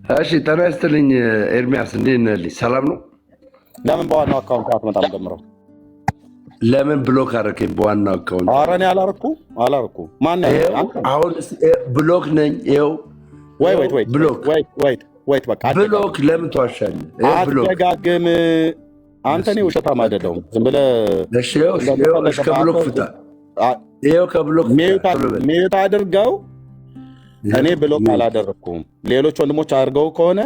እሺ ጤና ይስጥልኝ ኤርሚያስ፣ እንዴት ነህ? ሰላም ነው? ለምን በዋናው አካውንት አትመጣም? ጀምረው ለምን ብሎክ አደረከኝ? በዋናው አካውንት ኧረ እኔ አላረኩ። ማን አሁን ብሎክ ነኝ። ይኸው ወይት በቃ ብሎክ። ለምን ተዋሻለህ? አትደጋግም። አንተ እኔ ውሸታም አይደለሁም። ዝም ብለህ ከብሎክ ፍታ። ይኸው ከብሎክ ሚዩት አድርገው። እኔ ብሎክ አላደረኩም። ሌሎች ወንድሞች አድርገው ከሆነ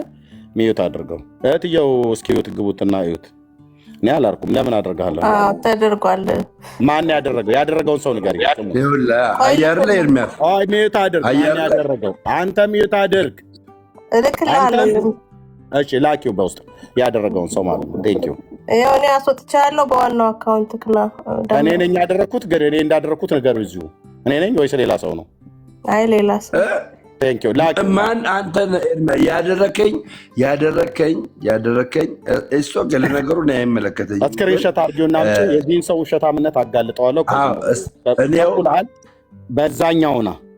ሚዩት አድርገው። እህትየው እስኪ እዩት፣ ግቡትና እዩት። እኔ አላልኩም። ለምን አደርጋለሁ? ተደርጓል። ማን ያደረገው? ያደረገውን ሰው ንገር። አየር ላይ ኤርሚያስ ሚዩት አድርግ። ማን ያደረገው? አንተ ሚዩት አድርግ። እልክልሃለሁ። እሺ ላኪው በውስጥ ያደረገውን ሰው ማለት ነው። ቴንኪው። ይኸው እኔ አስወጥቻለሁ በዋናው አካውንት ክና እኔ ነኝ ያደረኩት። ግን እኔ እንዳደረኩት ነገር እዚሁ እኔ ነኝ ወይስ ሌላ ሰው ነው? አይ ሌላ ሰው። ቴንኪው። ማን አንተ ያደረከኝ እሱ ግን ነገሩ ነው አይመለከተኝም። ስክሪንሾት አድርጊውና አምጪ። የዚህን ሰው ውሸታምነት አጋልጠዋለሁ።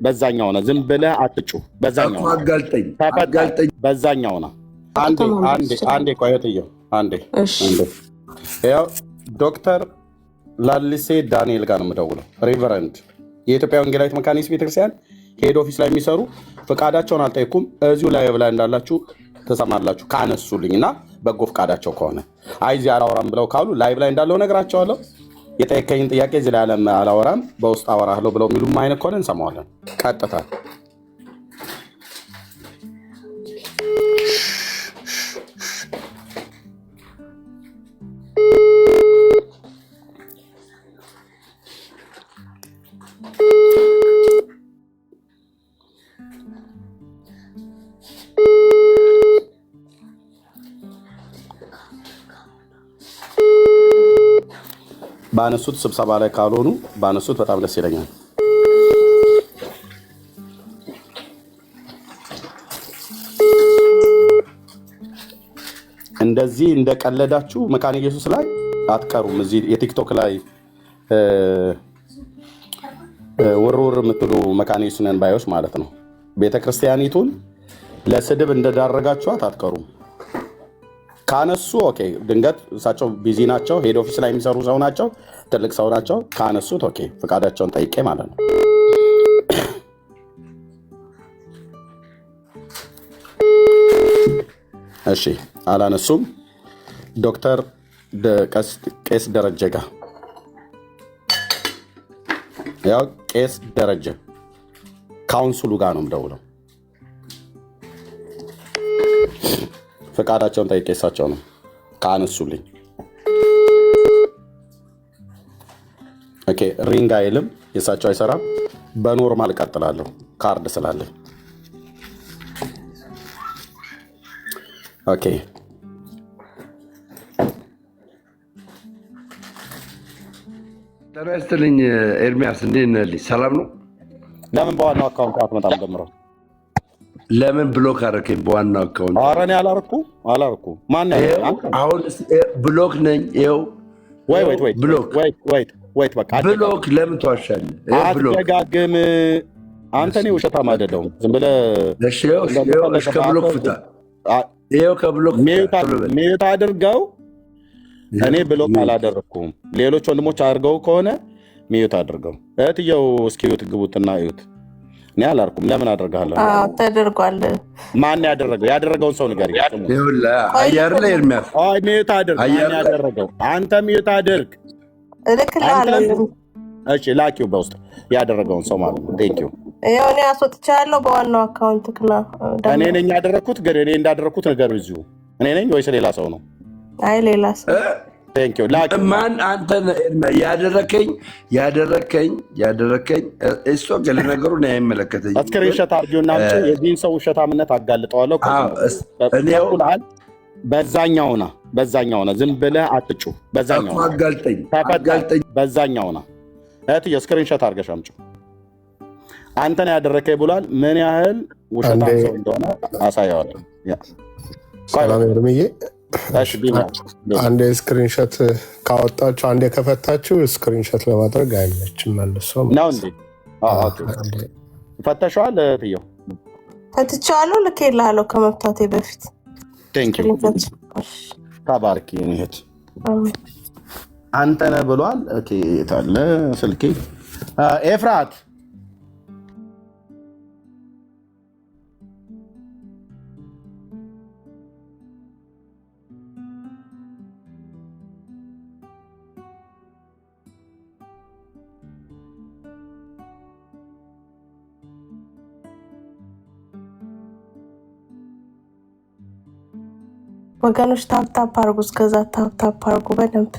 በዛኛው ና ዝም ብለህ አትጩ። በዛኛው አጋልጠኝ። በዛኛው ና አንዴ ቆየትየው አንዴ። ያው ዶክተር ላሊሴ ዳንኤል ጋር ነው የምደውለው። ሪቨረንድ የኢትዮጵያ ወንጌላዊት መካኒስት ቤተክርስቲያን ሄድ ኦፊስ ላይ የሚሰሩ ፈቃዳቸውን አልጠየኩም። እዚሁ ላይ እንዳላችሁ ተሰማላችሁ ካነሱልኝ እና በጎ ፈቃዳቸው ከሆነ እዚህ አላወራም ብለው ካሉ ላይቭ ላይ እንዳለው ነግራቸዋለሁ። የጠየቀኝን ጥያቄ እዚህ ላይ አላወራም በውስጥ አወራለሁ ብለው የሚሉም አይነት ከሆነ እንሰማዋለን። ቀጥታ ባነሱት ስብሰባ ላይ ካልሆኑ ባነሱት በጣም ደስ ይለኛል። እንደዚህ እንደቀለዳችሁ መካነ ኢየሱስ ላይ አትቀሩም። እዚህ የቲክቶክ ላይ ውርውር የምትሉ መካነ ኢየሱስ ነን ባዮች ማለት ነው። ቤተክርስቲያኒቱን ለስድብ እንደዳረጋችኋት አትቀሩም። ካነሱ ኦኬ፣ ድንገት እሳቸው ቢዚ ናቸው፣ ሄድ ኦፊስ ላይ የሚሰሩ ሰው ናቸው፣ ትልቅ ሰው ናቸው። ካነሱት ኦኬ፣ ፈቃዳቸውን ጠይቄ ማለት ነው። እሺ አላነሱም። ዶክተር ቄስ ደረጀ ጋር ያው ቄስ ደረጀ ካውንስሉ ጋር ነው የምደውለው። ፈቃዳቸውን ጠይቄ እሳቸው ነው ካነሱልኝ። ኦኬ ሪንግ አይልም፣ የእሳቸው አይሰራም። በኖርማል እቀጥላለሁ ካርድ ስላለ። ኦኬ ጤና ይስጥልኝ ኤርሚያስ፣ እንዴት ነህ? ሰላም ነው? ለምን በዋናው አካውንት አትመጣም? ጀምረው ለምን ብሎክ አደረከኝ? በዋናው አካውንት ኧረ እኔ አላረኩ። ማን አሁን ብሎክ ነኝ። ይኸው ወይት በቃ ብሎክ። ለምን ተዋሻለህ? አትደጋግም። አንተ እኔ ውሸታም አይደለሁም። ዝም ብለህ ከብሎክ ፍታ። ይኸው ከብሎክ ሚዩት አድርገው። እኔ ብሎክ አላደረኩም። ሌሎች ወንድሞች አድርገው ከሆነ ሚዩት አድርገው። እህትየው እስኪ እዩት፣ ግቡትና እዩት። እኔ አላልኩም። ለምን አደርጋለሁ? ተደርጓል። ማን ያደረገው? ያደረገውን ሰው ንገር። አየር ላይ ኤርሚያስ ሚዩት አድርግ። ማን ያደረገው? አንተ ሚዩት አድርግ። እልክልሃለሁ። እሺ ላኪው በውስጥ ያደረገውን ሰው ማለት ነው። ቴንኪው። ይኸው እኔ አስወጥቻለሁ በዋናው አካውንት ክና እኔ ነኝ ያደረኩት። ግን እኔ እንዳደረኩት ነገር እዚሁ እኔ ነኝ ወይስ ሌላ ሰው ነው? አይ ሌላ ሰው። ቴንኪው። ማን አንተ ያደረከኝ እሱ ግን ነገሩ ነው አይመለከተኝም። ስክሪንሾት አድርጊውና አምጪ። የዚህን ሰው ውሸታምነት አጋልጠዋለሁ። በዛኛው ና ዝም ብለህ አትጩ። በዛኛው ና እህትዬ ስክሪንሾት አድርገሽ አምጪው። አንተን ያደረከኝ ብሏል። ምን ያህል ውሸታም ሰው እንደሆነ አሳየዋለሁ። ሰላም እርምዬ፣ አንዴ ስክሪንሾት ካወጣችሁ አንዴ ከፈታችሁ ስክሪንሾት ለማድረግ አይመችም። መልሶ ነው እንዴ? ፈተሸዋል እህትየው ፈትቻለሁ ልኬልሃለሁ ከመፍታቴ በፊት ቴንክ ዩ ተባርኪ እህት አንተ ነህ ብሏል። ኦኬ ታለ ስልኬ ኤፍራት ወገኖች ታፕታፕ አድርጉ። እስከዛ ታፕታፕ አድርጉ በደንብ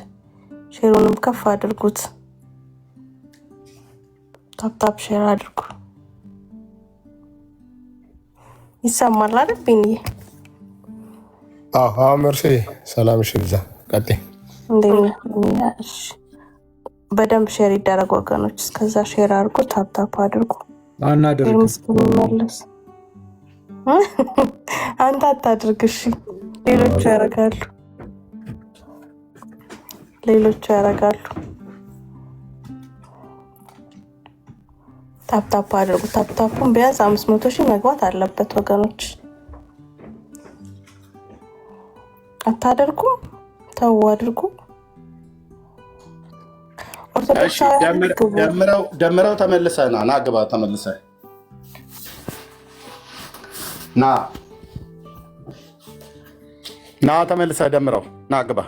ሼሩንም ከፍ አድርጉት። ታፕታፕ ሼር አድርጉ። ይሰማል አይደል ቢኒዬ? አዎ መርሲ ሰላም ሽብዛ ቀጤ እንደነሽ በደንብ ሼር ይደረግ ወገኖች። እስከዛ ሼር አድርጉ፣ ታፕታፕ አድርጉ። አናደርግ መለስ አንተ አታድርግ እሺ። ሌሎቹ ያረጋሉ። ታፕታፕ አድርጉ። ታፕታፑን ቢያንስ 500,000 መግባት አለበት ወገኖች። አታደርጉ? ተው አድርጉ። ደምረው ተመልሰና ና ግባ ተመልሰ ና ተመልሰህ ደምረው ና ግባ።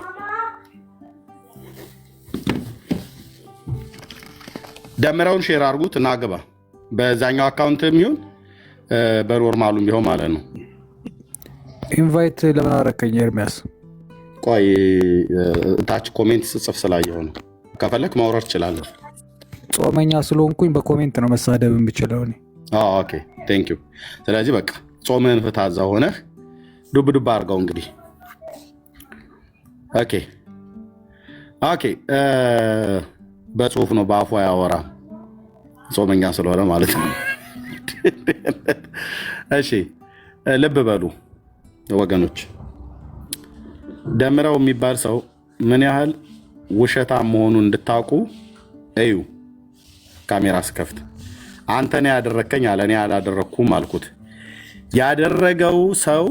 ደምረውን ሼር አድርጉት ና ግባ። በዛኛው አካውንት የሚሆን በኖርማሉም ቢሆን ማለት ነው። ኢንቫይት ለምን አደረከኝ ኤርሚያስ? ቆይ ታች ኮሜንት ስጽፍ ስላየሁ ነው። ከፈለክ ማውረድ ትችላለህ። ጾመኛ ስለሆንኩኝ በኮሜንት ነው መሳደብ የምችለው እኔ። ኦኬ ቴንክ ዩ። ስለዚህ በቃ ጾምህን ፍታ እዛ ሆነህ ዱብ ዱብ አድርገው እንግዲህ። ኦኬ በጽሁፍ ነው በአፉ ያወራ ጾመኛ ስለሆነ ማለት ነው። እሺ ልብ በሉ ወገኖች፣ ደምረው የሚባል ሰው ምን ያህል ውሸታም መሆኑን እንድታውቁ እዩ። ካሜራ ስከፍት አንተ ነህ ያደረከኝ አለ። እኔ አላደረኩም አልኩት። ያደረገው ሰው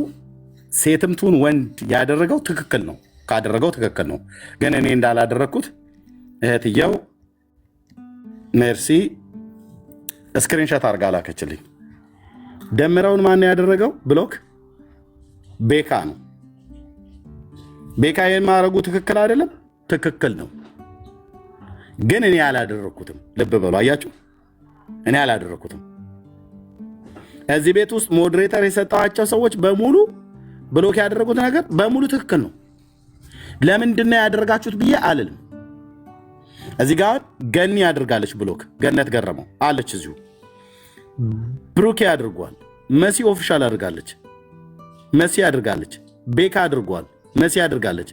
ሴትም ትሁን ወንድ ያደረገው ትክክል ነው። ካደረገው ትክክል ነው። ግን እኔ እንዳላደረኩት እህትየው ሜርሲ ስክሪንሾት አድርጋ ላከችልኝ። ደምረውን ማን ያደረገው ብሎክ ቤካ ነው። ቤካ የማረጉ ትክክል አይደለም፣ ትክክል ነው። ግን እኔ አላደረኩትም። ልብ በሉ አያችሁ፣ እኔ አላደረኩትም። እዚህ ቤት ውስጥ ሞዴሬተር የሰጣቸው ሰዎች በሙሉ ብሎክ ያደረጉት ነገር በሙሉ ትክክል ነው። ለምንድን ነው ያደረጋችሁት ብዬ አልልም። እዚህ ጋር ገኒ ያደርጋለች ብሎክ፣ ገነት ገረመው አለች እዚሁ። ብሩኬ አድርጓል። መሲ ኦፊሻል አድርጋለች፣ መሲ አድርጋለች። ቤካ አድርጓል፣ መሲ አድርጋለች።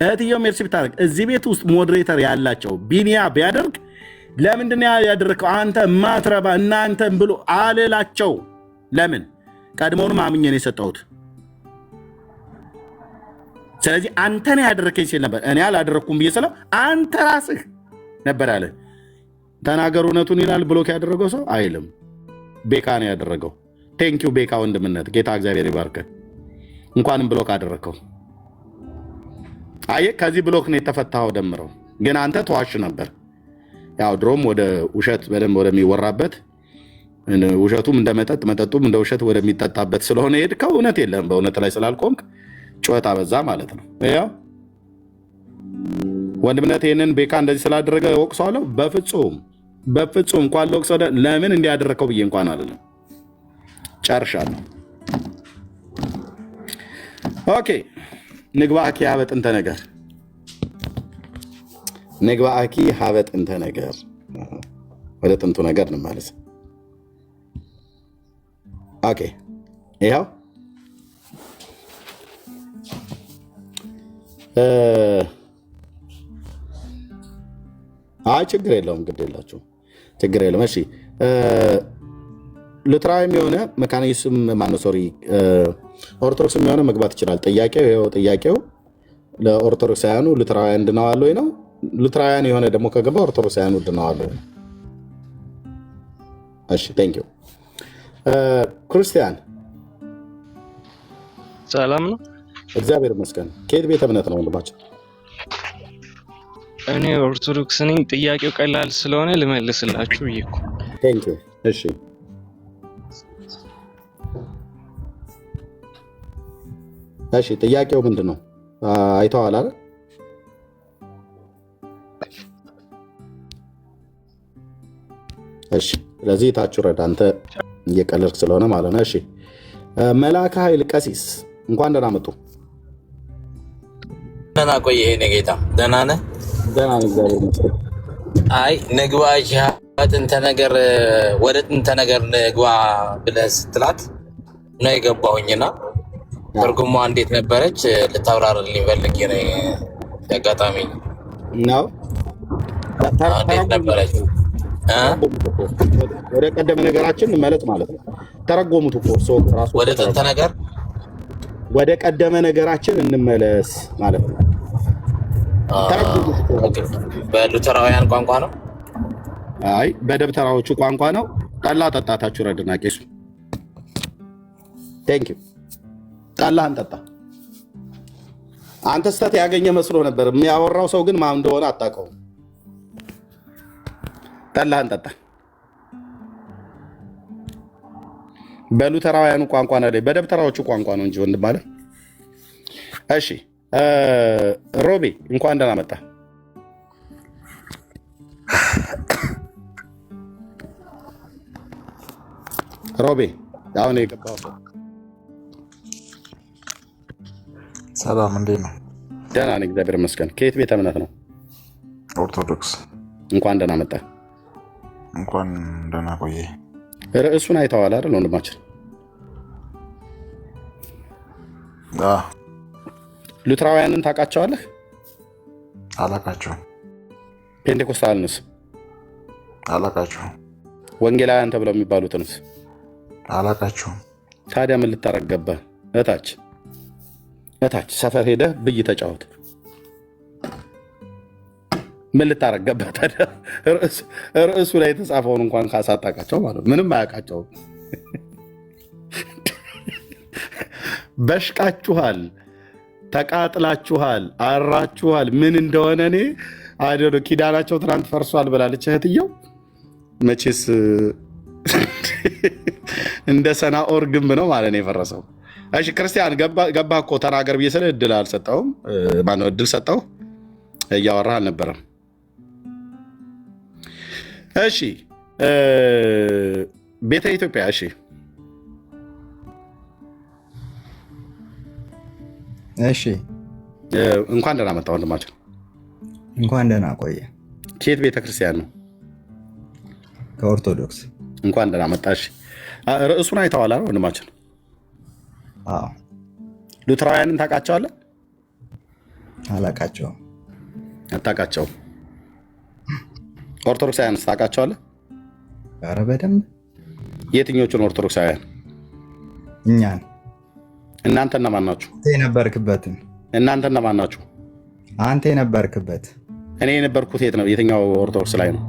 እህትየው ሜርሲ ብታደርግ እዚህ ቤት ውስጥ ሞዴሬተር ያላቸው ቢኒያ ቢያደርግ ለምንድን ነው ያደረግከው አንተ ማትረባ እናንተን ብሎ አልላቸው። ለምን ቀድሞውንም አምኜ ነው የሰጠሁት። ስለዚህ አንተ ነህ ያደረከኝ ሲል ነበር። እኔ አላደረኩም ብዬ ስለው አንተ ራስህ ነበር ያለ። ተናገሩ እውነቱን ይላል። ብሎክ ያደረገው ሰው አይልም። ቤካ ነው ያደረገው። ቴንኪው ቤካ ወንድምነት፣ ጌታ እግዚአብሔር ይባርክ። እንኳንም ብሎክ አደረከው። አየህ ከዚህ ብሎክ ነው የተፈታኸው። ደምረው ግን አንተ ተዋሽ ነበር። ያው ድሮም ወደ ውሸት በደንብ ወደሚወራበት ውሸቱም እንደ መጠጥ መጠጡም እንደ ውሸት ወደሚጠጣበት ስለሆነ ሄድከው። እውነት የለም በእውነት ላይ ስላልቆምክ ጩኸት አበዛ ማለት ነው። ያው ወንድምነት ይህንን ቤካ እንደዚህ ስላደረገ ወቅሰዋለሁ? በፍጹም እንኳን ለወቅሰው ለምን እንዲያደረከው ብዬ እንኳን አይደለም። ጨርሻለሁ። ኦኬ ንግባ አኪ ሀበጥንተ ነገር ንግባ አኪ ሀበጥንተ ነገር ወደ ጥንቱ ነገር እንመለስ። ኦኬ ይኸው ችግር የለውም፣ ግድ የላችሁ፣ ችግር የለም። እሺ ሉትራዊም የሆነ መካኒስም ማነው ሶሪ ኦርቶዶክስም የሆነ መግባት ይችላል። ጥያቄው ለኦርቶዶክሳውያኑ ሉትራውያን ድነዋል ወይ ነው። ሉትራውያን የሆነ ደግሞ ከገባ ኦርቶዶክሳውያኑ ድነዋል ወይ ነው። እሺ ቴንክ ዩ። ክርስቲያን ሰላም ነው። እግዚአብሔር ይመስገን። ከየት ቤተ እምነት ነው ወንድማችን? እኔ ኦርቶዶክስ ነኝ። ጥያቄው ቀላል ስለሆነ ልመልስላችሁ ብዬ እኮ። ቴንክ ዩ። እሺ እሺ፣ ጥያቄው ምንድን ነው? አይተዋል አይደል? እሺ፣ ስለዚህ ታችሁ ረዳ። አንተ እየቀለድክ ስለሆነ ማለት ነው። እሺ፣ መልአከ ኃይል ቀሲስ እንኳን ደህና መጡ። ደህና ቆየ። ይሄ ጌታ ደህና ነህ? ደህና ነኝ፣ እግዚአብሔር ይመስገን። አይ ንግባ ጥንተ ነገር ወደ ጥንተ ነገር ንግባ ብለህ ስትላት ነው የገባሁኝና ትርጉሟ እንዴት ነበረች ልታብራርልኝ ፈልጌ ነው። አጋጣሚ ነው እንዴት ነበረች? ወደ ቀደመ ነገራችን እንመለስ ማለት ነው። ተረጎሙት እኮ ሰው ራሱ ወደ ጥንተ ነገር ወደ ቀደመ ነገራችን እንመለስ ማለት ነው። በሉተራውያን ቋንቋ ነው? አይ በደብተራዎቹ ቋንቋ ነው። ጠላ ጠጣታችሁ ረድና ቄሱ ቴንክ ዩ። ጠላህን ጠጣ። አንተ ስተት ያገኘ መስሎ ነበር። የሚያወራው ሰው ግን ማን እንደሆነ አታውቀውም። ጠላህን ጠጣ። በሉተራውያኑ ቋንቋ ነው፣ በደብተራዎቹ ቋንቋ ነው እንጂ ወንድም አለ። እሺ ሮቤ እንኳን ደህና መጣ። ሮቤ አሁን የገባው ሰላም እንዴት ነው? ደህና ነኝ እግዚአብሔር ይመስገን። ከየት ቤተ እምነት ነው? ኦርቶዶክስ። እንኳን ደህና መጣ። እንኳን ደህና ቆየ። ርዕሱን አይተዋል አይደል ወንድማችን? ሉትራውያንን ታውቃቸዋለህ? አላውቃቸውም። ፔንቴኮስታልንስ? አላውቃቸውም። ወንጌላውያን ተብለው የሚባሉትንስ? አላውቃቸውም። ታዲያ ምን ልታረግ ገባህ? እታች ሰፈር ሄደህ ብይ ተጫወት። ምን ልታረግ ገባህ ታዲያ? ርዕሱ ላይ የተጻፈውን እንኳን ካሳጣቃቸው ማለት ነው። ምንም አያውቃቸውም። በሽቃችኋል፣ ተቃጥላችኋል፣ አራችኋል። ምን እንደሆነ እኔ አይደሉ። ኪዳናቸው ትናንት ፈርሷል ብላለች እህትየው። መቼስ እንደ ሰናኦር ግንብ ነው ማለት ነው የፈረሰው። እሺ ክርስቲያን ገባ እኮ ተናገር ብዬ ስለ እድል አልሰጠውም። ማነው እድል ሰጠው? እያወራ አልነበረም። እሺ ቤተ ኢትዮጵያ። እሺ እሺ እንኳን ደህና መጣ ወንድማችን። እንኳን ደህና ቆየ። ከየት ቤተ ክርስቲያን ነው? ከኦርቶዶክስ። እንኳን ደህና መጣ። እሺ ርዕሱን አይተዋል አይደል ወንድማችን? አዎ። ሉትራውያንን ታውቃቸዋለህ? አላውቃቸውም። አታውቃቸውም? ኦርቶዶክሳውያንስ ታውቃቸዋለህ? ኧረ በደንብ። የትኞቹን ኦርቶዶክሳውያን? እኛን። እናንተ እነማን ናችሁ? አንተ የነበርክበትን። እናንተ እነማን ናችሁ? አንተ የነበርክበት። እኔ የነበርኩት የት ነው? የትኛው ኦርቶዶክስ ላይ ነው?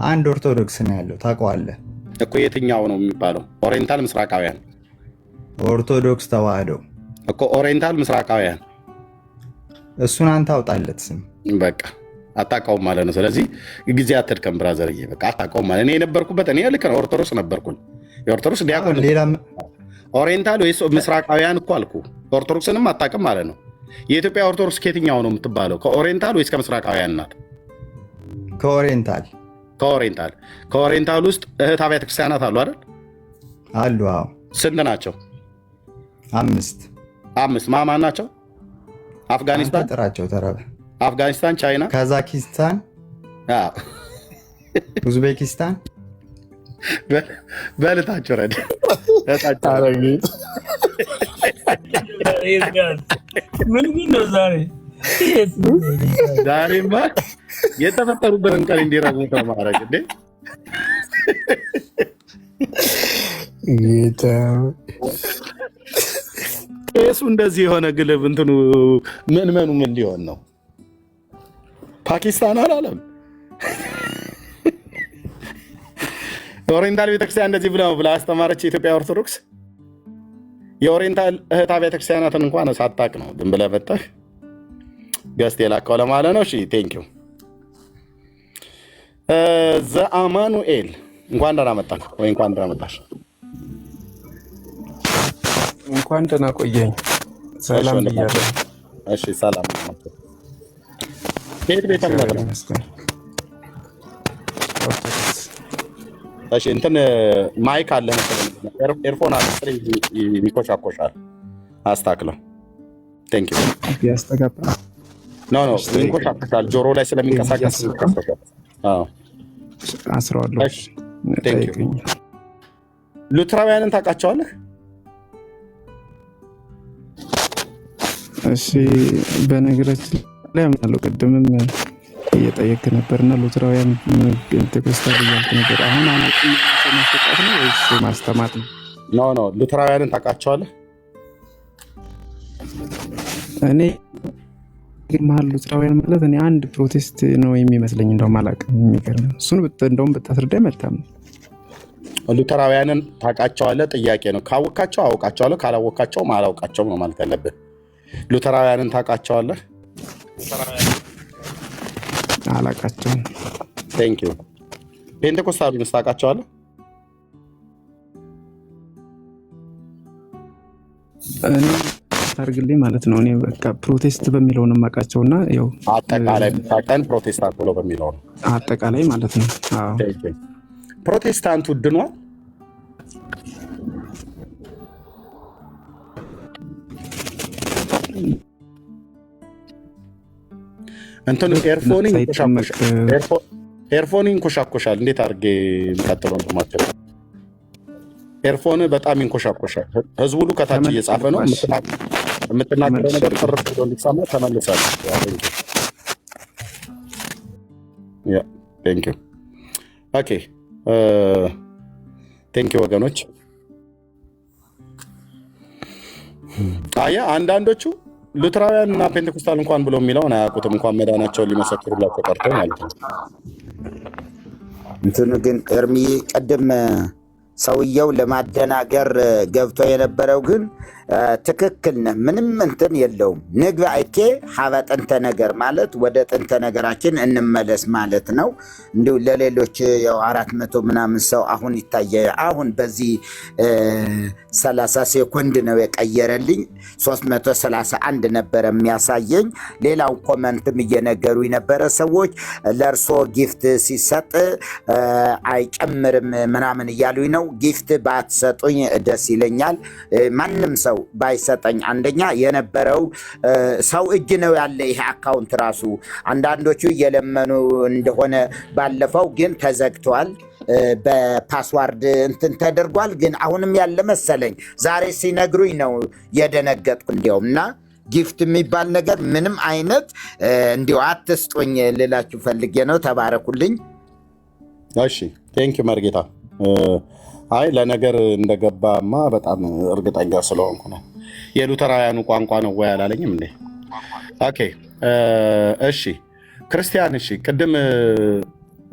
አንድ ኦርቶዶክስ ነው ያለው፣ ታውቀዋለህ እኮ። የትኛው ነው የሚባለው? ኦሪየንታል ምስራቃውያን? ኦርቶዶክስ ተዋህዶ እኮ ኦሪየንታል ምስራቃውያን። እሱን አንተ አውጣለት ስም። በቃ አታውቀውም ማለት ነው። ስለዚህ ጊዜ አትድከም ብራዘርዬ። በቃ አታውቀውም ማለት እኔ የነበርኩበት እኔ ልክ ነው ኦርቶዶክስ ነበርኩኝ። የኦርቶዶክስ ዲያቆን። ኦሪየንታል ወይስ ምስራቃውያን እኮ አልኩ። ኦርቶዶክስንም አታውቅም ማለት ነው። የኢትዮጵያ ኦርቶዶክስ ከየትኛው ነው የምትባለው? ከኦሪየንታል ወይስ ከምስራቃውያን ናት? ከኦሪየንታል። ከኦሪየንታል ውስጥ እህት አብያተ ክርስቲያናት አሉ አይደል? አሉ። አዎ። ስንት ናቸው? 5 ማማን ናቸው? አፍጋኒስታን ጥራቸው ተረበ። አፍጋኒስታን፣ ቻይና፣ ካዛኪስታን፣ ኡዝቤኪስታን። በልታቸው ረድ ምንድን ነው ዛሬማ የተፈጠሩበትን ቀን እንዲረጉ ማድረግ እንዴ! ቄሱ እንደዚህ የሆነ ግልብ እንትኑ ምዕመኑ ምን ሊሆን ነው? ፓኪስታን አላለም። የኦሪየንታል ቤተክርስቲያን እንደዚህ ብላ አስተማረች የኢትዮጵያ ኦርቶዶክስ። የኦሪየንታል እህት ቤተክርስቲያናትን እንኳን ሳታቅ ነው ዝም ብለህ መጥተህ ገስት የላከው ለማለት ነው። እሺ ቴንኪው ዘአማኑኤል እንኳን ደህና መጣህ ወይ እንኳን ደህና መጣሽ። እንኳን ደህና ቆየኝ። ሰላም ብያለሁ። እሺ ሰላም ነው። ከየት ቤተ እምነት ነው? እሺ እንትን ማይክ አለ መሰለኝ፣ ኤርፎን አለ ይኮሻኮሻል። አስተካክለው። ቴንክ ዩ። ያስተጋባ ኖ ይኮሻኮሻል፣ ጆሮ ላይ ስለሚንቀሳቀስ ይኮሻኮሻል። አዎ አስራዋለሁ። እሺ ቴንክ ዩ። ሉትራውያንን ታውቃቸዋለህ? እሺ በነገራችን ላይ አምናለሁ። ቅድምም እየጠየቅ ነበርና ሉትራውያን ፔንቴኮስታል እያልክ ነበር። አሁን አናቂ ማስጠጣት ነው ወይስ ማስተማር ነው? ኖ ሉትራውያንን ታውቃቸዋለህ? እኔ ግን መሀል ሉትራውያን ማለት እኔ አንድ ፕሮቴስት ነው የሚመስለኝ። እንደውም አላውቅም። የሚገርም እሱን እንደውም ብታስረዳኝ መልካም ነው። ሉትራውያንን ታውቃቸዋለህ? ጥያቄ ነው። ካወቃቸው አውቃቸዋለሁ፣ ካላወቃቸውም አላውቃቸውም ነው ማለት ያለብህ። ሉተራውያንን ታውቃቸዋለህ? አላውቃቸውም። ቴንክ ዩ። ፔንቴኮስታሉንስ ታውቃቸዋለህ? እኔ ታርግልኝ ማለት ነው። እኔ በቃ ፕሮቴስት በሚለው ነው የማውቃቸውና ያው አጠቃላይ ታውቀን ፕሮቴስታንት ብሎ በሚለው ነው አጠቃላይ ማለት ነው። አዎ ፕሮቴስታንቱ ድኗል። እንትን ኤርፎን ይንኮሻኮሻል። እንዴት አድርጌ የሚቀጥለው እንደማቸው ኤርፎን በጣም ይንኮሻኮሻል። ህዝቡ ሁሉ ከታች እየጻፈ ነው። የምትናገረው ነገር ቅርብ ብሎ እንዲሰማ ተመልሳል። ቴንክ ዩ ኦኬ ቴንክ ዩ ወገኖች። አንዳንዶቹ ሉትራውያን እና ፔንቴኮስታል እንኳን ብሎ የሚለውን አያውቁትም። እንኳን መዳናቸውን ሊመሰክሩላቸው ቀርተው ማለት ነው። እንትኑ ግን ኤርሚ ቅድም ሰውየው ለማደናገር ገብቶ የነበረው ግን ትክክል ነህ። ምንም እንትን የለውም። ንግባ አይኬ ሀበ ጥንተ ነገር ማለት ወደ ጥንተ ነገራችን እንመለስ ማለት ነው። እንዲሁ ለሌሎች ያው 400 ምናምን ሰው አሁን ይታያል። አሁን በዚህ 30 ሴኮንድ ነው የቀየረልኝ። 331 ነበረ የሚያሳየኝ። ሌላው ኮመንትም እየነገሩ ነበረ ሰዎች ለእርሶ ጊፍት ሲሰጥ አይጨምርም ምናምን እያሉኝ ነው። ጊፍት ባትሰጡኝ ደስ ይለኛል። ማንም ሰው ባይሰጠኝ፣ አንደኛ የነበረው ሰው እጅ ነው ያለ ይሄ አካውንት ራሱ። አንዳንዶቹ እየለመኑ እንደሆነ ባለፈው ግን ተዘግቷል። በፓስዋርድ እንትን ተደርጓል። ግን አሁንም ያለ መሰለኝ። ዛሬ ሲነግሩኝ ነው የደነገጥኩ። እንዲያውም እና ጊፍት የሚባል ነገር ምንም አይነት እንዲሁ አትስጡኝ ልላችሁ ፈልጌ ነው። ተባረኩልኝ። እሺ ቴንክ ዩ መርጌታ። አይ ለነገር እንደገባማ በጣም እርግጠኛ ስለሆንኩ ነው። የሉተራውያኑ ቋንቋ ነው ወይ አላለኝም እንዴ? ኦኬ እሺ ክርስቲያን። እሺ ቅድም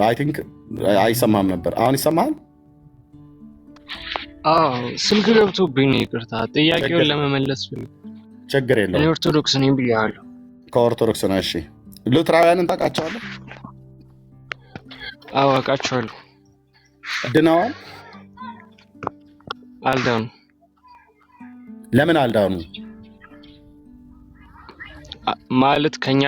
አይ ቲንክ አይሰማም ነበር። አሁን ይሰማል? ስልክ ገብቶብኝ ነው። ይቅርታ። ጥያቄውን ለመመለስ ችግር የለውም። እኔ ኦርቶዶክስ ነኝ ብያለሁ። ከኦርቶዶክስ ነው። እሺ ሉተራውያንን ታውቃቸዋለህ? አዎ አውቃቸዋለሁ። ድነዋል? አልዳኑ። ለምን አልዳኑ? ማለት ከኛ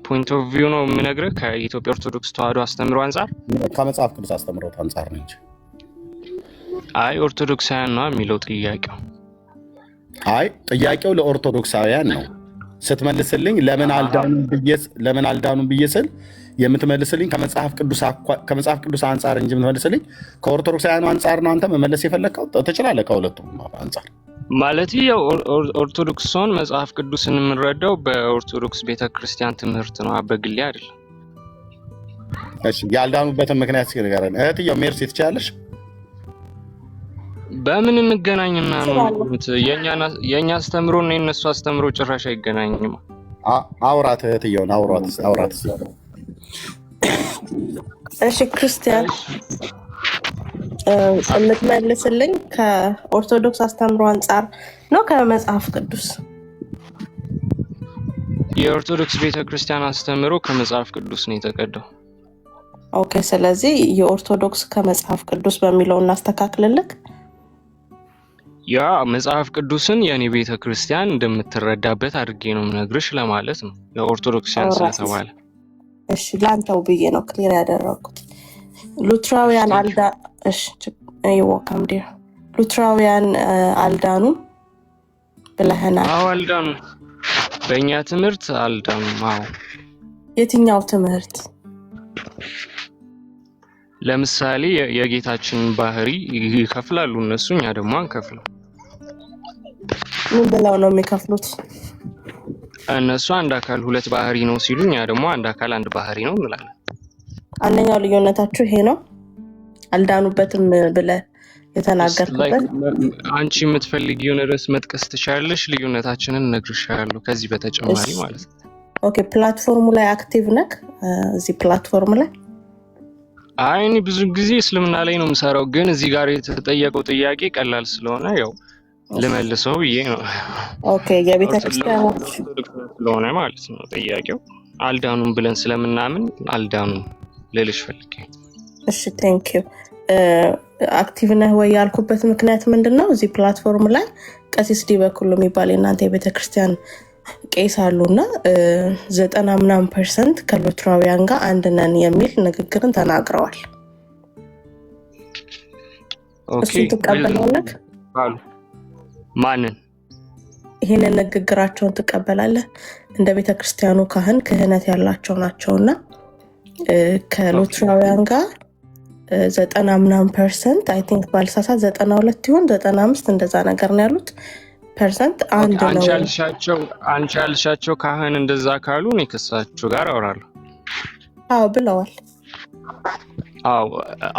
ፖይንት ኦፍ ቪው ነው የምነግርህ፣ ከኢትዮጵያ ኦርቶዶክስ ተዋህዶ አስተምሮ አንጻር፣ ከመጽሐፍ ቅዱስ አስተምሮት አንጻር ነው እንጂ። አይ ኦርቶዶክሳውያን ነው የሚለው ጥያቄው። አይ ጥያቄው ለኦርቶዶክሳውያን ነው። ስትመልስልኝ ለምን አልዳኑ ብዬ ስል የምትመልስልኝ ከመጽሐፍ ቅዱስ አንጻር እንጂ የምትመልስልኝ ከኦርቶዶክሳውያኑ አንጻር ነው። አንተ መመለስ የፈለግከው ትችላለህ፣ ከሁለቱም አንጻር ማለት ያው ኦርቶዶክስ ሲሆን መጽሐፍ ቅዱስን የምንረዳው በኦርቶዶክስ ቤተክርስቲያን ትምህርት ነው፣ በግሌ አይደለም። እሺ ያልዳኑበትን ምክንያት ንገረን። እህትየው ሜርሲ ትችላለሽ? በምን እንገናኝና ነው? የኛ አስተምሮ እና የነሱ አስተምሮ ጭራሽ አይገናኝም። አውራት እህትየውን አውራት። እሺ ክርስቲያን የምትመልስልኝ ከኦርቶዶክስ አስተምሮ አንጻር ነው ከመጽሐፍ ቅዱስ? የኦርቶዶክስ ቤተክርስቲያን አስተምሮ ከመጽሐፍ ቅዱስ ነው የተቀዳው። ኦኬ፣ ስለዚህ የኦርቶዶክስ ከመጽሐፍ ቅዱስ በሚለው እናስተካክልልክ። ያ መጽሐፍ ቅዱስን የኔ ቤተክርስቲያን እንደምትረዳበት አድርጌ ነው የምነግርሽ ለማለት ነው። የኦርቶዶክሲያን ስለተባለ እሺ፣ ላንተው ብዬ ነው ክሊር ያደረኩት። ሉትራውያን አልዳ እሺ፣ አይወካም ዲር ሉትራውያን አልዳኑ ብለህናል። አዎ አልዳኑ፣ በእኛ ትምህርት አልዳኑ። አዎ። የትኛው ትምህርት? ለምሳሌ የጌታችን ባህሪ ይከፍላሉ እነሱ፣ እኛ ደግሞ አንከፍልም። ምን ብለው ነው የሚከፍሉት? እነሱ አንድ አካል ሁለት ባህሪ ነው ሲሉ፣ እኛ ደግሞ አንድ አካል አንድ ባህሪ ነው እንላለን። አንደኛው ልዩነታችሁ ይሄ ነው። አልዳኑበትም ብለህ የተናገርኩበት አንቺ የምትፈልጊውን ርዕስ መጥቀስ ትችላለሽ። ልዩነታችንን እነግርሻለሁ ከዚህ በተጨማሪ ማለት ነው። ኦኬ፣ ፕላትፎርሙ ላይ አክቲቭ ነክ? እዚህ ፕላትፎርም ላይ አይ እኔ ብዙ ጊዜ እስልምና ላይ ነው የምሰራው፣ ግን እዚህ ጋር የተጠየቀው ጥያቄ ቀላል ስለሆነ ያው ልመልሰው ብዬ ነው። ኦኬ፣ የቤተክርስቲያኖች ስለሆነ ማለት ነው ጥያቄው። አልዳኑም ብለን ስለምናምን አልዳኑም ልልሽ ፈልጌ። እሺ፣ ቴንክ ዩ። አክቲቭ ነህ ወይ ያልኩበት ምክንያት ምንድነው? እዚህ ፕላትፎርም ላይ ቀሲስ ዲበኩሉ የሚባል የእናንተ የቤተክርስቲያን ቄስ አሉና 90% ከሉትራውያን ጋር አንድ ነን የሚል ንግግርን ተናግረዋል። ኦኬ፣ እሱን ትቀበላለህ? ማንን? ይሄንን ንግግራቸውን ትቀበላለህ? እንደ ቤተክርስቲያኑ ካህን ክህነት ያላቸው ናቸውና ከሉትራውያን ጋር 90% አይ ቲንክ ባልሳሳት 92 ይሁን 95 እንደዛ ነገር ነው ያሉት ፐርሰንት አንድ ነው። አንቺ ያልሻቸው ካህን እንደዛ ካሉ እኔ ከሳቸው ጋር አወራለሁ። አዎ ብለዋል።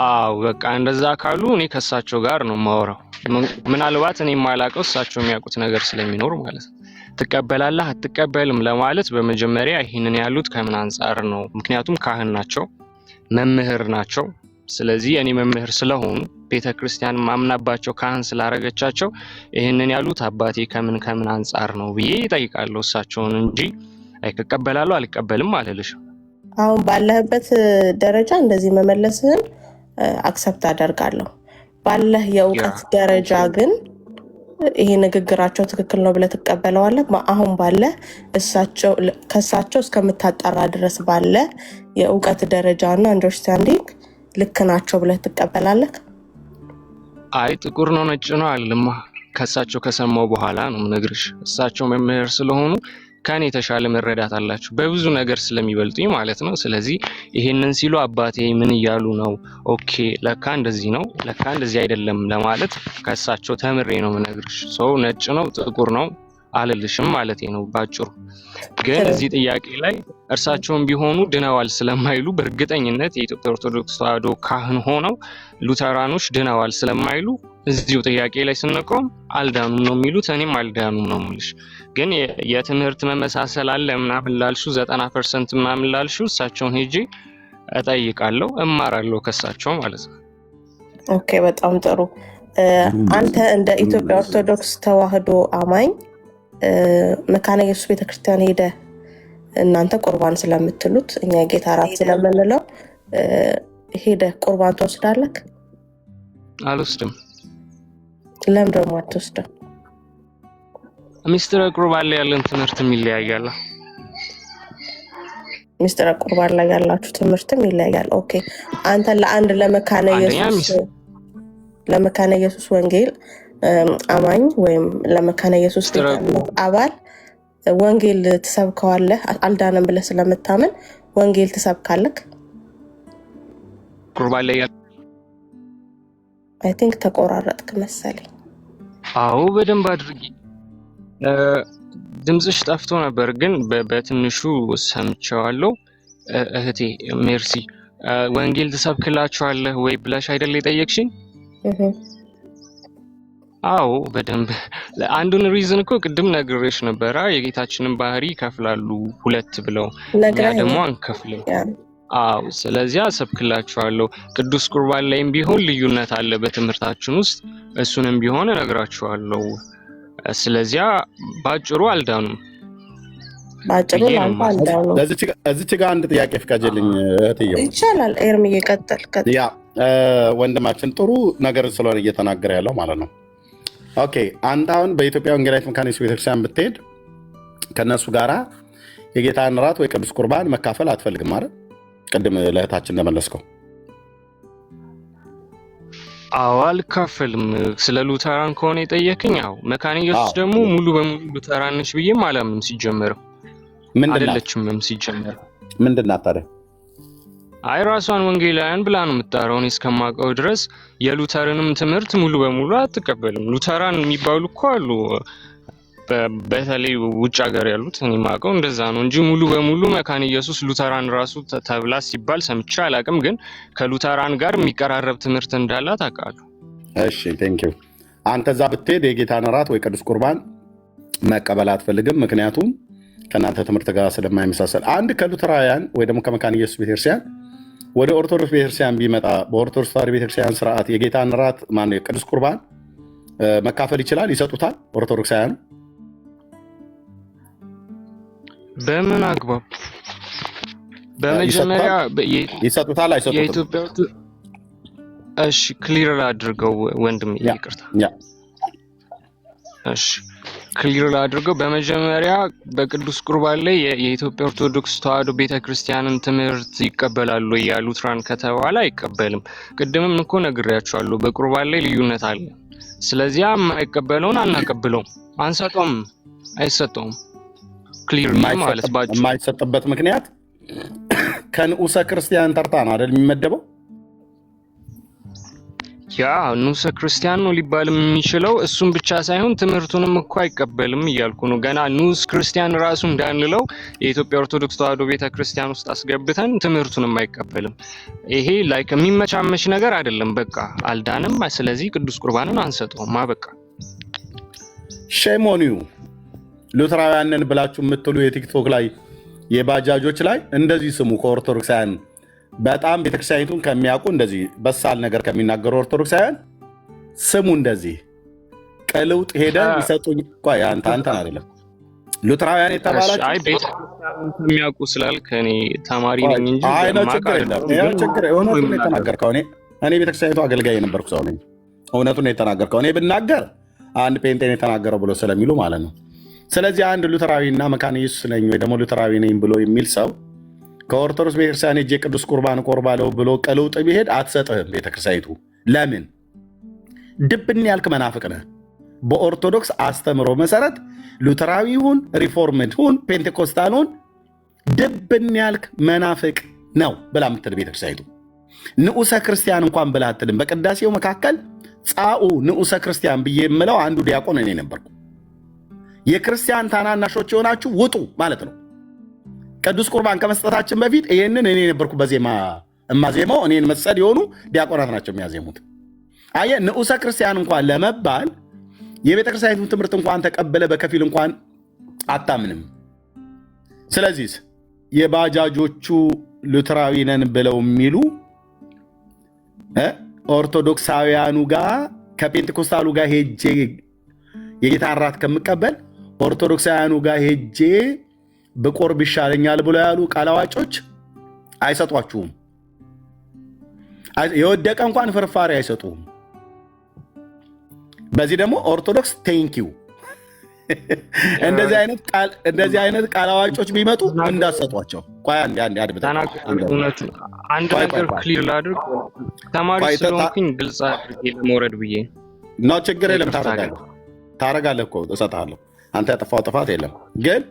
አዎ በቃ እንደዛ ካሉ እኔ ከሳቸው ጋር ነው የማወራው። ምናልባት እኔ የማላውቀው እሳቸው የሚያውቁት ነገር ስለሚኖር ማለት ነው። ትቀበላለህ አትቀበልም ለማለት በመጀመሪያ ይሄንን ያሉት ከምን አንፃር ነው? ምክንያቱም ካህን ናቸው፣ መምህር ናቸው። ስለዚህ እኔ መምህር ስለሆኑ ቤተክርስቲያን ማምናባቸው ካህን ስላረጋቻቸው ይሄንን ያሉት አባቴ ከምን አንፃር ነው ብዬ እጠይቃለሁ እሳቸውን እንጂ አይቀበላሉ አልቀበልም አልልሽም። አሁን ባለህበት ደረጃ እንደዚህ መመለስህን አክሰፕት አደርጋለሁ። ባለህ የእውቀት ደረጃ ግን ይሄ ንግግራቸው ትክክል ነው ብለህ ትቀበለዋለህ? አሁን ባለ ከእሳቸው እስከምታጣራ ድረስ ባለ የእውቀት ደረጃና አንደርስታንዲንግ ልክ ናቸው ብለህ ትቀበላለህ? አይ ጥቁር ነው ነጭ ነው አልልማ። ከእሳቸው ከሰማው በኋላ ነው የምነግርሽ። እሳቸው መምህር ስለሆኑ ከኔ የተሻለ መረዳት አላቸው በብዙ ነገር ስለሚበልጡኝ ማለት ነው። ስለዚህ ይሄንን ሲሉ አባቴ ምን እያሉ ነው? ኦኬ ለካ እንደዚህ ነው ለካ እንደዚህ አይደለም ለማለት ከእሳቸው ተምሬ ነው የምነግርሽ። ሰው ነጭ ነው ጥቁር ነው አልልሽም ማለት ነው ባጭሩ። ግን እዚህ ጥያቄ ላይ እርሳቸውን ቢሆኑ ድነዋል ስለማይሉ በእርግጠኝነት የኢትዮጵያ ኦርቶዶክስ ተዋሕዶ ካህን ሆነው ሉተራኖች ድነዋል ስለማይሉ እዚሁ ጥያቄ ላይ ስንቆም አልዳኑም ነው የሚሉት፣ እኔም አልዳኑም ነው የምልሽ። ግን የትምህርት መመሳሰል አለ ምናምን ላልሽው 90% ምናምን ላልሽው እሳቸውን ሄጄ እጠይቃለሁ እማራለሁ ከእሳቸው ማለት ነው። ኦኬ በጣም ጥሩ። አንተ እንደ ኢትዮጵያ ኦርቶዶክስ ተዋሕዶ አማኝ መካነ ኢየሱስ ቤተክርስቲያን ሄደ እናንተ ቁርባን ስለምትሉት እኛ የጌታ እራት ስለምንለው ሄደ ቁርባን ትወስዳለህ? አልወስድም። ለምን ደግሞ አትወስድም? ሚስጥረ ቁርባን ላይ ያለን ትምህርት ይለያያል። ሚስጥረ ቁርባን ላይ ያላችሁ ትምህርትም ይለያያል። ኦኬ አንተ ለአንድ ለመካነ ኢየሱስ ወንጌል አማኝ ወይም ለመካነ ኢየሱስ አባል ወንጌል ትሰብከዋለህ? አልዳነም ብለህ ስለምታምን ወንጌል ትሰብካለህ? ቁርባን ላይ አይ ቲንክ ተቆራረጥክ መሰለኝ። አዎ በደንብ አድርጊ። ድምጽሽ ጠፍቶ ነበር ግን በትንሹ ሰምቼዋለሁ። እህቴ ሜርሲ ወንጌል ትሰብክላችኋለህ ወይ ብለሽ አይደል የጠየቅሽኝ? አዎ በደንብ። አንዱን ሪዝን እኮ ቅድም ነግሬሽ ነበረ። የጌታችንን ባህሪ ይከፍላሉ ሁለት ብለው፣ እኛ ደግሞ አንከፍልም። አዎ ስለዚህ አሰብክላችኋለሁ። ቅዱስ ቁርባን ላይም ቢሆን ልዩነት አለ በትምህርታችን ውስጥ እሱንም ቢሆን እነግራችኋለሁ። ስለዚህ ባጭሩ አልዳኑም። ባጭሩ አልዳኑም። እዚች ጋር አንድ ጥያቄ ፍቀጅልኝ እህትየው። ይቻላል ኤርምዬ ቀጥል። ያ ወንድማችን ጥሩ ነገር ስለሆነ እየተናገረ ያለው ማለት ነው። ኦኬ አንተ አሁን በኢትዮጵያ ወንጌላዊት መካነ ኢየሱስ ቤተክርስቲያን ብትሄድ ከነሱ ጋራ የጌታን እራት ወይ ቅዱስ ቁርባን መካፈል አትፈልግም ማለት ቅድም ለእህታችን እንደመለስከው። አዎ አልካፈልም። ስለ ሉተራን ከሆነ የጠየቅኝ ያው መካነ ኢየሱስ ደግሞ ሙሉ በሙሉ ሉተራን ነች ብዬም አላምንም። ሲጀመረው አይደለችም። ሲጀመረው ምንድናት ታዲያ? አይ ራሷን ወንጌላውያን ብላ ነው የምትጠራው። እኔ እስከማውቀው ድረስ የሉተርንም ትምህርት ሙሉ በሙሉ አትቀበልም። ሉተራን የሚባሉ እኮ አሉ፣ በተለይ ውጭ ሀገር ያሉት። እኔ የማውቀው እንደዛ ነው እንጂ ሙሉ በሙሉ መካነ ኢየሱስ ሉተራን ራሱ ተብላ ሲባል ሰምቼ አላውቅም። ግን ከሉተራን ጋር የሚቀራረብ ትምህርት እንዳላት አውቃለሁ። እሺ ቴንኪው። አንተ እዛ ብትሄድ የጌታን እራት ወይ ቅዱስ ቁርባን መቀበል አትፈልግም፣ ምክንያቱም ከእናንተ ትምህርት ጋር ስለማይመሳሰል። አንድ ከሉተራውያን ወይ ደግሞ ከመካነ ኢየሱስ ቤተክርስቲያን ወደ ኦርቶዶክስ ቤተክርስቲያን ቢመጣ በኦርቶዶክስ ተዋሕዶ ቤተክርስቲያን ስርዓት የጌታን እራት ማነው የቅዱስ ቁርባን መካፈል ይችላል? ይሰጡታል? ኦርቶዶክሳውያኑ በምን አግባብ? በመጀመሪያ ይሰጡታል አይሰጡትም? የኢትዮጵያ እሺ ክሊር አድርገው ወንድም ይቅርታ። እሺ ክሊር አድርገው። በመጀመሪያ በቅዱስ ቁርባን ላይ የኢትዮጵያ ኦርቶዶክስ ተዋሕዶ ቤተክርስቲያንን ትምህርት ይቀበላሉ ያሉትራን ከተባለ አይቀበልም። ቅድምም እኮ ነግሬያቸዋለሁ፣ በቁርባን ላይ ልዩነት አለ። ስለዚህ የማይቀበለውን አናቀብለውም፣ አንሰጠውም፣ አይሰጠውም። ክሊር ማለት ባጭ የማይሰጥበት ምክንያት ከንዑሰ ክርስቲያን ተርታ ነው አይደል የሚመደበው? ያ ንዑሰ ክርስቲያን ነው ሊባል የሚችለው። እሱም ብቻ ሳይሆን ትምህርቱንም እኮ አይቀበልም እያልኩ ነው። ገና ንዑስ ክርስቲያን ራሱ እንዳንለው የኢትዮጵያ ኦርቶዶክስ ተዋሕዶ ቤተክርስቲያን ውስጥ አስገብተን ትምህርቱንም አይቀበልም። ይሄ ላይክ የሚመቻመች ነገር አይደለም። በቃ አልዳንም። ስለዚህ ቅዱስ ቁርባንን አንሰጠውም። በቃ ሼሞኒው ሉተራውያንን ብላችሁ የምትሉ የቲክቶክ ላይ የባጃጆች ላይ እንደዚህ ስሙ። ከኦርቶዶክሳውያን በጣም ቤተክርስቲያኒቱን ከሚያውቁ እንደዚህ በሳል ነገር ከሚናገሩ ኦርቶዶክሳውያን ስሙ። እንደዚህ ቀልውጥ ሄደን ይሰጡኝ። ቆይ አንተን አይደለም ሉተራውያን የተባላችሁ አይ ቤተክርስቲያኑን ከሚያውቁ ስላልክ እኔ ተማሪ ነኝ እንጂ አይ ነው ችግር የለም። ያው ችግር እውነቱን የተናገርከው እኔ ቤተክርስቲያኒቱ አገልጋይ የነበርኩ ሰው ነኝ። እውነቱን የተናገርከው እኔ ብናገር አንድ ፔንቴን የተናገረው ብሎ ስለሚሉ ማለት ነው። ስለዚህ አንድ ሉተራዊና መካነ ኢየሱስ ነኝ ወይ ደግሞ ሉተራዊ ነኝ ብሎ የሚል ሰው ከኦርቶዶክስ ቤተክርስቲያን ሄጄ ቅዱስ ቁርባን ቆርባለሁ ብሎ ቀልውጥ ቢሄድ አትሰጥህም ቤተክርስቲያኒቱ። ለምን? ድብን ያልክ መናፍቅ ነህ። በኦርቶዶክስ አስተምሮ መሰረት ሉተራዊ ሁን፣ ሪፎርምድ ሁን፣ ፔንቴኮስታል ሁን፣ ድብን ያልክ መናፍቅ ነው ብላ ምትል ቤተክርስቲያኒቱ። ንዑሰ ክርስቲያን እንኳን ብላ አትልም። በቅዳሴው መካከል ጻኡ ንዑሰ ክርስቲያን ብዬ የምለው አንዱ ዲያቆን እኔ ነበርኩ። የክርስቲያን ታናናሾች የሆናችሁ ውጡ ማለት ነው። ቅዱስ ቁርባን ከመስጠታችን በፊት ይህንን እኔ ነበርኩ በዜማ እማዜማው። እኔን መሰል የሆኑ ዲያቆናት ናቸው የሚያዜሙት። አየህ፣ ንዑሰ ክርስቲያን እንኳን ለመባል የቤተክርስቲያኒቱን ትምህርት እንኳን ተቀበለ በከፊል እንኳን አታምንም። ስለዚህ የባጃጆቹ ሉተራዊ ነን ብለው የሚሉ ኦርቶዶክሳውያኑ ጋር ከፔንቴኮስታሉ ጋር ሄጄ የጌታን እራት ከምቀበል ኦርቶዶክሳውያኑ ጋር ሄጄ ብቆርብ ይሻለኛል ብሎ ያሉ ቃል አዋጮች አይሰጧችሁም። የወደቀ እንኳን ፍርፋሪ አይሰጡም። በዚህ ደግሞ ኦርቶዶክስ ቴንኪው እንደዚህ አይነት ቃል አዋጮች ቢመጡ እንዳሰጧቸው። ቆይ አንድ ነገር ክሊር ላድርግ። ተማሪ ስለሆንኩኝ ግልጽ አድርጌ ለመውረድ ብዬ ነው። ችግር የለም ታረጋለህ እኮ እሰጥሃለሁ። አንተ ያጠፋው ጥፋት የለም። ግን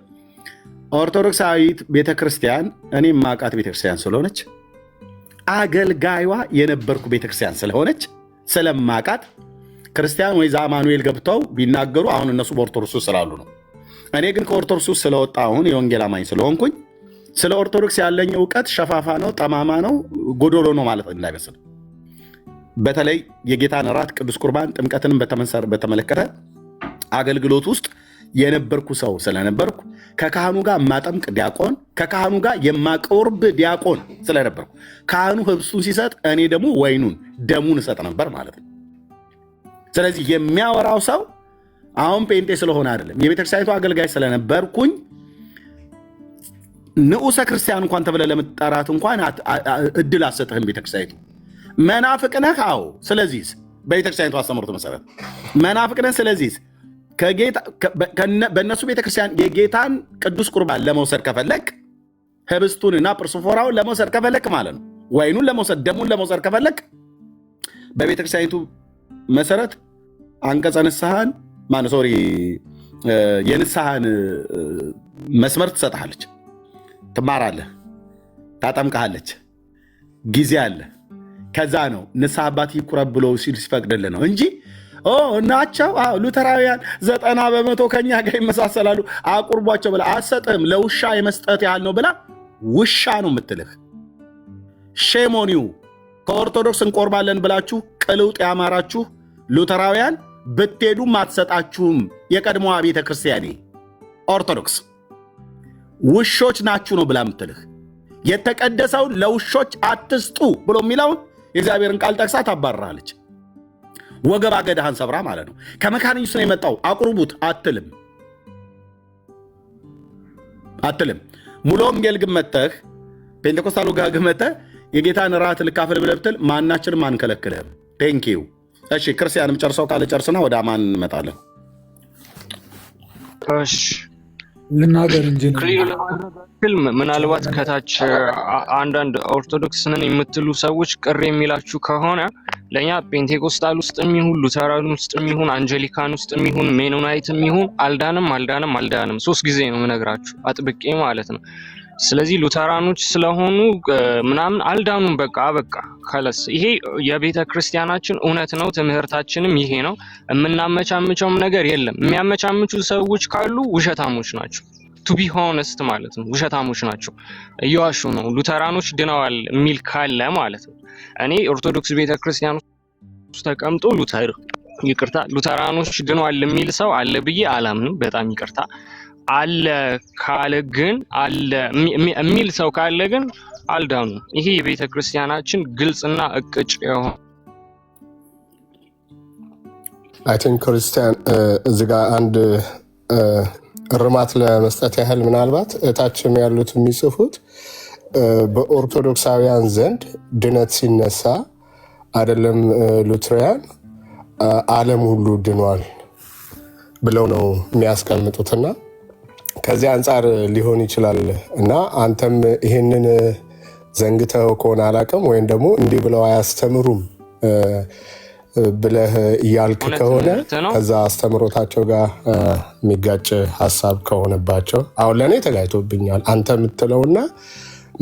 ኦርቶዶክሳዊት ቤተክርስቲያን እኔ ማቃት ቤተክርስቲያን ስለሆነች አገልጋይዋ የነበርኩ ቤተክርስቲያን ስለሆነች ስለማቃት ክርስቲያን ወይ ዛማኑኤል ገብተው ቢናገሩ አሁን እነሱ በኦርቶዶክስ ስላሉ ነው። እኔ ግን ከኦርቶዶክስ ስለወጣ አሁን የወንጌል አማኝ ስለሆንኩኝ ስለ ኦርቶዶክስ ያለኝ እውቀት ሸፋፋ ነው፣ ጠማማ ነው፣ ጎዶሎ ነው ማለት እንዳይመስል። በተለይ የጌታን እራት፣ ቅዱስ ቁርባን፣ ጥምቀትንም በተመለከተ አገልግሎት ውስጥ የነበርኩ ሰው ስለነበርኩ ከካህኑ ጋር የማጠምቅ ዲያቆን ከካህኑ ጋር የማቆርብ ዲያቆን ስለነበርኩ ካህኑ ህብስቱን ሲሰጥ እኔ ደግሞ ወይኑን ደሙን እሰጥ ነበር ማለት ነው። ስለዚህ የሚያወራው ሰው አሁን ጴንጤ ስለሆነ አይደለም። የቤተክርስቲያኒቱ አገልጋይ ስለነበርኩኝ ንዑሰ ክርስቲያን እንኳን ተብለ ለመጠራት እንኳን እድል አሰጥህም ቤተክርስቲያኒቱ። መናፍቅ ነህ? አዎ። ስለዚህ በቤተክርስቲያኒቱ አስተምሮት መሰረት መናፍቅ ነህ። ስለዚህ በእነሱ ቤተክርስቲያን የጌታን ቅዱስ ቁርባን ለመውሰድ ከፈለክ ህብስቱንና ጵርስፎራውን ለመውሰድ ከፈለክ ማለት ነው፣ ወይኑን ለመውሰድ ደሙን ለመውሰድ ከፈለክ በቤተክርስቲያኒቱ መሰረት አንቀጸ ንስሐን የንስሐን መስመር ትሰጥሃለች፣ ትማራለህ፣ ታጠምቀሃለች፣ ጊዜ አለ። ከዛ ነው ንስሐ አባት ይቁረብ ብሎ ሲፈቅድልህ ነው እንጂ እናቸው ሉተራውያን 90% ከኛ ጋር ይመሳሰላሉ አቁርቧቸው ብላ አሰጥም ለውሻ የመስጠት ያህል ነው ብላ ውሻ ነው የምትልህ። ሼሞኒው ከኦርቶዶክስ እንቆርባለን ብላችሁ ቅልውጥ ያማራችሁ ሉተራውያን ብትሄዱም አትሰጣችሁም። የቀድሞዋ ቤተ ክርስቲያኔ ኦርቶዶክስ ውሾች ናችሁ ነው ብላ የምትልህ። የተቀደሰውን ለውሾች አትስጡ ብሎ የሚለውን የእግዚአብሔርን ቃል ጠቅሳ ታባርራለች። ወገባ ገዳህን ሰብራ ማለት ነው። ከመካነ ኢየሱስ ነው የመጣው አቁርቡት አትልም። ሙሉ ወንጌል ግን መተህ ፔንቴኮስታሉ ጋር ግን መተህ የጌታን ራት ልካፈል ብለህ ብትል ማናችንም አንከለክልህም። ቴንኪው። እሺ ክርስቲያንም ጨርሰው ካለ ጨርስና ወደ አማን እንመጣለን። እሺ ልናገር እንጂ ምናልባት ከታች አንዳንድ ኦርቶዶክስ ነን የምትሉ ሰዎች ቅር የሚላችሁ ከሆነ ለኛ ፔንቴኮስታል ውስጥ የሚሆን ሉተራን ውስጥ የሚሆን አንጀሊካን ውስጥ የሚሆን ሜኖናይት የሚሆን አልዳንም 3 ጊዜ ነው የምነግራችሁ አጥብቄ ማለት ነው። ስለዚህ ሉተራኖች ስለሆኑ ምናምን አልዳኑም። በቃ ከለስ ይሄ የቤተ ክርስቲያናችን እውነት ነው። ትምህርታችንም ይሄ ነው። የምናመቻምቸውም ነገር የለም። የሚያመቻምቹ ሰዎች ካሉ ውሸታሞች ናቸው። ቱ ቢ ሆነስት ማለት ነው። ውሸታሞች ናቸው፣ እየዋሹ ነው። ሉተራኖች ድነዋል የሚል ካለ ማለት ነው። እኔ ኦርቶዶክስ ቤተ ክርስቲያን ውስጥ ተቀምጦ ሉተራኖች ድነዋል የሚል ሰው አለ ብዬ አላምንም። በጣም ይቅርታ አለ ካለ ግን አለ የሚል ሰው ካለ ግን አልዳኑ። ይሄ የቤተ ክርስቲያናችን ግልጽና እቅጭ የሆነ አይ ቲንክ ክርስቲያን እዚህ ጋር አንድ እርማት ለመስጠት ያህል ምናልባት እታችም ያሉት የሚጽፉት በኦርቶዶክሳውያን ዘንድ ድነት ሲነሳ አይደለም ሉትራውያን ዓለም ሁሉ ድኗል ብለው ነው የሚያስቀምጡትና ከዚህ አንጻር ሊሆን ይችላል እና አንተም ይሄንን ዘንግተው ከሆነ አላውቅም ወይም ደግሞ እንዲህ ብለው አያስተምሩም ብለህ እያልክ ከሆነ ከዛ አስተምሮታቸው ጋር የሚጋጭ ሀሳብ ከሆነባቸው አሁን ለእኔ ተጋይቶብኛል። አንተ የምትለውና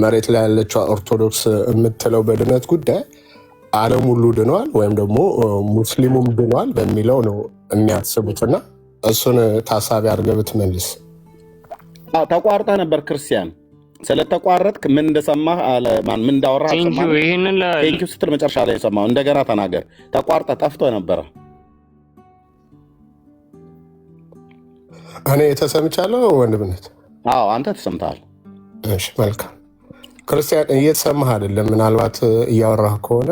መሬት ላይ ያለችው ኦርቶዶክስ የምትለው በድነት ጉዳይ ዓለም ሁሉ ድኗል ወይም ደግሞ ሙስሊሙም ድኗል በሚለው ነው የሚያስቡትና እሱን ታሳቢ አድርገህ ብትመልስ። ተቋርጠ ነበር ክርስቲያን ስለተቋረጥክ ምን እንደሰማህ ምን እንዳወራህ ቴንኪው ስትል መጨረሻ ላይ የሰማው እንደገና ተናገር። ተቋርጠ ጠፍቶ ነበረ። እኔ ተሰምቻለሁ ወንድምነት። አዎ አንተ ተሰምተሃል። እሺ መልካም። ክርስቲያን እየተሰማህ አይደለም፣ ምናልባት እያወራህ ከሆነ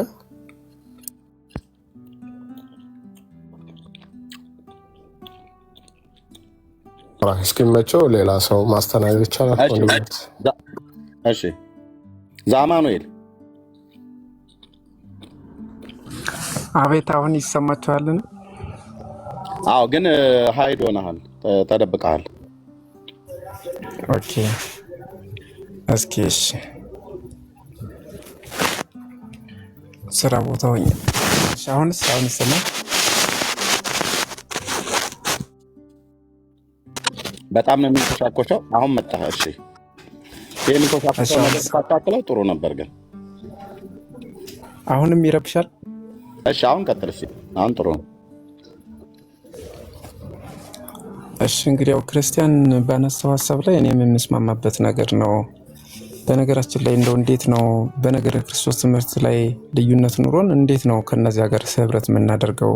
እስኪመቸው ሌላ ሰው ማስተናገድ ይቻላል። እሺ ዛማኑኤል። አቤት፣ አሁን ይሰማችኋልን? አዎ፣ ግን ሀይድ ሆነሃል፣ ተደብቀሃል። ኦኬ፣ እስኪ እሺ፣ ስራ ቦታ ሆኜ አሁን ይሰማል? በጣም ነው የሚንኮሻኮሸው። አሁን መጣህ። እሺ ይሄን ኮሻኮሸው ነገር ካታከለው ጥሩ ነበር፣ ግን አሁንም ይረብሻል። እሺ አሁን ቀጥል። እሺ አሁን ጥሩ ነው። እሺ እንግዲህ ያው ክርስቲያን ባነሳው ሀሳብ ላይ እኔም የምስማማበት ነገር ነው። በነገራችን ላይ እንደው እንዴት ነው በነገረ ክርስቶስ ትምህርት ላይ ልዩነት ኑሮን እንዴት ነው ከነዚያ ጋር ህብረት የምናደርገው?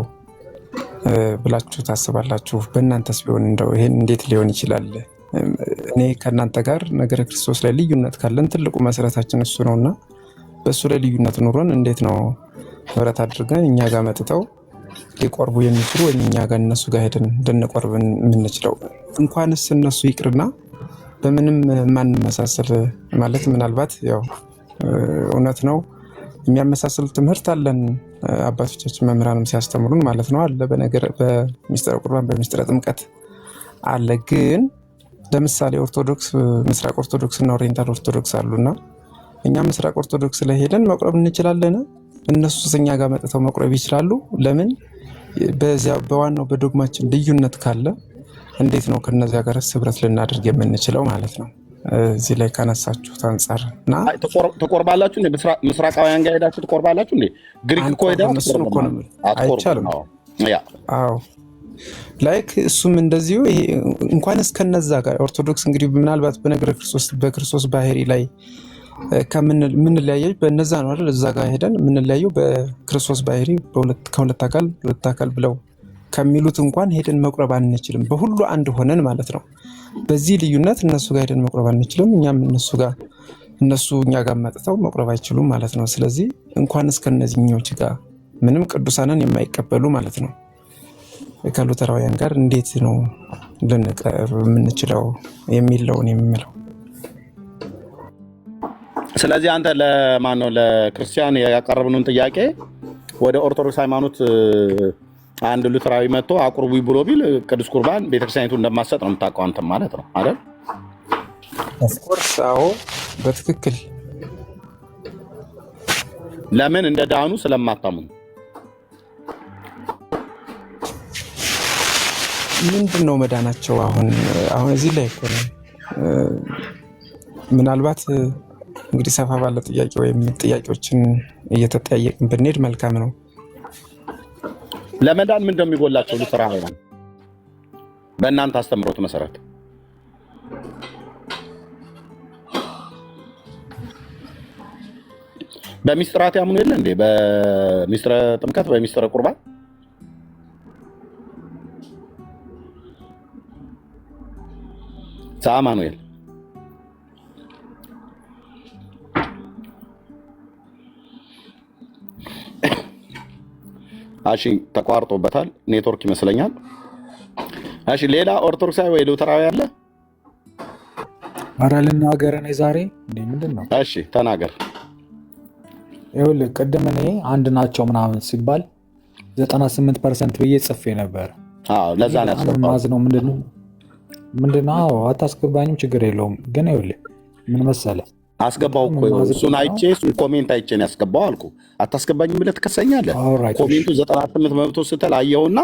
ብላችሁ ታስባላችሁ? በእናንተስ ቢሆን እንደው ይሄን እንዴት ሊሆን ይችላል? እኔ ከእናንተ ጋር ነገረ ክርስቶስ ላይ ልዩነት ካለን ትልቁ መሰረታችን እሱ ነውና በእሱ ላይ ልዩነት ኑሮን እንዴት ነው ህብረት አድርገን እኛ ጋር መጥተው ሊቆርቡ የሚችሉ ወይም እኛ ጋር እነሱ ጋር ሄደን እንድንቆርብ የምንችለው? እንኳንስ እነሱ ይቅርና በምንም ማንመሳሰል ማለት ምናልባት ያው እውነት ነው የሚያመሳስል ትምህርት አለን አባቶቻችን መምህራንም ሲያስተምሩን ማለት ነው አለ በነገር በሚስጥረ ቁርባን በሚስጥረ ጥምቀት አለ። ግን ለምሳሌ ኦርቶዶክስ ምስራቅ ኦርቶዶክስ እና ኦሪየንታል ኦርቶዶክስ አሉና እኛ ምስራቅ ኦርቶዶክስ ላይ ሄደን መቁረብ እንችላለን? እነሱ እኛ ጋር መጥተው መቁረብ ይችላሉ? ለምን? በዚያ በዋናው በዶግማችን ልዩነት ካለ እንዴት ነው ከነዚያ ጋር ህብረት ልናደርግ የምንችለው ማለት ነው? እዚህ ላይ ካነሳችሁት አንጻር እና ተቆርባላችሁ እንዴ? ምስራቃውያን ጋር ሄዳችሁ ተቆርባላችሁ እንዴ? ግሪክ እኮ ሄዳችሁ አይቻልም። አዎ ላይክ እሱም እንደዚሁ ይሄ እንኳን እስከነዛ ጋር ኦርቶዶክስ እንግዲህ ምናልባት በነገረ ክርስቶስ በክርስቶስ ባህሪ ላይ ከምንለያየው በነዛ ነው አይደል? እዛ ጋር ሄደን የምንለያየው በክርስቶስ ባህሪ ከሁለት አካል ብለው ከሚሉት እንኳን ሄደን መቁረብ አንችልም። በሁሉ አንድ ሆነን ማለት ነው። በዚህ ልዩነት እነሱ ጋር ሄደን መቁረብ አንችልም፣ እኛም እነሱ እኛ ጋር መጥተው መቁረብ አይችሉም ማለት ነው። ስለዚህ እንኳን እስከነዚህኞች ጋር ምንም ቅዱሳንን የማይቀበሉ ማለት ነው ከሉተራውያን ጋር እንዴት ነው ልንቀርብ የምንችለው የሚለውን የምለው። ስለዚህ አንተ ለማን ነው ለክርስቲያን ያቀረብነውን ጥያቄ ወደ ኦርቶዶክስ ሃይማኖት አንድ ሉተራዊ መጥቶ አቁርቡ ብሎ ቢል ቅዱስ ቁርባን ቤተክርስቲያኒቱ እንደማሰጥ ነው የምታውቀው አንተ ማለት ነው አይደል? ኦፍኮርስ አዎ፣ በትክክል ለምን እንደ ዳኑ ስለማታምኑ። ምንድን ነው መዳናቸው? አሁን እዚህ ላይ እኮ ነው ምናልባት እንግዲህ ሰፋ ባለ ጥያቄ ወይም ጥያቄዎችን እየተጠያየቅን ብንሄድ መልካም ነው። ለመዳን ምን እንደሚጎላቸው ሉተራውያን በእናንተ አስተምሮት መሰረት በሚስጥራት ያምኑ የለ እንዴ? በሚስጥረ ጥምቀት በሚስጥረ ቁርባን ሳማኑኤል እሺ፣ ተቋርጦበታል ኔትወርክ ይመስለኛል። እሺ፣ ሌላ ኦርቶዶክሳዊ ወይ ሉተራዊ አለ? ኧረ ልናገር እኔ ዛሬ እንዴ ምንድን ነው? እሺ ተናገር። ይኸውልህ ቅድም እኔ አንድ ናቸው ምናምን ሲባል 98% ብዬ ጽፌ ነበር። አዎ ለዛ ነው ያስገባው። ምንድነው አታስገባኝም፣ ችግር የለውም ግን ይኸውልህ ምን መሰለህ አስገባው እኮ እሱን አይቼ እሱን ኮሜንት አይቼ ነው ያስገባው አልኩ። አታስገባኝም ብለህ ትከሰኛለህ። ኮሜንቱ 98% ስትል አየሁና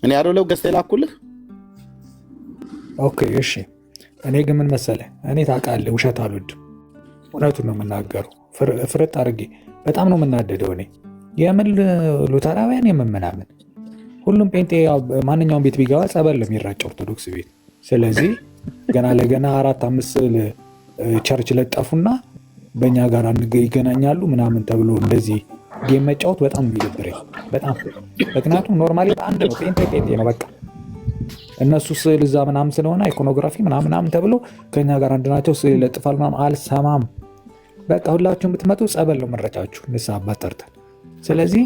እኔ አይደለው ገዝተህ ላኩልህ። ኦኬ እሺ። እኔ ግን ምን መሰለህ እኔ ታውቃለህ ውሸት አልወድም፣ እውነቱን ነው የምናገረው። ፍርጥ አድርጌ በጣም ነው የምናደደው። እኔ የምን ሉተራውያን የምምናምን ሁሉም ጴንጤ ማንኛውም ቤት ቢገባ ጸበል ነው የሚራጨው ኦርቶዶክስ ቤት። ስለዚህ ገና ለገና 4-5 ስዕል ቸርች ለጠፉና በእኛ ጋር ይገናኛሉ ምናምን ተብሎ እንደዚህ ጌም መጫወት በጣም የሚደብረኝ በጣም። ምክንያቱም ኖርማሊ አንድ ነው ጴንጤ ነው በቃ። እነሱ ስዕል እዛ ምናምን ስለሆነ ኢኮኖግራፊ ምናምን ተብሎ ከኛ ጋር አንድ ናቸው ስዕል ለጥፋል ምናምን አልሰማም። በቃ ሁላችሁም ብትመጡ ጸበል ነው መረጫችሁ ንስሐ አባት ጠርተን። ስለዚህ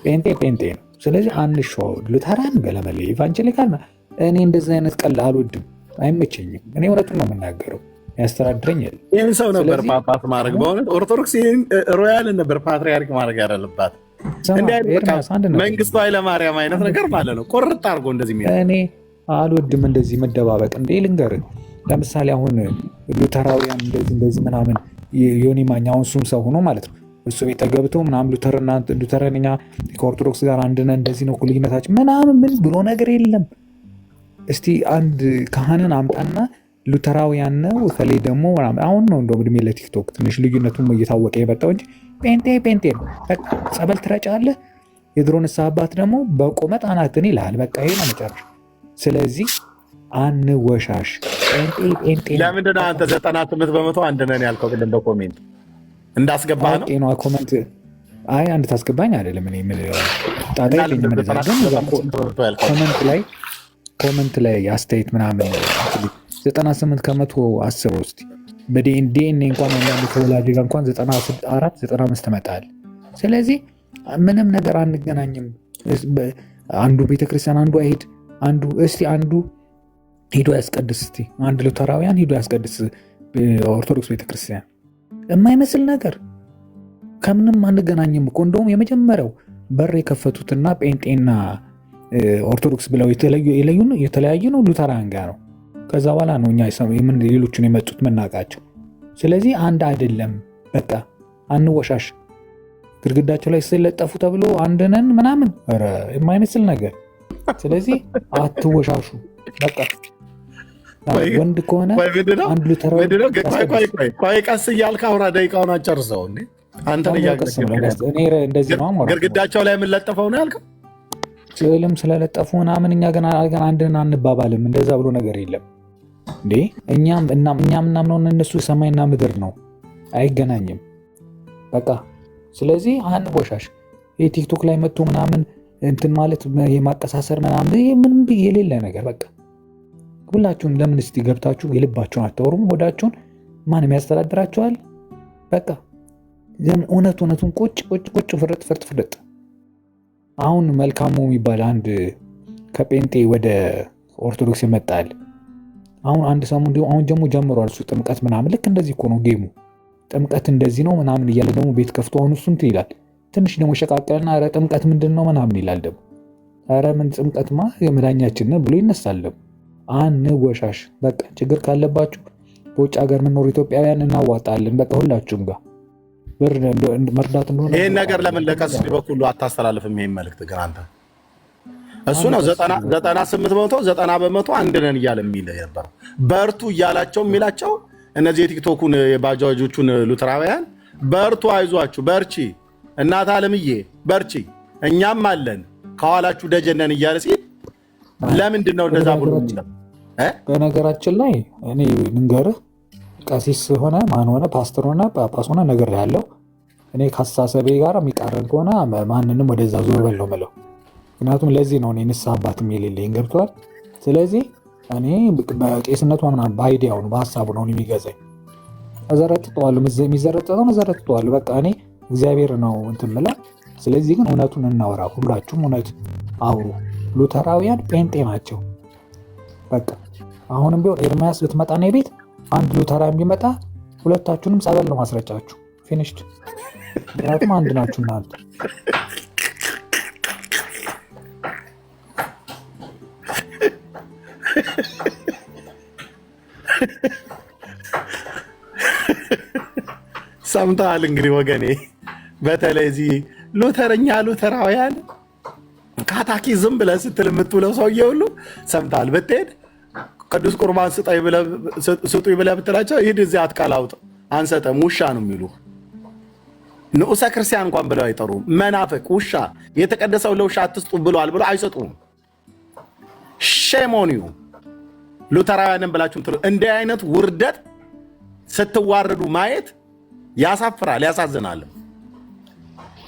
ጴንጤ ነው። ስለዚህ አንሾ ሉተራን ገለመሌ ኢቫንጀሊካል እኔ እንደዚህ አይነት ቀልድ አልወድም፣ አይመቸኝም። እኔ እውነቱን ነው የምናገረው። ያስተዳድረኛል። ይህን ሰው ነበር ጳጳስ ማድረግ በእውነት ኦርቶዶክስ ሮያልን ነበር ፓትሪያርክ ማድረግ ያለባት። መንግስቱ ኃይለማርያም አይነት ነገር ማለት ነው። ቁርጥ አድርጎ እንደዚህ እኔ አልወድም እንደዚህ መደባበቅ። እንዴ ልንገርህ፣ ለምሳሌ አሁን ሉተራውያን እንደዚህ ምናምን ዮኒ ማኛ አሁን እሱም ሰው ሆኖ ማለት ነው እሱ ቤት ተገብቶ ምናምን ሉተረኛ ከኦርቶዶክስ ጋር አንድ ነን እንደዚህ ነው ልዩነታችን ምናምን ምን ብሎ ነገር የለም። እስቲ አንድ ካህንን አምጣና ሉተራውያን ነው ከሌ ደግሞ አሁን ነው እንደውም እድሜ ለቲክቶክ ትንሽ ልዩነቱም እየታወቀ የመጣው እንጂ ጴንጤ ነው። በቃ ጸበል ትረጫለህ። የድሮ ንስሐ አባት ደግሞ በቆመጥ አናትን ይልሃል። በቃ ይሄ ነው መጨረሻ። ስለዚህ አንወሻሽ። ጴንጤ ለምንድን ነው አንተ 98% አንድ ነን ያልከው? ግን እንደ ኮሜንት እንዳስገባህ ነው ኮሜንት። አይ አንድ ታስገባኝ አይደለም እኔ ምን ጣጣ የለኝም። እንደዛ ግን ኮመንት ላይ አስተያየት ምናምን 98 ከመቶ 10 ውስጥ በዲኤንኤ እንኳን አንዳንድ ከወላጅ ጋር እንኳን 94 95 ትመጣል። ስለዚህ ምንም ነገር አንገናኝም። አንዱ ቤተክርስቲያን አንዱ አይሄድ አንዱ ሂዶ ያስቀድስ። እስቲ አንድ ሉተራውያን ሂዶ ያስቀድስ ኦርቶዶክስ ቤተክርስቲያን የማይመስል ነገር ከምንም አንገናኝም እኮ። እንደውም የመጀመሪያው በር የከፈቱትና ጴንጤና ኦርቶዶክስ ብለው የተለያዩ ነው ሉተራውያን ጋር ነው። ከዛ በኋላ ነው እኛ ሌሎችን የመጡት መናቃቸው። ስለዚህ አንድ አይደለም። በቃ አንወሻሽ። ግድግዳቸው ላይ ስለጠፉ ተብሎ አንድነን ምናምን የማይመስል ነገር። ስለዚህ አትወሻሹ። በቃ ወንድ ከሆነ አንድ ሉተራዊ ቀስ እያልክ አውራ ደቂቃውን አጨርሰው እንዴ አንተን እንደዚህ ነው። ግድግዳቸው ላይ የምንለጠፈው ነው ያልከው። ስዕልም ስለለጠፉ ምናምን እኛ ገና አንድን አንባባልም። እንደዛ ብሎ ነገር የለም እንዴ። እኛም እናምነውን እነሱ ሰማይና ምድር ነው፣ አይገናኝም። በቃ ስለዚህ አንቦሻሽ። ቲክቶክ ላይ መጥቶ ምናምን እንትን ማለት የማቀሳሰር ምናምን ምንም የሌለ ነገር። በቃ ሁላችሁን ለምን እስቲ ገብታችሁ የልባችሁን አታወሩም? ሆዳችሁን ማንም ያስተዳድራችኋል? በቃ እውነቱን ቁጭ ፍርጥ። አሁን መልካሙ የሚባል አንድ ከጴንጤ ወደ ኦርቶዶክስ ይመጣል። አሁን አንድ ሰሞን አሁን ጀምሯል እሱ ጥምቀት ምናምን። ልክ እንደዚህ እኮ ነው ጌሙ። ጥምቀት እንደዚህ ነው ምናምን እያለ ደግሞ ቤት ከፍቶ አሁን እሱ እንትን ይላል። ትንሽ ደግሞ ሸቃቀልና ኧረ ጥምቀት ምንድን ነው ምናምን ይላል ደግሞ። ኧረ ምን ጥምቀትማ የመዳኛችን ብሎ ይነሳል ደግሞ። አንወሻሽ። በቃ ችግር ካለባችሁ በውጭ ሀገር የምንኖር ኢትዮጵያውያን እናዋጣለን። በቃ ሁላችሁም ጋር መርዳት እንደሆነ ይሄን ነገር ለምን ለቀስ በኩሉ አታስተላልፍም? ይሄን መልእክት ግን አንተ እሱ ነው 90% አንድ ነን እያለ የሚል ነበር። በርቱ እያላቸው የሚላቸው እነዚህ የቲክቶኩን የባጃጆቹን ሉተራውያን በርቱ፣ አይዟችሁ፣ በርቺ፣ እናት አለምዬ በርቺ፣ እኛም አለን ከኋላችሁ ደጀነን እያለ ሲል ለምንድን ነው እንደዛ ብሎ? በነገራችን ላይ እኔ ልንገርህ፣ ቀሲስ ሆነ ማን ሆነ ፓስተር ሆነ ጳጳስ ሆነ ነገር ያለው እኔ ከአስተሳሰቤ ጋር የሚቃረን ከሆነ ማንንም ወደዛ ዞር በለው ምለው። ምክንያቱም ለዚህ ነው እኔ ንስሐ አባትም የሌለኝ። ገብቶሃል? ስለዚህ እኔ በቄስነቱ ምናምን በአይዲያው ነው በሀሳቡ ነው የሚገዛኝ። እዘረጥጠዋለሁ፣ የሚዘረጥጠው እዘረጥጠዋለሁ። በቃ እኔ እግዚአብሔር ነው እንትን የምለው። ስለዚህ ግን እውነቱን እናወራ፣ ሁላችሁም እውነት አውሩ። ሉተራውያን ጴንጤ ናቸው። በቃ አሁንም ቢሆን ኤርሚያስ ብትመጣ ነው ቤት አንድ ሉተራውያን ቢመጣ ሁለታችሁንም ጸበል ነው ማስረጫችሁ። ፊኒሽድ። ምክንያቱም አንድ ናችሁ እናንተ። ሰምተሃል እንግዲህ ወገኔ። በተለይ እዚህ ሉተራውያን ካታኪዝም ብለህ ስትል የምትውለው ሰውዬ ሁሉ ሰምተሃል። ብትሄድ ቅዱስ ቁርባን ስጡኝ ብለህ ብትላቸው ይሄድ እዚህ አትቃላውጥ አንሰጠም ውሻ ነው የሚሉ። ንዑሰ ክርስቲያን እንኳን ብለው አይጠሩም። መናፍቅ ውሻ፣ የተቀደሰው ለውሻ አትስጡ ብሏል ብሎ አይሰጡም። ሼሞኒዩ ሉተራውያንን ብላችሁ ትሉ። እንዲህ አይነት ውርደት ስትዋረዱ ማየት ያሳፍራል፣ ያሳዝናል።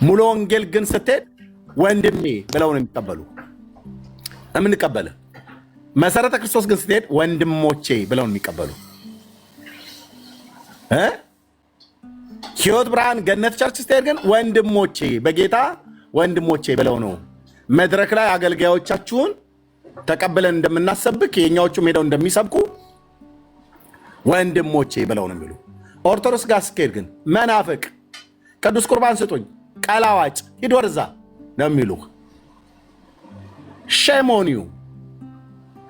ሙሉ ወንጌል ግን ስትሄድ ወንድሜ ብለው ነው የሚቀበሉ የምንቀበለ። መሰረተ ክርስቶስ ግን ስትሄድ ወንድሞቼ ብለው ነው የሚቀበሉ። ሕይወት ብርሃን ገነት ቸርች ስትሄድ ግን ወንድሞቼ በጌታ ወንድሞቼ ብለው ነው። መድረክ ላይ አገልጋዮቻችሁን ተቀብለን እንደምናሰብክ የኛዎቹም ሄደው እንደሚሰብኩ ወንድሞቼ ብለው ነው የሚሉ። ኦርቶዶክስ ጋር ስትሄድ ግን መናፍቅ፣ ቅዱስ ቁርባን ስጡኝ፣ ቀላዋጭ፣ ሂድ ወርዛ ነው የሚሉ። ሼሞኒዩ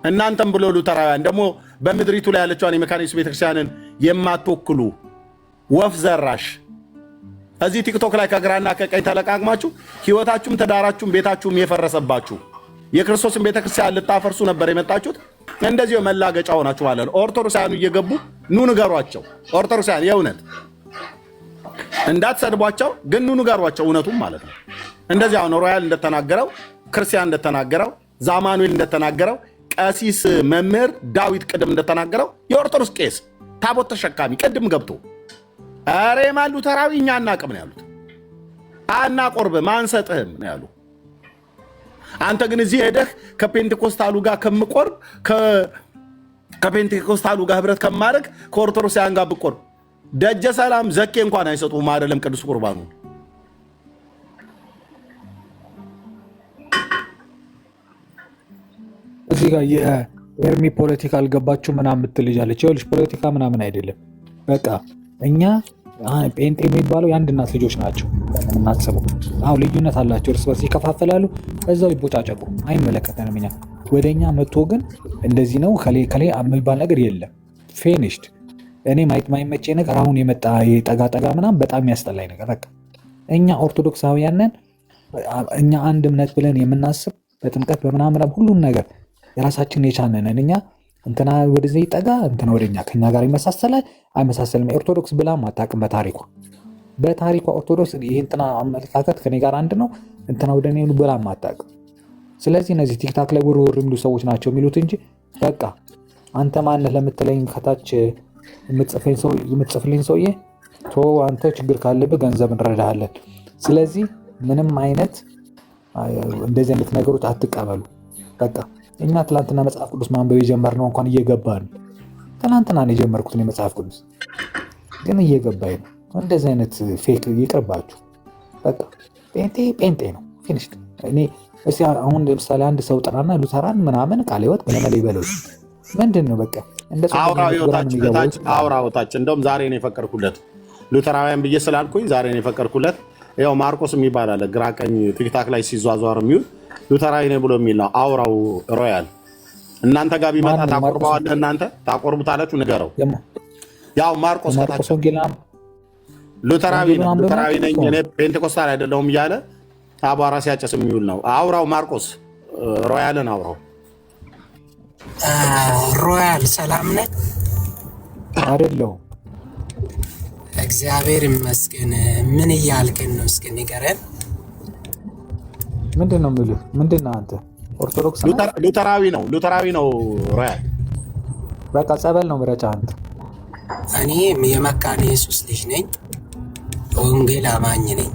እናንተም ብሎ ሉተራውያን ደግሞ በምድሪቱ ላይ ያለችዋን የመካነ ኢየሱስ ቤተክርስቲያንን የማትወክሉ ወፍ ዘራሽ እዚህ ቲክቶክ ላይ ከግራና ከቀኝ ተለቃቅማችሁ ህይወታችሁም ተዳራችሁም ቤታችሁም የፈረሰባችሁ የክርስቶስን ቤተክርስቲያን ልታፈርሱ ነበር የመጣችሁት። እንደዚሁ መላገጫ ሆናችሁ ማለት ነው። ኦርቶዶክሳውያኑ እየገቡ ኑ ንገሯቸው። ኦርቶዶክሳውያን የእውነት እንዳትሰድቧቸው፣ ግን ኑ ንገሯቸው እውነቱም ማለት ነው። እንደዚህ አሁን ሮያል እንደተናገረው፣ ክርስቲያን እንደተናገረው፣ ዛማኑኤል እንደተናገረው፣ ቀሲስ መምህር ዳዊት ቅድም እንደተናገረው የኦርቶዶክስ ቄስ ታቦት ተሸካሚ ቅድም ገብቶ ኧረ ማን ሉተራዊ እኛ አናቅም ነው ያሉት። አናቆርብም አንሰጥህም ነው ያሉ። አንተ ግን እዚህ ሄደህ ከፔንቴኮስታሉ ጋር ከምቆርብ ከፔንቴኮስታሉ ጋር ህብረት ከማድረግ ከኦርቶዶክሳውያን ጋር ብቆርብ ደጀ ሰላም ዘኬ እንኳን አይሰጡም አይደለም ቅዱስ ቁርባኑ። እዚህ ጋር የኤርሚ ፖለቲካ አልገባችሁ ምናምን የምትል ልጅ አለች። ይኸውልሽ ፖለቲካ ምናምን አይደለም። በቃ እኛ ጴንጤ የሚባለው የአንድ እናት ልጆች ናቸው የምናስበው። አሁን ልዩነት አላቸው፣ እርስ በርስ ይከፋፈላሉ፣ በዛው ይቦጫጨቁ፣ አይመለከተንም። እኛ ወደ እኛ መጥቶ ግን እንደዚህ ነው ከሌ የሚባል ነገር የለም። ፊኒሽድ። እኔ ማይመቼ ነገር አሁን የመጣ የጠጋ ምናምን በጣም የሚያስጠላኝ ነገር በቃ እኛ ኦርቶዶክሳውያን ነን። እኛ አንድ እምነት ብለን የምናስብ በጥምቀት በምናምን ሁሉን ነገር የራሳችን የቻነን እኛ እንትና ወደዚህ ጠጋ እንትና ወደኛ ከኛ ጋር ይመሳሰላል አይመሳሰልም። ኦርቶዶክስ ብላ ማታቅም በታሪኳ ኦርቶዶክስ ይሄ እንትና አመለካከት ከኔ ጋር አንድ ነው እንትና ወደኔ ብላ ማታቅም። ስለዚህ እነዚህ ቲክታክ ላይ ውርውር የሚሉ ሰዎች ናቸው የሚሉት እንጂ በቃ አንተ ማነህ ለምትለኝ ከታች የምትጽፍልኝ ሰውዬ ቶ አንተ ችግር ካለብህ ገንዘብ እንረዳሃለን። ስለዚህ ምንም አይነት እንደዚህ አይነት ነገሮች አትቀበሉ። በቃ እኛ ትላንትና መጽሐፍ ቅዱስ ማንበብ የጀመርነው እንኳን እየገባን ትላንትና ነው የጀመርኩት መጽሐፍ ቅዱስ ግን እየገባኝ ነው። እንደዚህ አይነት ፌክ ይቅርባችሁ። በቃ ጴንጤ ነው ፊኒሽ። እኔ እስቲ አሁን ለምሳሌ አንድ ሰው ጥራና ሉተራን ምናምን ቃለ ሕይወት በለመለ ይበለው ምንድን ነው በቃ እንደ አውራውታች እንደውም ዛሬ ነው የፈቀርኩለት ሉተራውያን ብዬ ስላልኩኝ ዛሬ ነው የፈቀርኩለት። ያው ማርቆስ የሚባል አለ ግራ ቀኝ ቲክታክ ላይ ሲዟዟር የሚውል ሉተራዊ ነኝ ብሎ የሚል ነው አውራው ሮያል። እናንተ ጋር ቢመጣ ታቆርባዋለህ፣ እናንተ ታቆርቡታላችሁ፣ ንገረው። ያው ማርቆስ ከታች ሉተራዊ ነኝ እኔ ፔንቴኮስታል አይደለሁም እያለ አቧራ ሲያጨስ የሚውል ነው አውራው ማርቆስ። ሮያልን አውራው ሮያል ሰላም ነህ? አይደለሁም። እግዚአብሔር ይመስገን። ምን እያልክን ነው? እስኪ ንገረን። ምንድን ነው የምልህ? ምንድን ነህ አንተ? ኦርቶዶክስ ነህ? ሉተራዊ ነው ሮያል። በቃ ጸበል ነው ምረጫ አንተ። እኔ የመካነ ኢየሱስ ልጅ ነኝ፣ ወንጌል አማኝ ነኝ።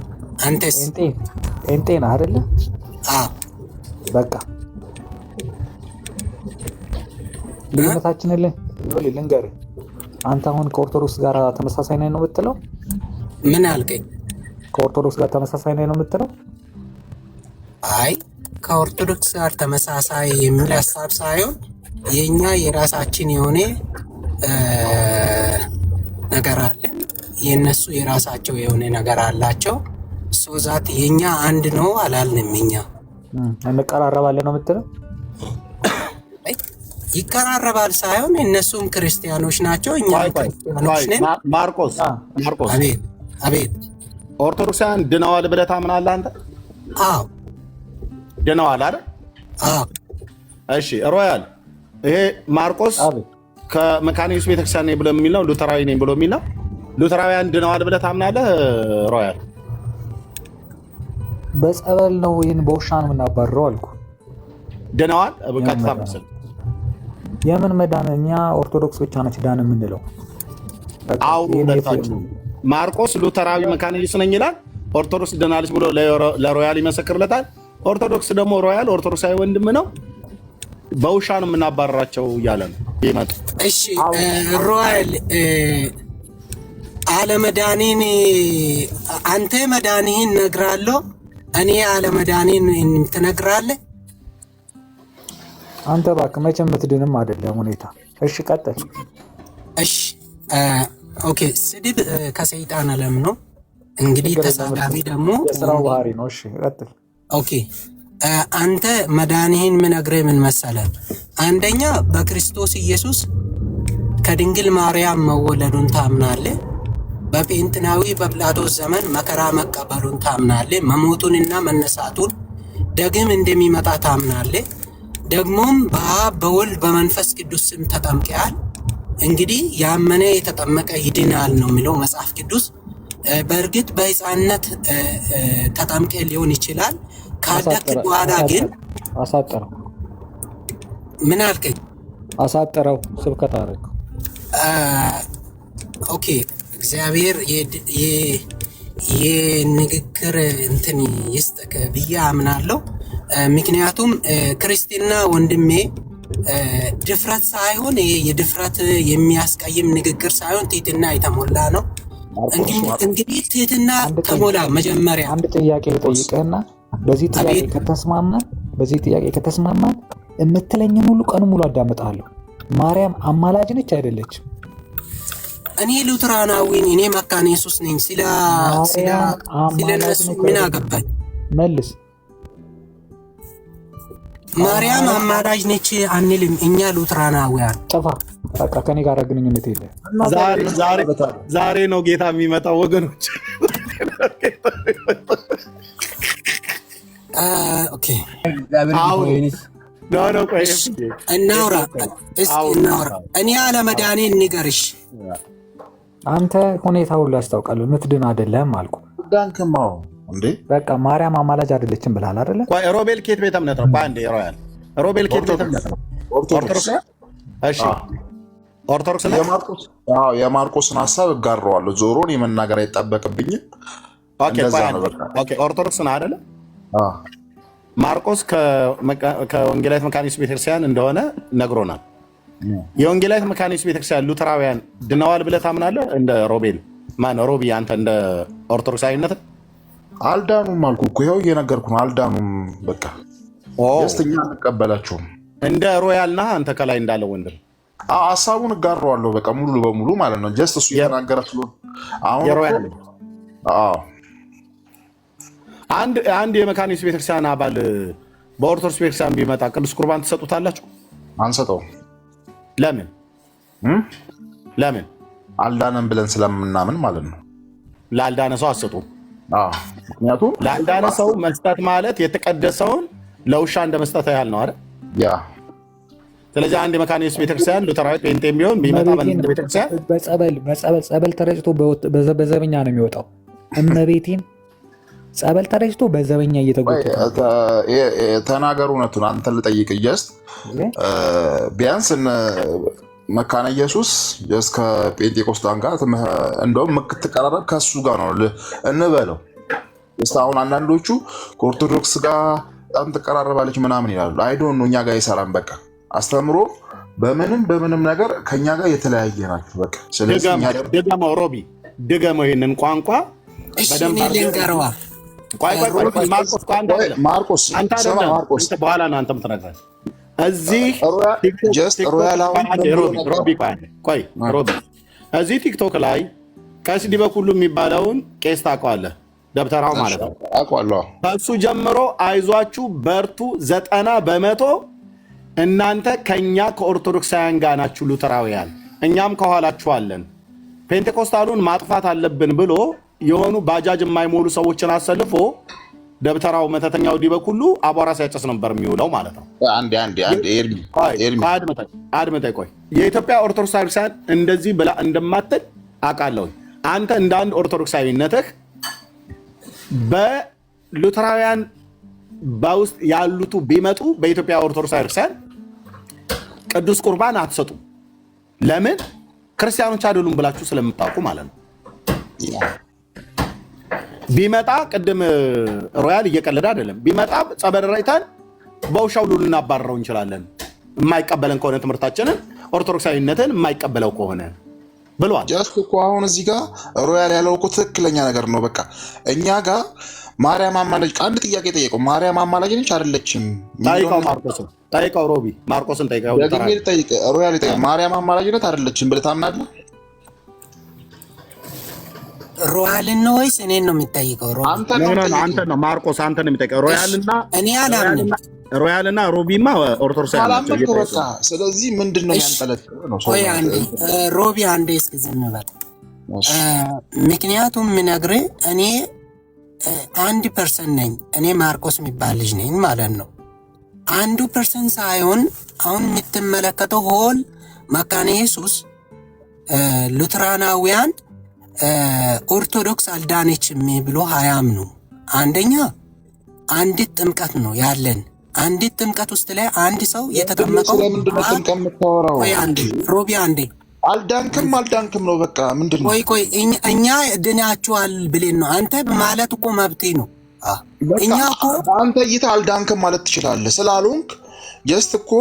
አንተስ? ጴንጤ ነህ አይደለ? በቃ ልዩነታችንን ልንገርህ። አንተ አሁን ከኦርቶዶክስ ጋር ተመሳሳይ ነህ ነው የምትለው? ምን አልከኝ? ከኦርቶዶክስ ጋር ተመሳሳይ ነህ ነው የምትለው? አይ ከኦርቶዶክስ ጋር ተመሳሳይ የሚል ሀሳብ ሳይሆን የኛ የራሳችን የሆነ ነገር አለ፣ የነሱ የራሳቸው የሆነ ነገር አላቸው። ሶዛት የኛ አንድ ነው አላልንም። እኛ እንቀራረባለን ነው የምትለው? ይቀራረባል ሳይሆን እነሱም ክርስቲያኖች ናቸው፣ እኛ ክርስቲያኖች ነን። ማርቆስ አቤት ኦርቶዶክሳውያን ድነዋል ብለህ ታምናለህ አንተ? አዎ ድነዋል አይደል? አዎ። እሺ ሮያል፣ ይሄ ማርቆስ ከመካነ ኢየሱስ ቤተክርስቲያን ነኝ ብሎ የሚል ነው፣ ሉተራዊ ነኝ ብሎ የሚል ነው። ሉተራውያን ድነዋል ብለህ ታምናለህ ሮያል? በጸበል ነው ይህን በውሻ ነው የምናባረው አልኩ። ድነዋል በቀጥታ መስል የምን መዳን? እኛ ኦርቶዶክስ ብቻ ነች ዳን የምንለው። ማርቆስ ሉተራዊ መካነ ኢየሱስ ነኝ ይላል፣ ኦርቶዶክስ ድናለች ብሎ ለሮያል ይመሰክርለታል። ኦርቶዶክስ ደግሞ ሮያል ኦርቶዶክሳዊ ወንድም ነው፣ በውሻ ነው የምናባረራቸው እያለ ነው ይመጣ። እሺ ሮያል አለመዳኔን አንተ መዳንህን ነግራለሁ፣ እኔ አለመዳኔን ትነግራለህ። አንተ እባክህ መቼም የምትድንም አይደለም ሁኔታ። እሺ ቀጥል። እሺ ኦኬ። ስድብ ከሰይጣን ዓለም ነው እንግዲህ፣ ተሳዳቢ ደግሞ የስራው ባህሪ ነው። እሺ ቀጥል። ኦኬ አንተ መዳንህን ምነግርህ ምን መሰለህ? አንደኛ በክርስቶስ ኢየሱስ ከድንግል ማርያም መወለዱን ታምናለህ። በጴንጤናዊ በጲላጦስ ዘመን መከራ መቀበሉን ታምናለህ። መሞቱንና መነሳቱን ደግም እንደሚመጣ ታምናለህ። ደግሞም በአብ በወልድ በመንፈስ ቅዱስ ስም ተጠምቀሃል። እንግዲህ ያመነ የተጠመቀ ይድናል ነው የሚለው መጽሐፍ ቅዱስ። በእርግጥ በሕፃንነት ተጠምቀ ሊሆን ይችላል። ካደክ በኋላ ግን አሳጠረው። ምን አልከኝ? አሳጠረው ስብከት አደረግ። ኦኬ እግዚአብሔር የንግግር እንትን ይስጥክ ብዬ አምናለሁ። ምክንያቱም ክርስትና ወንድሜ ድፍረት ሳይሆን የድፍረት የሚያስቀይም ንግግር ሳይሆን ትህትና የተሞላ ነው። እንግዲህ ትህትና ተሞላ። መጀመሪያ አንድ ጥያቄ ልጠይቅህና በዚህ ጥያቄ ከተስማማን የምትለኝን ሁሉ ቀኑ ሙሉ አዳምጣለሁ። ማርያም አማላጅ ነች አይደለችም? እኔ ሉትራናዊ ነኝ፣ እኔ መካነ ኢየሱስ ነኝ። ስለነሱ ምን አገባኝ? መልስ። ማርያም አማላጅ ነች አንልም እኛ ሉትራናዊያን። ጥፋ በቃ ከኔ ጋር ግንኙነት የለ። ዛሬ ነው ጌታ የሚመጣው ወገኖች። ኦኬ እናውራ። እኔ አለመዳኔን ንገርሽ። አንተ ሁኔታውን ላስታውቃለሁ። ምትድን አይደለም አልኩ። ዳንክማው እንዴ በቃ ማርያም አማላጅ አይደለችም ብለሃል አይደለ? ቆይ ሮቤል ኬት ቤተ እምነት ነው? ባንዴ ሮያል ሮቤል ኬት ቤተ እምነት ነው? ኦርቶዶክስ። እሺ ኦርቶዶክስ ነው። የማርቆስን ሀሳብ እጋራዋለሁ። ዞሮን የመናገር አይጠበቅብኝም። ኦኬ ኦርቶዶክስ ነው አይደለ? ማርቆስ ከወንጌላዊት መካኒስ ቤተክርስቲያን እንደሆነ ነግሮናል። የወንጌላዊት መካኒስ ቤተክርስቲያን ሉተራውያን ድነዋል ብለህ ታምናለህ? እንደ ሮቤል ማነው ሮቢ፣ አንተ እንደ ኦርቶዶክሳዊነት አልዳኑም አልኩ እኮ ይኸው እየነገርኩ ነው። አልዳኑም በቃ ደስተኛ አንቀበላቸውም። እንደ ሮያል ነህ አንተ ከላይ እንዳለው ወንድም። ሀሳቡን እጋራዋለሁ በቃ ሙሉ በሙሉ ማለት ነው። ጀስት እሱ እየተናገረ ስለሆነ አሁን አንድ የመካኒስ ቤተክርስቲያን አባል በኦርቶዶክስ ቤተክርስቲያን ቢመጣ ቅዱስ ቁርባን ትሰጡታላችሁ? አንሰጠውም። ለምን? አልዳነም ብለን ስለምናምን ማለት ነው። ላልዳነ ሰው አትሰጡ? ምክንያቱም ላልዳነ ሰው መስጠት ማለት የተቀደሰውን ለውሻ እንደ መስጠት ያህል ነው አይደል? ያ ስለዚህ አንድ የመካኒስ ቤተክርስቲያን ሉተራዊ ጴንጤም ቢሆን ቢመጣ ቤተክርስቲያን በጸበል ተረጭቶ በዘበኛ ነው የሚወጣው። እመቤቴን ጸበል ተረጭቶ በዘበኛ እየተጎተተ ተናገሩ። እውነቱን አንተን ልጠይቅ ጀስት ቢያንስ መካነ ኢየሱስ እስከ ጴንጤቆስጣን ጋር እንደውም የምትቀራረብ ከሱ ጋር ነው እንበለው። አሁን አንዳንዶቹ ከኦርቶዶክስ ጋር በጣም ትቀራረባለች ምናምን ይላሉ። አይዶን ነው እኛ ጋር ይሰራም። በቃ አስተምሮ በምንም ነገር ከኛ ጋር የተለያየ ናቸው። በቃ ስለዚህ ድገመው ሮቢ፣ ድገመው ይሄንን ቋንቋ በደንብ ልንገረዋ። ማርቆስ በኋላ ነው አንተ የምትነግረን። እዚህ ቲክቶክ ላይ ቀሲስ ዲበኩሉ የሚባለውን ቄስ ታውቀዋለህ? ደብተራው ማለት ነው። ከሱ ጀምሮ አይዟችሁ በርቱ 90% እናንተ ከኛ ከኦርቶዶክሳውያን ጋር ናችሁ ሉተራውያን፣ እኛም ከኋላችኋለን፣ ፔንቴኮስታሉን ማጥፋት አለብን ብሎ የሆኑ ባጃጅ የማይሞሉ ሰዎችን አሰልፎ ደብተራው መተተኛው ዲበኩሉ አቧራ ሲያጨስ ነበር የሚውለው ማለት ነው። አድምጠኝ ቆይ። የኢትዮጵያ ኦርቶዶክስ ቤተክርስቲያን እንደዚህ ብላ እንደማትል አውቃለሁ። አንተ እንደ አንድ ኦርቶዶክሳዊነትህ በሉተራውያን በውስጥ ያሉቱ ቢመጡ በኢትዮጵያ ኦርቶዶክስ ቤተክርስቲያን ቅዱስ ቁርባን አትሰጡ። ለምን? ክርስቲያኖች አይደሉም ብላችሁ ስለምታውቁ ማለት ነው። ቢመጣ ቅድም ሮያል እየቀለደ አይደለም። ቢመጣ ጸበል ረጭተን በውሻው ሁሉ ልናባረረው እንችላለን፣ የማይቀበለን ከሆነ ትምህርታችንን ኦርቶዶክሳዊነትን የማይቀበለው ከሆነ ብሏል። ጀስት እኮ አሁን እዚህ ጋር ሮያል ያለው እኮ ትክክለኛ ነገር ነው። በቃ እኛ ጋር ማርያም አማላጅ፣ አንድ ጥያቄ ጠየቀው። ማርያም አማላጅ ነች አይደለችም? ጠይቀው ሮቢ፣ ማርቆስን ጠይቀው። ሮያል ጠይቀው። ማርያም አማላጅ ነች አይደለችም ብለህ ታምናለህ? ሮያልን ነው ወይስ እኔን ነው የሚጠይቀው? አንተ ነው ማርቆስ፣ አንተ ነው የሚጠይቀው። እኔ አላምንም። ሮያልና ሮቢማ ኦርቶዶክስ ናቸው። ስለዚህ ምንድን ነው ያንጠለጥለው? ሮቢ አንዴ እስኪ ዝም በል። ምክንያቱም የምነግርህ እኔ 1% ነኝ። እኔ ማርቆስ የሚባል ልጅ ነኝ ማለት ነው። 1% ሳይሆን አሁን የምትመለከተው ሆል መካነ ኢየሱስ ሉትራናውያን ኦርቶዶክስ አልዳነችም ብሎ አያምኑ። አንደኛ አንዲት ጥምቀት ነው ያለን። አንዲት ጥምቀት ውስጥ ላይ አንድ ሰው የተጠመቀው ሮቢ አንዴ አልዳንክም ነው በቃ ምንድን ነው? ቆይ እኛ ድናችኋል ብሌን ነው። አንተ ማለት እኮ መብቴ ነው። እኛ እኮ በአንተ እይታ አልዳንክም ማለት ትችላለህ ስላልሆንክ ጀስት እኮ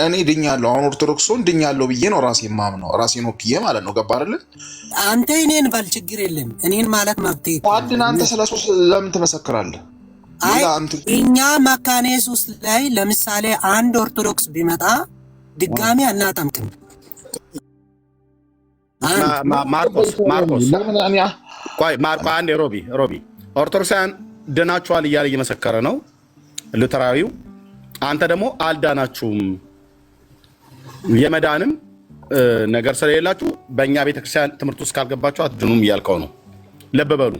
እኔ ድኛለሁ። አሁን ኦርቶዶክሱን ድኛለሁ ብዬ ነው ራሴ ማምነው ራሴን ወክዬ ማለት ነው። ገባህ አይደል? አንተ እኔን ባል ችግር የለም እኔን ማለት መብቴ ታድን አንተ ስለሱስ ለምን ትመሰክራለህ? አይ እኛ መካነ ኢየሱስ ላይ ለምሳሌ አንድ ኦርቶዶክስ ቢመጣ ድጋሚ አናጠምቅም። ማርቆስ ቆይ ማርቆ አንዴ ሮቢ ኦርቶዶክሳውያን ድናችኋል እያለ እየመሰከረ ነው ሉተራዊው። አንተ ደግሞ አልዳናችሁም የመዳንም ነገር ስለሌላችሁ በእኛ ቤተክርስቲያን ትምህርት ውስጥ ካልገባችሁ አትድኑም እያልከው ነው። ልብ በሉ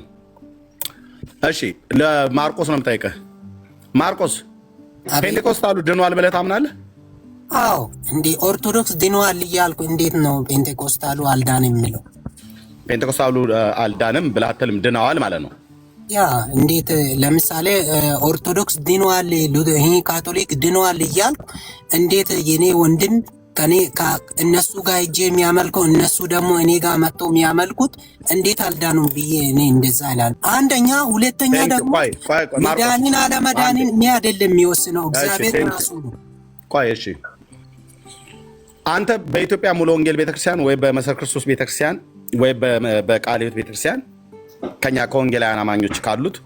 እሺ። ለማርቆስ ነው የምጠይቀህ። ማርቆስ ፔንቴኮስታሉ ድኗል ብለህ ታምናለህ? አዎ እንዴ ኦርቶዶክስ ድኗል እያልኩ እንዴት ነው ፔንቴኮስታሉ አልዳንም የሚለው? ፔንቴኮስታሉ አልዳንም ብለህ አትልም፣ ድነዋል ማለት ነው። ያ እንዴት ለምሳሌ ኦርቶዶክስ ድኗል ይሄ ካቶሊክ ድኗል እያልኩ እንዴት የኔ ወንድም ከኔ እነሱ ጋር ሄጄ የሚያመልከው እነሱ ደግሞ እኔ ጋር መጥተው የሚያመልኩት እንዴት አልዳኑም ብዬ እኔ እንደዛ ይላል። አንደኛ፣ ሁለተኛ ደግሞ መዳንን አለመዳንን እኔ አይደለም የሚወስነው እግዚአብሔር ራሱ ነው። ቆይ እሺ፣ አንተ በኢትዮጵያ ሙሉ ወንጌል ቤተክርስቲያን ወይ በመሰረተ ክርስቶስ ቤተክርስቲያን ወይ በቃለ ሕይወት ቤተክርስቲያን ከኛ ከወንጌላውያን አማኞች ካሉት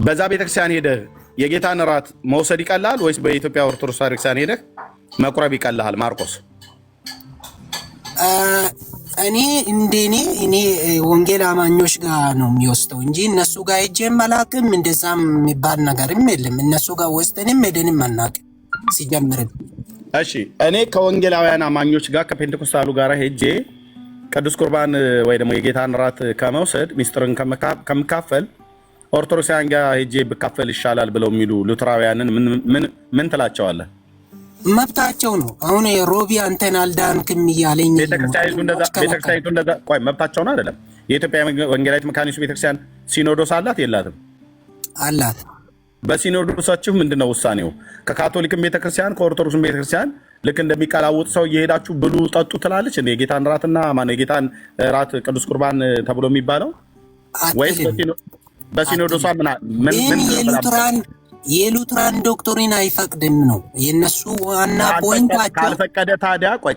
በዛ ቤተክርስቲያን ሄደህ የጌታን እራት መውሰድ ይቀላል ወይስ በኢትዮጵያ ኦርቶዶክስ ቤተክርስቲያን ሄደህ መቁረብ ይቀልሃል? ማርቆስ እኔ ወንጌል አማኞች ጋር ነው የሚወስደው እንጂ እነሱ ጋር ሄጄ አላውቅም። እንደዛም የሚባል ነገርም የለም። እነሱ ጋር ወስደንም ሄደንም አናውቅም ሲጀምርም። እሺ እኔ ከወንጌላውያን አማኞች ጋር ከፔንቴኮስታሉ ጋር ሄጄ ቅዱስ ቁርባን ወይ ደግሞ የጌታን እራት ከመውሰድ ሚስጥርን ከምካፈል ኦርቶዶክሳውያን ጋር ሄጄ ብካፈል ይሻላል ብለው የሚሉ ሉተራውያንን ምን ትላቸዋለህ? መብታቸው ነው። አሁን ሮቢ አንተን አልዳንክም እያለኝ ቤተክርስቲያኒቱ እንደዛ ቆይ መብታቸው ነው አይደለም? የኢትዮጵያ ወንጌላዊት መካነ ኢየሱስ ቤተክርስቲያን ሲኖዶስ አላት የላትም? አላት። በሲኖዶሳችሁ ምንድነው ውሳኔው? ከካቶሊክም ቤተክርስቲያን ከኦርቶዶክስም ቤተክርስቲያን ልክ እንደሚቀላውጥ ሰው እየሄዳችሁ ብሉ ጠጡ ትላለች እንዴ? የጌታን ራትና ማነው የጌታን ራት ቅዱስ ቁርባን ተብሎ የሚባለው? ወይስ በሲኖዶሷ ምን የሉትራን ዶክትሪን አይፈቅድም ነው የነሱ ዋና ፖይንታቸው።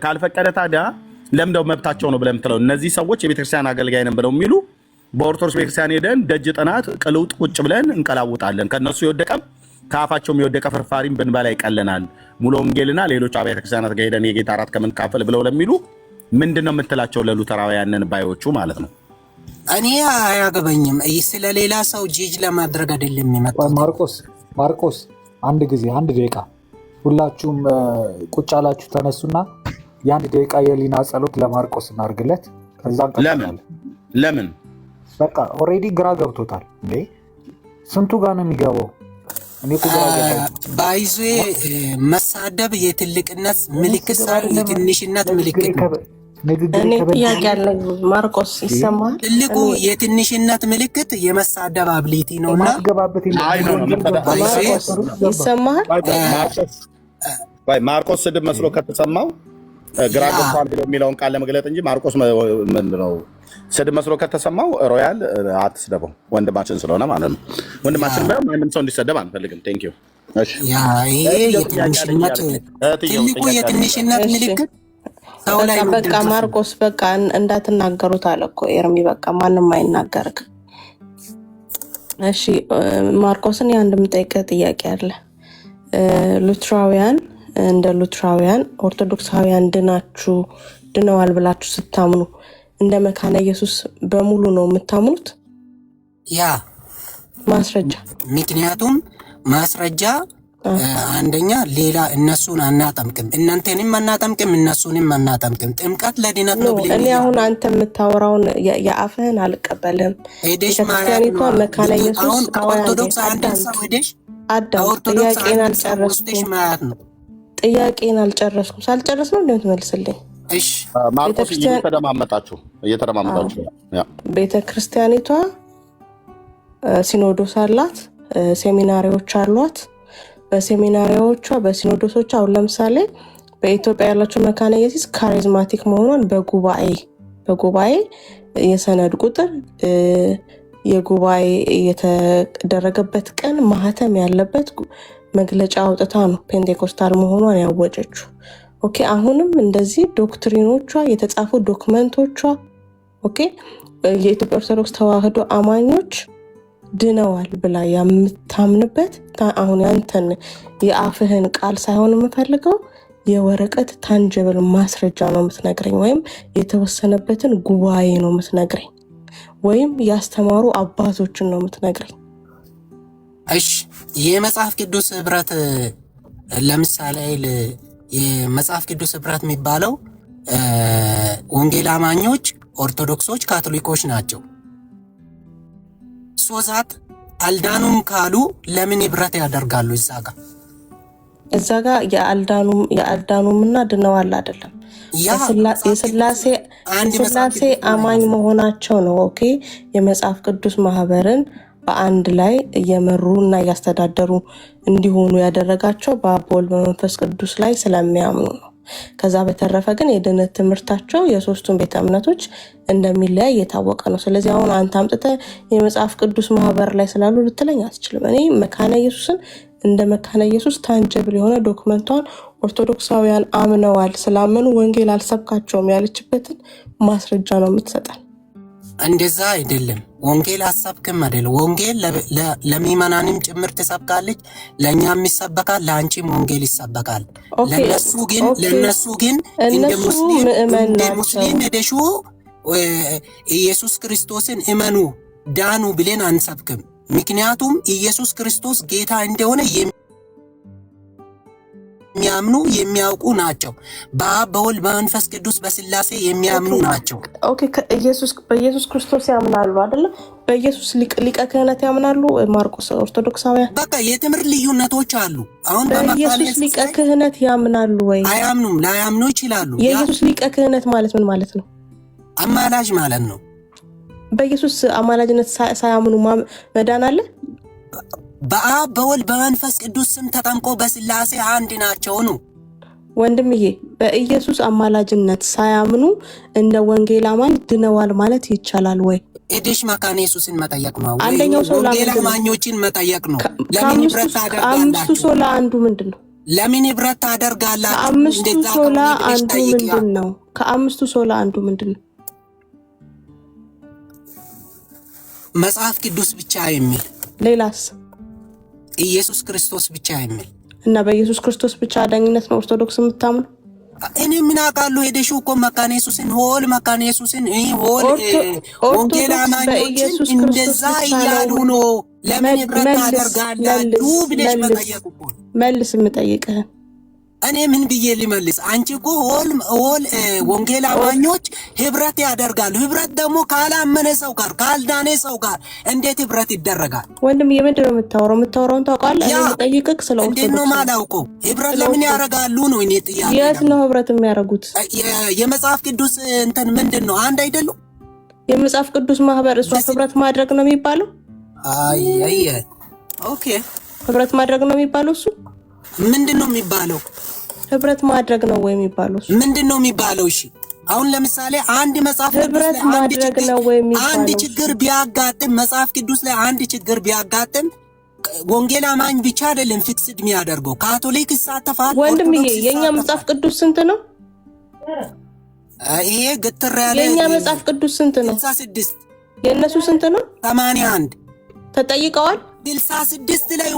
ካልፈቀደ ታዲያ ለምንድነው መብታቸው ነው ብለህ የምትለው? እነዚህ ሰዎች የቤተክርስቲያን አገልጋይ ነን ብለው የሚሉ በኦርቶዶክስ ቤተክርስቲያን ሄደን ደጅ ጥናት ቅልውጥ ቁጭ ብለን እንቀላውጣለን። ከነሱ የወደቀም ከአፋቸውም የወደቀ ፍርፋሪም ብንበላ ይቀለናል። ሙሉ ወንጌልና ሌሎች አብያተ ክርስቲያናት ጋር ሄደን የጌታ እራት ከምንካፈል ብለው ለሚሉ ምንድነው የምትላቸው? ለሉተራውያንን ባዮቹ ማለት ነው። እኔ አያገባኝም። ስለሌላ ሰው ጂጅ ለማድረግ አይደለም የሚመጣው። ማርቆስ አንድ ጊዜ አንድ ደቂቃ ሁላችሁም ቁጭ አላችሁ፣ ተነሱና የአንድ ደቂቃ የሊና ጸሎት ለማርቆስ እናርግለት። ከዛ ለምን በቃ ኦልሬዲ ግራ ገብቶታል እንዴ? ስንቱ ጋር ነው የሚገባው? እኔ እኮ ግራ ገብቶታል። ባይዞ መሳደብ የትልቅነት ምልክት ሳይሆን የትንሽነት ምልክት ነው። እኔ ጥያቄ ያለኝ ማርቆስ ይሰማል? ትልቁ የትንሽነት ምልክት የመሳደብ አብሊቲ ነውና ይሰማል። ማርቆስ ስድብ መስሎ ከተሰማው ግራ ገብቷል ብሎ የሚለውን ቃል ለመግለጥ እንጂ ማርቆስ ምንድነው ስድብ መስሎ ከተሰማው ሮያል አትስደበው፣ ወንድማችን ስለሆነ ማለት ነው። ወንድማችን ማንም ሰው እንዲሰደብ አንፈልግም። ቴንክ ዩ። እሺ ትልቁ የትንሽነት ምልክት በቃ ማርቆስ በቃ እንዳትናገሩት አለ እኮ ኤርሚ። በቃ ማንም አይናገርክ። እሺ ማርቆስን የአንድ የምጠይቀህ ጥያቄ አለ። ሉትራውያን እንደ ሉትራውያን ኦርቶዶክሳውያን ድነዋል ብላችሁ ስታምኑ እንደ መካነ ኢየሱስ በሙሉ ነው የምታምኑት? ያ ማስረጃ ምክንያቱም ማስረጃ አንደኛ ሌላ እነሱን አናጠምቅም፣ እናንተንም አናጠምቅም፣ እነሱንም አናጠምቅም። ጥምቀት ለድነት ነው ብለህ እኔ አሁን አንተ የምታወራውን የአፍህን አልቀበልም። ቤተክርስቲያኒቷ መካነ ኢየሱስ ኦርቶዶክስ አንድን ሰው ሄደሽ ጥያቄን አልጨረስኩም። ጥያቄን አልጨረስኩም። ሳልጨረስ ነው እንደምትመልስልኝ? እሺ ማርቆስ እየተደማመጣችሁ ቤተክርስቲያኒቷ ሲኖዶስ አላት፣ ሴሚናሪዎች አሏት። በሴሚናሪዎቿ በሲኖዶሶቿ አሁን ለምሳሌ በኢትዮጵያ ያላቸው መካነ ኢየሱስ ካሪዝማቲክ መሆኗን በጉባኤ የሰነድ ቁጥር የጉባኤ የተደረገበት ቀን ማህተም ያለበት መግለጫ አውጥታ ነው ፔንቴኮስታል መሆኗን ያወጀችው። ኦኬ አሁንም እንደዚህ ዶክትሪኖቿ የተጻፉ ዶክመንቶቿ ኦኬ የኢትዮጵያ ኦርቶዶክስ ተዋህዶ አማኞች ድነዋል ብላ የምታምንበት አሁን ያንተን የአፍህን ቃል ሳይሆን የምፈልገው የወረቀት ታንጀብል ማስረጃ ነው የምትነግረኝ፣ ወይም የተወሰነበትን ጉባኤ ነው የምትነግረኝ፣ ወይም ያስተማሩ አባቶችን ነው የምትነግረኝ። እሺ የመጽሐፍ ቅዱስ ህብረት ለምሳሌ የመጽሐፍ ቅዱስ ህብረት የሚባለው ወንጌል አማኞች፣ ኦርቶዶክሶች፣ ካቶሊኮች ናቸው። ሶዛት አልዳኑም ካሉ ለምን ህብረት ያደርጋሉ? እዛ ጋር የአልዳኑምና ድነዋል አይደለም፣ የስላሴ አማኝ መሆናቸው ነው። ኦኬ የመጽሐፍ ቅዱስ ማህበርን በአንድ ላይ እየመሩና እያስተዳደሩ እንዲሆኑ ያደረጋቸው በአብ በወልድ በመንፈስ ቅዱስ ላይ ስለሚያምኑ ነው። ከዛ በተረፈ ግን የድነት ትምህርታቸው የሶስቱን ቤተ እምነቶች እንደሚለያይ የታወቀ ነው። ስለዚህ አሁን አንተ አምጥተህ የመጽሐፍ ቅዱስ ማህበር ላይ ስላሉ ልትለኝ አትችልም። እኔ መካነ ኢየሱስን እንደ መካነ ኢየሱስ ታንጀብል የሆነ ዶክመንቷን ኦርቶዶክሳውያን አምነዋል፣ ስላመኑ ወንጌል አልሰብካቸውም ያለችበትን ማስረጃ ነው የምትሰጠን። እንደዛ አይደለም። ወንጌል አሰብክም አይደለም። ወንጌል ለሚመናንም ጭምር ትሰብካለች፣ ለእኛም ይሰበካል፣ ለአንቺም ወንጌል ይሰበካል። ለነሱ ግን እንደ ሙስሊም ሄደሹ ኢየሱስ ክርስቶስን እመኑ ዳኑ ብለን አንሰብክም። ምክንያቱም ኢየሱስ ክርስቶስ ጌታ እንደሆነ የሚያምኑ የሚያውቁ ናቸው። በአብ በወልድ በመንፈስ ቅዱስ በስላሴ የሚያምኑ ናቸው። ኦኬ በኢየሱስ ክርስቶስ ያምናሉ አይደለ? በኢየሱስ ሊቀ ክህነት ያምናሉ ማርቆስ ኦርቶዶክሳውያን። በቃ የትምህርት ልዩነቶች አሉ። አሁን በኢየሱስ ሊቀ ክህነት ያምናሉ ወይ? አያምኑም። ላያምኑ ይችላሉ። የኢየሱስ ሊቀ ክህነት ማለት ምን ማለት ነው? አማላጅ ማለት ነው። በኢየሱስ አማላጅነት ሳያምኑ መዳን አለ? በአብ በወልድ በመንፈስ ቅዱስ ስም ተጠምቆ በስላሴ አንድ ናቸው ነው። ወንድምዬ በኢየሱስ አማላጅነት ሳያምኑ እንደ ወንጌል አማኝ ድነዋል ማለት ይቻላል ወይ? ኤዲሽ መካነ ኢየሱስን መጠየቅ ነው። አንደኛው ሰው ወንጌል አማኞችን መጠየቅ ነው። ለምን ህብረት ታደርጋላችሁ? አምስቱ ሶላ አንዱ ምንድን ነው? ለምን ህብረት ታደርጋላችሁ? ከአምስቱ ሶላ አንዱ ምንድን ነው? ከአምስቱ ሶላ አንዱ ምንድን ነው? መጽሐፍ ቅዱስ ብቻ የሚል ሌላስ? ኢየሱስ ክርስቶስ ብቻ የሚል እና በኢየሱስ ክርስቶስ ብቻ አዳኝነት ነው ኦርቶዶክስ የምታምኑ? እኔ ምን አውቃለሁ? ሄደሽ እኮ መካነ ኢየሱስን ሆል መካነ ኢየሱስን ሆል ወንጌል አማኞችን እንደዛ እያሉ ነው። ለምን ህብረት ታደርጋላችሁ ብለሽ መጠየቅ እኮ መልስ የምጠይቅህን እኔ ምን ብዬ ሊመልስ? አንቺ እኮ ሆል ወንጌል አማኞች ህብረት ያደርጋሉ። ህብረት ደግሞ ካላመነ ሰው ጋር ካልዳነ ሰው ጋር እንዴት ህብረት ይደረጋል? ወንድም የምንድን ነው የምታወራው? የምታወራውን ታውቃለህ? እኔ የምጠይቅህ ስለ ኦርቶዶክስ እንዴት ነው የማላውቀው? ህብረት ለምን ያደርጋሉ ነው እኔ ጥያቄ። የት ነው ህብረት የሚያደርጉት? የመጽሐፍ ቅዱስ እንትን ምንድን ነው? አንድ አይደሉም? የመጽሐፍ ቅዱስ ማህበር እሷ ህብረት ማድረግ ነው የሚባለው? አይ ኦኬ፣ ህብረት ማድረግ ነው የሚባለው። እሱ ምንድን ነው የሚባለው? ህብረት ማድረግ ነው ወይ የሚባለው? ምንድን ነው የሚባለው? እሺ አሁን ለምሳሌ አንድ መጽሐፍ ቅዱስ ላይ አንድ ችግር ቢያጋጥም መጽሐፍ ቅዱስ ላይ አንድ ችግር ቢያጋጥም ወንጌል አማኝ ብቻ አይደለም ፊክስድ የሚያደርገው፣ ካቶሊክ ይሳተፋል። ወንድምዬ የኛ መጽሐፍ ቅዱስ ስንት ነው? ይሄ ግትር ያለ የኛ መጽሐፍ ቅዱስ ስንት ነው? 66 የእነሱ ስንት ነው? 81 ተጠይቀዋል። 66 ላይ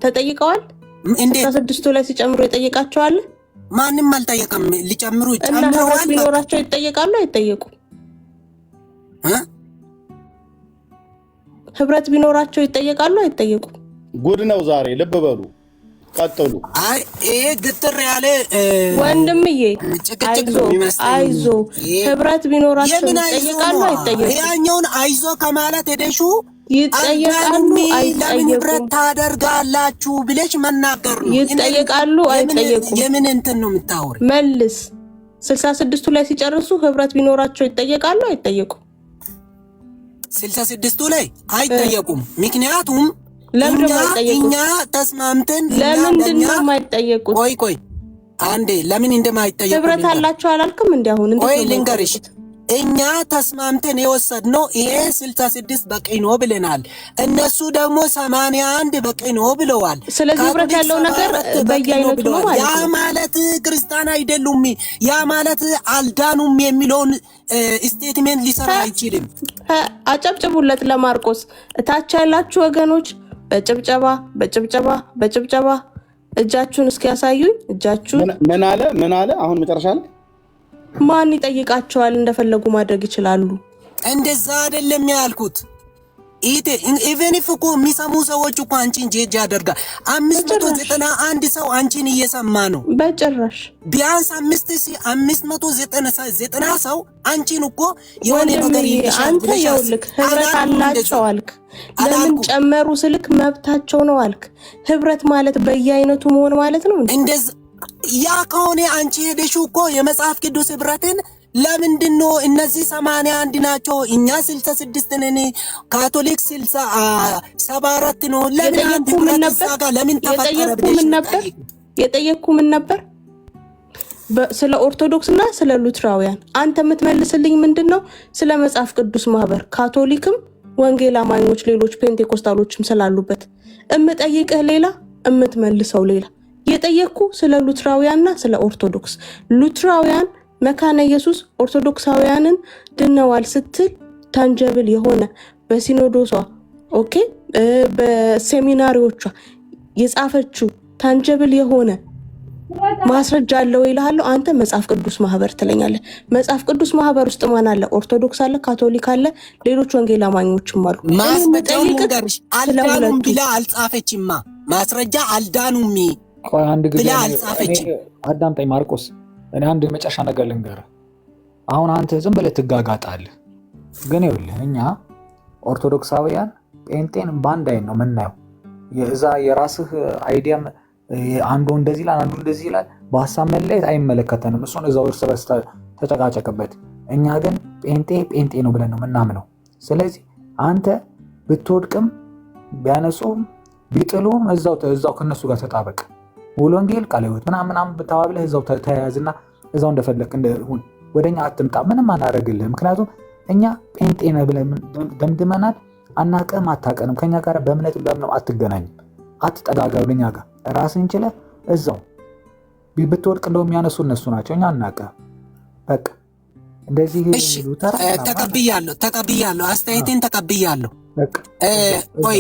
ተጠይቀዋል። እንዴት 66ቱ ላይ ሲጨምሩ ይጠይቃቸዋል? ማንም አልጠየቀም። ሊጨምሩ ይጨምራሉ። ህብረት ቢኖራቸው ይጠየቃሉ አይጠየቁም? ህብረት ቢኖራቸው ይጠየቃሉ አይጠየቁም? ጉድ ነው ዛሬ። ልብ በሉ፣ ቀጥሉ። አይ ይሄ ግትር ያለ ወንድምዬ አይዞ ህብረት ቢኖራቸው ይጠየቃሉ አይጠየቁም? ያኛውን አይዞ ከማለት ሄደሹ ይጠየቃሉ ለምን ህብረት ታደርጋላችሁ ብለሽ መናገር ነው። ይጠየቃሉ አይጠየቁም? የምን እንትን ነው የምታወሪ? መልስ 66ቱ ላይ ሲጨርሱ ህብረት ቢኖራቸው ይጠየቃሉ አይጠየቁም? 66ቱ ላይ አይጠየቁም። ምክንያቱም እኛ ተስማምተን ለምንድን ነው የማይጠየቁት? ቆይ አንዴ ለምን እንደማይጠየቁ ህብረት አላቸው አላልክም? እንዴ አሁን ቆይ ልንገርሽ፣ እኛ ተስማምተን የወሰድነው ይሄ 66 በቂ ነው ብለናል። እነሱ ደግሞ 81 በቂ ነው ብለዋል። ስለዚህ ህብረት ያለው ነገር በየአይነቱ ነው ማለት ያ ማለት ክርስቲያን አይደሉም፣ ያ ማለት አልዳኑም የሚለውን ስቴትሜንት ሊሰራ አይችልም። አጨብጭቡለት ለማርቆስ። እታች ያላችሁ ወገኖች በጭብጨባ እጃችሁን እስኪያሳዩኝ። እጃችሁን ምን አለ አሁን መጨረሻ ላይ ማን ይጠይቃቸዋል? እንደፈለጉ ማድረግ ይችላሉ። እንደዛ አይደለም ያልኩት። ኢቨን ኢፍ እኮ የሚሰሙ ሰዎች እኮ አንቺን ጄጅ ያደርጋል። 591 ሰው አንቺን እየሰማ ነው። በጭራሽ ቢያንስ 5590 ሰው አንቺን እኮ የሆነ ነገር ይልሻል። አንተ ይኸውልህ ህብረት አላቸው አልክ። ለምን ጨመሩ ስልክ መብታቸው ነው አልክ። ህብረት ማለት በየአይነቱ መሆን ማለት ነው። እንደዛ ያ ከሆነ አንቺ ሄደሽ እኮ የመጽሐፍ ቅዱስ ህብረትን ለምንድነው እነዚህ 81 ናቸው እኛ 66 ነን ካቶሊክ 74 ነው? ለምን አንተ ለምን የጠየቅኩ ምን ነበር? ስለ ኦርቶዶክስና ስለ ሉትራውያን አንተ የምትመልስልኝ ምንድነው? ስለ መጽሐፍ ቅዱስ ማህበር ካቶሊክም ወንጌል አማኞች ሌሎች ፔንቴኮስታሎችም ስላሉበት እምጠይቅህ ሌላ እምትመልሰው ሌላ። የጠየቅኩ ስለ ሉትራውያንና ስለ ኦርቶዶክስ ሉትራውያን መካነ ኢየሱስ ኦርቶዶክሳውያንን ድነዋል ስትል ታንጀብል የሆነ በሲኖዶሷ ኦኬ በሴሚናሪዎቿ የጻፈችው ታንጀብል የሆነ ማስረጃ አለው ይልሃለሁ። አንተ መጽሐፍ ቅዱስ ማህበር ትለኛለህ። መጽሐፍ ቅዱስ ማህበር ውስጥ ማን አለ? ኦርቶዶክስ አለ፣ ካቶሊክ አለ፣ ሌሎች ወንጌል አማኞችም አሉ። ማስረጃውን ነገርሽ አልዳኑም ብላ አልጻፈችማ። ማስረጃ አልዳኑም ብላ አልጻፈችም። አዳምጠኝ ማርቆስ፣ እኔ አንድ የመጨረሻ ነገር ልንገርህ። አሁን አንተ ዝም ብለህ ትጋጋጣለህ፣ ግን ይኸውልህ እኛ ኦርቶዶክሳውያን ጴንጤን ባንድ አይን ነው የምናየው። የዛ የራስህ አይዲያም አንዱ እንደዚህ ይላል አንዱ እንደዚህ ይላል። በሐሳብ መለየት አይመለከተንም። እሱን እዛው እርስ በርስ ተጨቃጨቅበት። እኛ ግን ጴንጤ ነው ብለን ነው የምናምነው። ስለዚህ አንተ ብትወድቅም ቢያነሱም ቢጥሉም እዛው ከነሱ ጋር ተጣበቅ። ሙሉ ወንጌል ቃለ ሕይወት ምናምን ብታዋብለህ እዛው ተያያዝና እዛው እንደፈለክ እንደሁን። ወደኛ አትምጣ፣ ምንም አናደርግልህ። ምክንያቱም እኛ ጴንጤ ነህ ብለን ደምድመናል። አናቀም አታቀንም። ከኛ ጋር በእምነት አትገናኝም። አትጠጋጋ ወደኛ ጋር ራስን ችለህ እዛው ብትወድቅ እንደውም ያነሱ እነሱ ናቸው። እኛ አናቀም። በቃ እንደዚህ ተቀብያለሁ። አስተያየቴን ተቀብያለሁ። ቆይ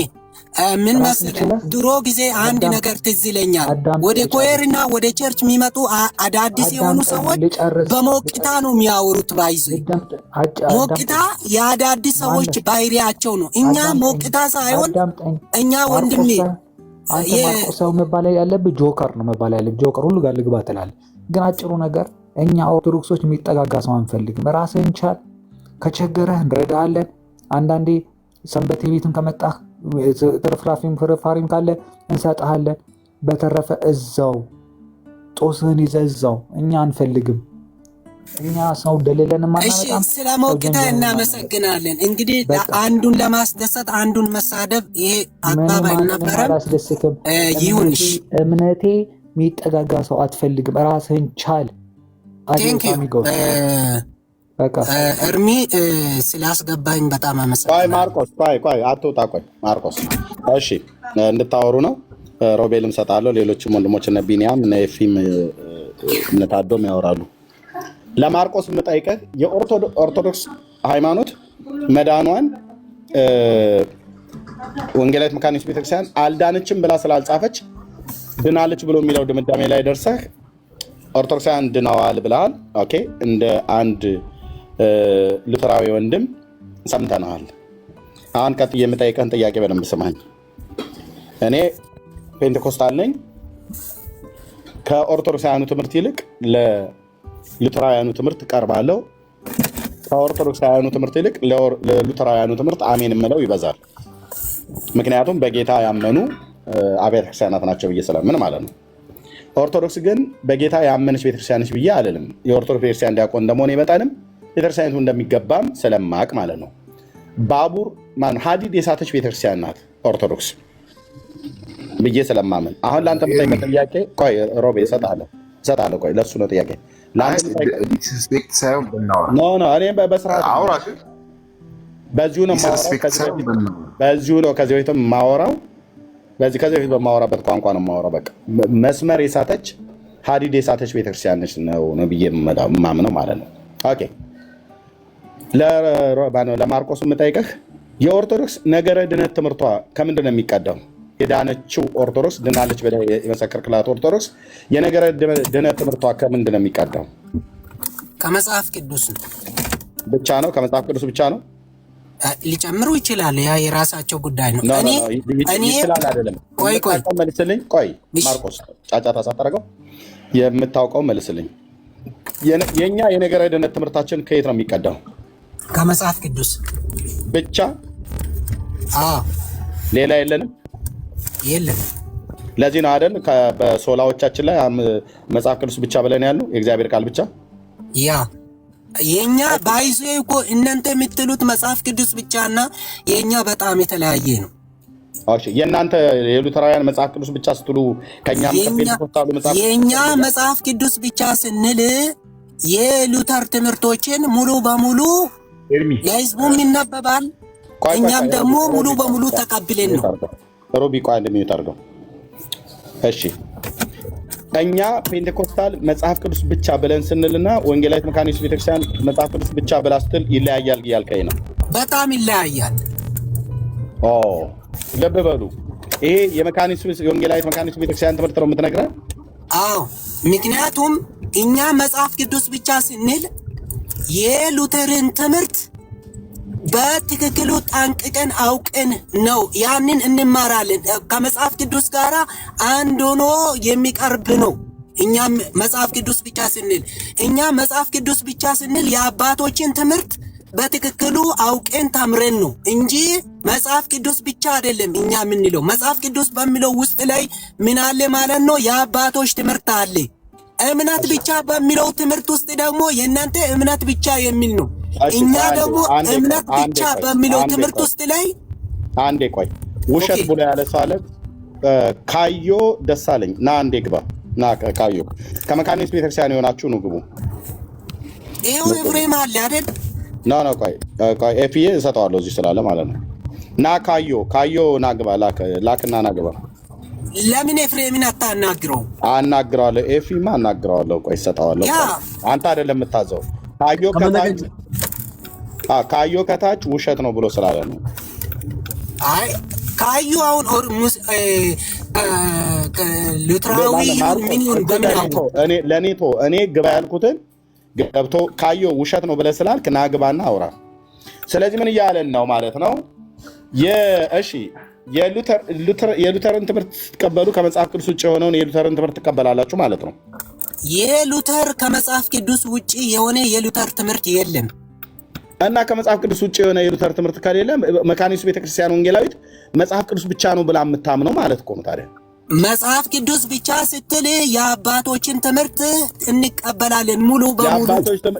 ምን መሰለህ፣ ድሮ ጊዜ አንድ ነገር ትዝ ይለኛል። ወደ ኮየርና ወደ ቸርች የሚመጡ አዳዲስ የሆኑ ሰዎች በሞቅታ ነው የሚያወሩት። ባይዙ ሞቅታ የአዳዲስ ሰዎች ባህሪያቸው ነው። እኛ ሞቅታ ሳይሆን እኛ ወንድሜ ሰው መባል ያለብህ ጆከር ነው መባል ያለብህ። ጆከር ሁሉ ጋር ልግባ ትላለህ። ግን አጭሩ ነገር እኛ ኦርቶዶክሶች የሚጠጋጋ ሰው አንፈልግም። ራስህን ቻል። ከቸገረህ እንረዳሃለን። አንዳንዴ ሰንበቴ ቤትም ከመጣህ ፍርፋሪም ካለ እንሰጥሃለን። በተረፈ እዛው ጦስህን ይዘህ እዛው። እኛ አንፈልግም። እኛ ሰው ደለለን ማናመጣም። ስለ ሞቅታ እናመሰግናለን። እንግዲህ አንዱን ለማስደሰት አንዱን መሳደብ ይሄ አግባብ አይነበረም። ይሁንሽ። እምነቴ የሚጠጋጋ ሰው አትፈልግም። ራስህን ቻል። እርሚ ስላስገባኝ በጣም አመሰግናለሁ። ማርቆስ ቆይ አትውጣ። ቆይ ማርቆስ እሺ፣ እንድታወሩ ነው። ሮቤልም ሰጣለሁ። ሌሎችም ወንድሞች እነ ቢኒያም እነ ኤፊም እነ ታዶም ያወራሉ። ለማርቆስ የምጠይቀህ የኦርቶዶክስ ሃይማኖት መዳኗን ወንጌላዊት መካነ ኢየሱስ ቤተክርስቲያን አልዳነችም ብላ ስላልጻፈች ድናለች ብሎ የሚለው ድምዳሜ ላይ ደርሰህ ኦርቶዶክሳውያን ድነዋል ብለሃል። ኦኬ፣ እንደ አንድ ሉተራዊ ወንድም ሰምተናል። አሁን ቀጥዬ የምጠይቀህን ጥያቄ በደንብ ስማኝ። እኔ ፔንቴኮስታል ነኝ። ከኦርቶዶክሳውያኑ ትምህርት ይልቅ ለሉተራውያኑ ትምህርት ቀርባለሁ። ከኦርቶዶክሳውያኑ ትምህርት ይልቅ ለሉተራውያኑ ትምህርት አሜን የምለው ይበዛል። ምክንያቱም በጌታ ያመኑ አብያተ ክርስቲያናት ናቸው ብዬ ስለምን ማለት ነው። ኦርቶዶክስ ግን በጌታ ያመነች ቤተክርስቲያንች ብዬ አልልም። የኦርቶዶክስ ቤተክርስቲያን ዲያቆን እንደመሆን በጣም ቤተክርስቲያኒቱ እንደሚገባም ስለማቅ ማለት ነው። ባቡር ሀዲድ የሳተች ቤተክርስቲያን ናት ኦርቶዶክስ ብዬ ስለማምን። አሁን ለአንተ የምጠይቀህ ጥያቄ ቆይ ሮቤ እሰጥሃለሁ። እሰጥሃለሁ። ቆይ ለእሱ ነው ጥያቄ። ዲስሪስፔክት ሳይሆን ብናወራ ኖ እኔ በስርዓት አውራ በዚሁ ነው ከዚህ በፊትም የማወራው ከዚህ በፊት በማወራበት ቋንቋ ነው የማወራው። በቃ መስመር የሳተች ሀዲድ የሳተች ቤተክርስቲያን ነች ነው ብዬ የማምነው ማለት ነው። ኦኬ ለማርቆስ የምጠይቅህ የኦርቶዶክስ ነገረ ድነት ትምህርቷ ከምንድን ነው የሚቀዳው? የዳነችው ኦርቶዶክስ ድናለች ብለህ የመሰከርክላት ኦርቶዶክስ የነገረ ድነት ትምህርቷ ከምንድን ነው የሚቀዳው? ከመጽሐፍ ቅዱስ ብቻ ነው? ከመጽሐፍ ቅዱስ ብቻ ነው? ሊጨምሩ ይችላል። ያ የራሳቸው ጉዳይ ነው። እኔ ይችላል አይደለም። ቆይ መልስልኝ። ቆይ ማርቆስ ጫጫታ ሳታደርገው የምታውቀው መልስልኝ። የኛ የነገረ ድነት ትምህርታችን ከየት ነው የሚቀዳው? ከመጽሐፍ ቅዱስ ብቻ? ሌላ የለንም? የለም። ለዚህ ነው አይደል በሶላዎቻችን ላይ መጽሐፍ ቅዱስ ብቻ ብለን ያሉ የእግዚአብሔር ቃል ብቻ። ያ የኛ ባይዞ እኮ እናንተ የምትሉት መጽሐፍ ቅዱስ ብቻና የኛ በጣም የተለያየ ነው። የእናንተ የሉተራውያን መጽሐፍ ቅዱስ ብቻ ስትሉ የኛ መጽሐፍ ቅዱስ ብቻ ስንል የሉተር ትምህርቶችን ሙሉ በሙሉ ለህዝቡም ይነበባል፣ እኛም ደግሞ ሙሉ በሙሉ ተቀብለን ነው። ሮቢ ቆይ እንደሚዩት አድርገው። እሺ እኛ ፔንቴኮስታል መጽሐፍ ቅዱስ ብቻ ብለን ስንልና ወንጌላዊት መካነ ኢየሱስ ቤተክርስቲያን መጽሐፍ ቅዱስ ብቻ ብላ ስትል ይለያያል እያልከኝ ነው? በጣም ይለያያል። ልብ በሉ። ይሄ የወንጌላዊት መካነ ኢየሱስ ቤተክርስቲያን ትምህርት ነው የምትነግረን? አዎ፣ ምክንያቱም እኛ መጽሐፍ ቅዱስ ብቻ ስንል የሉተርን ትምህርት በትክክሉ ጠንቅቀን አውቀን ነው ያንን እንማራለን። ከመጽሐፍ ቅዱስ ጋር አንድ ሆኖ የሚቀርብ ነው። እኛም መጽሐፍ ቅዱስ ብቻ ስንል የአባቶችን ትምህርት በትክክሉ አውቀን ተምረን ነው እንጂ መጽሐፍ ቅዱስ ብቻ አይደለም። እኛ የምንለው መጽሐፍ ቅዱስ በሚለው ውስጥ ላይ ምን አለ ማለት ነው? የአባቶች ትምህርት አለ። እምነት ብቻ በሚለው ትምህርት ውስጥ ደግሞ የእናንተ እምነት ብቻ የሚል ነው። እኛ ደግሞ እምነት ብቻ በሚለው ትምህርት ውስጥ ላይ አንዴ ቆይ፣ ውሸት ብሎ ያለ ሰው አለ። ካዮ ደሳለኝ ና አንዴ ግባ። ና ካዮ ከመካነ ኢየሱስ ቤተክርስቲያን የሆናችሁ ነው ግቡ። ይሄው ኤፍሬም አለ አይደል? ኖ ቆይ ኤፍዬ እሰጠዋለሁ እዚህ ስላለ ማለት ነው። ና ካዮ ና ግባ። ላክና ና ግባ። ለምን ኤፍሬምን አታናግረው? አናግረዋለሁ። ኤፊማ አናግረዋለሁ። ቆይ እሰጠዋለሁ። አንተ አይደለም የምታዘው። ካዮ ከታች ውሸት ነው ብሎ ስላለ ነው። አይ ካዮ አሁን ሉትራዊ ምን ይሁን በምናውቀው እኔ ግባ ያልኩትን ገብቶ ካዮ ውሸት ነው ብለህ ስላልክ ና ግባና አውራ። ስለዚህ ምን እያለን ነው ማለት ነው? እሺ የሉተርን ትምህርት ስትቀበሉ ከመጽሐፍ ቅዱስ ውጭ የሆነውን የሉተርን ትምህርት ትቀበላላችሁ ማለት ነው። የሉተር ከመጽሐፍ ቅዱስ ውጭ የሆነ የሉተር ትምህርት የለም እና ከመጽሐፍ ቅዱስ ውጭ የሆነ የሉተር ትምህርት ከሌለ መካነ ኢየሱስ ቤተክርስቲያን ወንጌላዊት መጽሐፍ ቅዱስ ብቻ ነው ብላ የምታምነው ማለት እኮ ነው። ታዲያ መጽሐፍ ቅዱስ ብቻ ስትል የአባቶችን ትምህርት እንቀበላለን ሙሉ በሙሉ።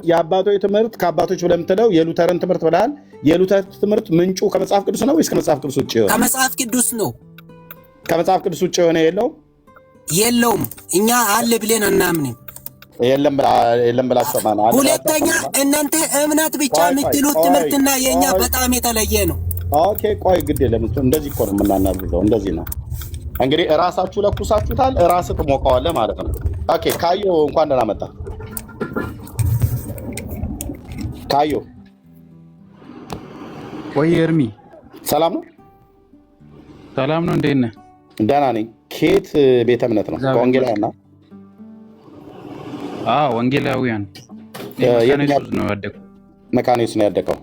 የአባቶች ትምህርት ከአባቶች ብለህ የምትለው የሉተርን ትምህርት ብለሃል። የሉተር ትምህርት ምንጩ ከመጽሐፍ ቅዱስ ነው ወይስ ከመጽሐፍ ቅዱስ ውጭ የሆነ? ከመጽሐፍ ቅዱስ ነው። ከመጽሐፍ ቅዱስ ውጭ የሆነ የለውም። እኛ አለ ብለን አናምንም። የለም ብላችሁ ማለት። ሁለተኛ እናንተ እምነት ብቻ የምትሉት ትምህርትና የኛ በጣም የተለየ ነው። ኦኬ ቆይ ግድ የለም። እንደዚህ እኮ ነው የምናናግረው። እንደዚህ ነው እንግዲህ እራሳችሁ ለኩሳችሁታል፣ እራስህ ትሞቀዋለህ ማለት ነው። ኦኬ ካዮ እንኳን ደህና መጣ። ካዮ ወይ ኤርሚ ሰላም ነው? ሰላም ነው። እንዴት ነህ? ደህና ነኝ። ከየት ቤተ እምነት ነው? ከወንጌላውያን ነው? ወንጌላውያን። መካነ ኢየሱስ ነው ያደገው?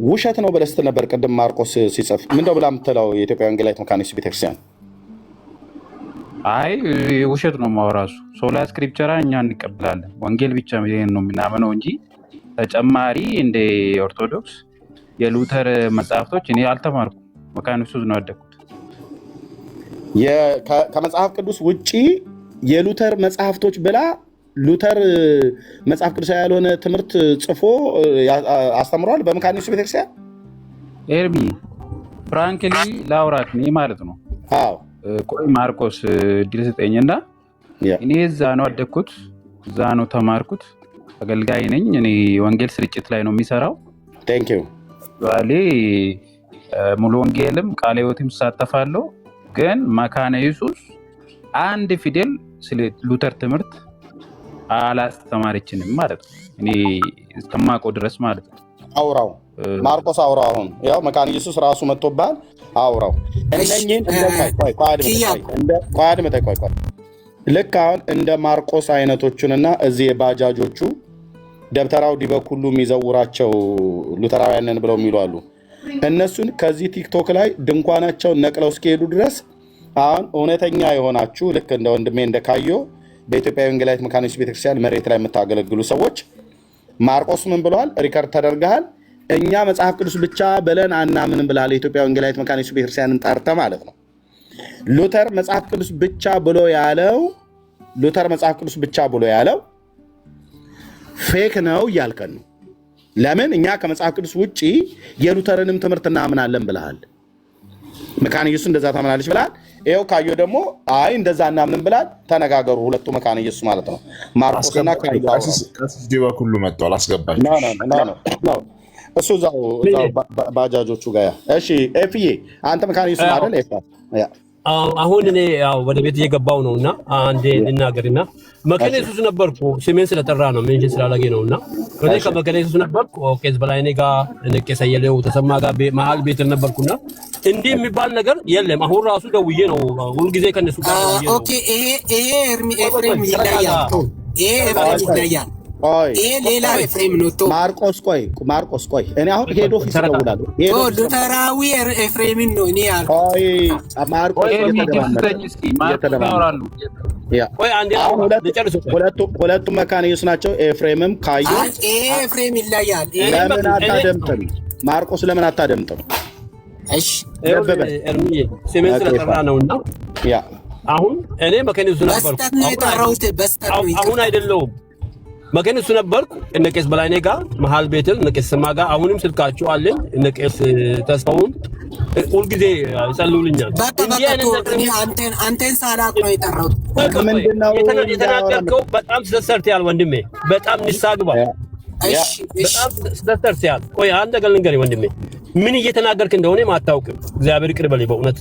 ውሸት ነው ብለህ ስትል ነበር ቅድም ማርቆስ ሲጽፍ። ምንድነው ብላ የምትለው የኢትዮጵያ ወንጌላዊት መካነ ኢየሱስ ቤተክርስቲያን? አይ ውሸት ነው ማውራሱ። ሶላ ስክሪፕቸራ እኛ እንቀበላለን። ወንጌል ብቻ ይሄን ነው የምናምነው እንጂ ተጨማሪ እንደ ኦርቶዶክስ የሉተር መጽሐፍቶች እኔ አልተማርኩም። መካነ ኢየሱስ ነው ያደግኩት። ከመጽሐፍ ቅዱስ ውጪ የሉተር መጽሐፍቶች ብላ ሉተር መጽሐፍ ቅዱሳዊ ያልሆነ ትምህርት ጽፎ አስተምሯል በመካነ ኢየሱስ ቤተክርስቲያን። ኤርሚ ፍራንክሊ ላውራክ እኔ ማለት ነው። ቆይ ማርቆስ እድል ስጠኝና እኔ እዛ ነው አደግኩት፣ እዛ ነው ተማርኩት። አገልጋይ ነኝ እኔ። ወንጌል ስርጭት ላይ ነው የሚሰራው። ቴንክ ዩ ባሌ ሙሉ ወንጌልም ቃለ ሕይወትም ሳተፋለሁ። ግን መካነ ኢየሱስ አንድ ፊደል ስለ ሉተር ትምህርት አላስተማረችንም ማለት ነው፣ እኔ እስከማውቀው ድረስ ማለት ነው። አውራው ማርቆስ አውራው። አሁን ያው መካነ ኢየሱስ ራሱ መጥቶባል። አውራው እነኚህን ቆይ ልክ አሁን እንደ ማርቆስ አይነቶቹንና እዚህ የባጃጆቹ ደብተራው ዲበኩሉ የሚዘውራቸው ሉተራውያንን ብለው የሚሉ አሉ። እነሱን ከዚህ ቲክቶክ ላይ ድንኳናቸውን ነቅለው እስኪሄዱ ድረስ አሁን እውነተኛ የሆናችሁ ልክ እንደ ወንድሜ እንደካዮ በኢትዮጵያ ወንጌላዊት መካነ ኢየሱስ ቤተክርስቲያን መሬት ላይ የምታገለግሉ ሰዎች ማርቆስ ምን ብለዋል? ሪከርድ ተደርገሃል። እኛ መጽሐፍ ቅዱስ ብቻ ብለን አናምንም ብለሃል። የኢትዮጵያ ወንጌላዊት መካነ ኢየሱስ ቤተክርስቲያንን ጠርተህ ማለት ነው። ሉተር መጽሐፍ ቅዱስ ብቻ ብሎ ያለው ፌክ ነው እያልከን ነው። ለምን? እኛ ከመጽሐፍ ቅዱስ ውጭ የሉተርንም ትምህርት እናምናለን ብለሃል። መካነ ኢየሱስ እንደዛ ታምናለች ብለሃል። ይኸው ካዮ ደግሞ አይ እንደዛ እናምንም ብላል። ተነጋገሩ ሁለቱ መካነ ኢየሱስ ማለት ነው። ማርቆስና ካዮ ዲበኩሉ መጥቷል። አስገባቸው እሱ እዛው ባጃጆቹ ጋር። እሺ ኤፍዬ አንተ መካነ ኢየሱስ አይደል? አሁን እኔ ያው ወደ ቤት እየገባው ነው እና አንዴ ልናገርና መካነ ኢየሱስ ነበርኩ። ስሜን ስለጠራ ነው ሜንሽን ስላላገ ነው እና እኔ ከመካነ ኢየሱስ ነበርኩ። ቄስ በላይኔ ጋር ቄስ አየለው ተሰማ ጋር መሀል ቤት ነበርኩና እንዲህ የሚባል ነገር የለም። አሁን ራሱ ደውዬ ነው ሁሉ ጊዜ ከነሱ ጋር ነው። ኦኬ ይሄ ኤፍሬም ይለያል። ይሄ ኤፍሬም ይለያል። ይሄ ሌላ ኤፍሬም ነው። ማርቆስ ቆይ እኔ አሁን ሄድ ኦፊስ ደውላለሁ። ሉተራዊ ኤፍሬምን ነው እኔ ያልኩት። ማርቆስ ሁለቱም መካነ ኢየሱስ ናቸው። ኤፍሬምም ካዩ ኤፍሬም ይለያል። ለምን አታደምጥም? ማርቆስ ለምን አታደምጥም? እሺ ኤርሚዬ ስሜን ስለጠራ ነውና አሁን እኔ መካነ ኢየሱስ ነበርኩ። በስተት ነው የጠራሁት። በስተት ነው አሁን አይደለሁም። መካነ ኢየሱስ ነበርኩ እነ ቄስ በላይኔ ጋር መሀል ቤትል እነ ቄስ ሰማ ጋር አሁንም ስልካቸው አለኝ። እነ ቄስ ተስፋውን ሁልጊዜ ይጸልዩልኛል። አንተን ሳላቅ ነው የጠራሁት። የተናገርከው በጣም ስተሰርተሃል ወንድሜ፣ በጣም ንስሐ ግባ። በጣም ስተሰርተሃል። ቆይ አንድ ነገር ልንገርህ ወንድሜ፣ ምን እየተናገርክ እንደሆነ ማታውቅም። እግዚአብሔር ይቅር በለኝ በእውነት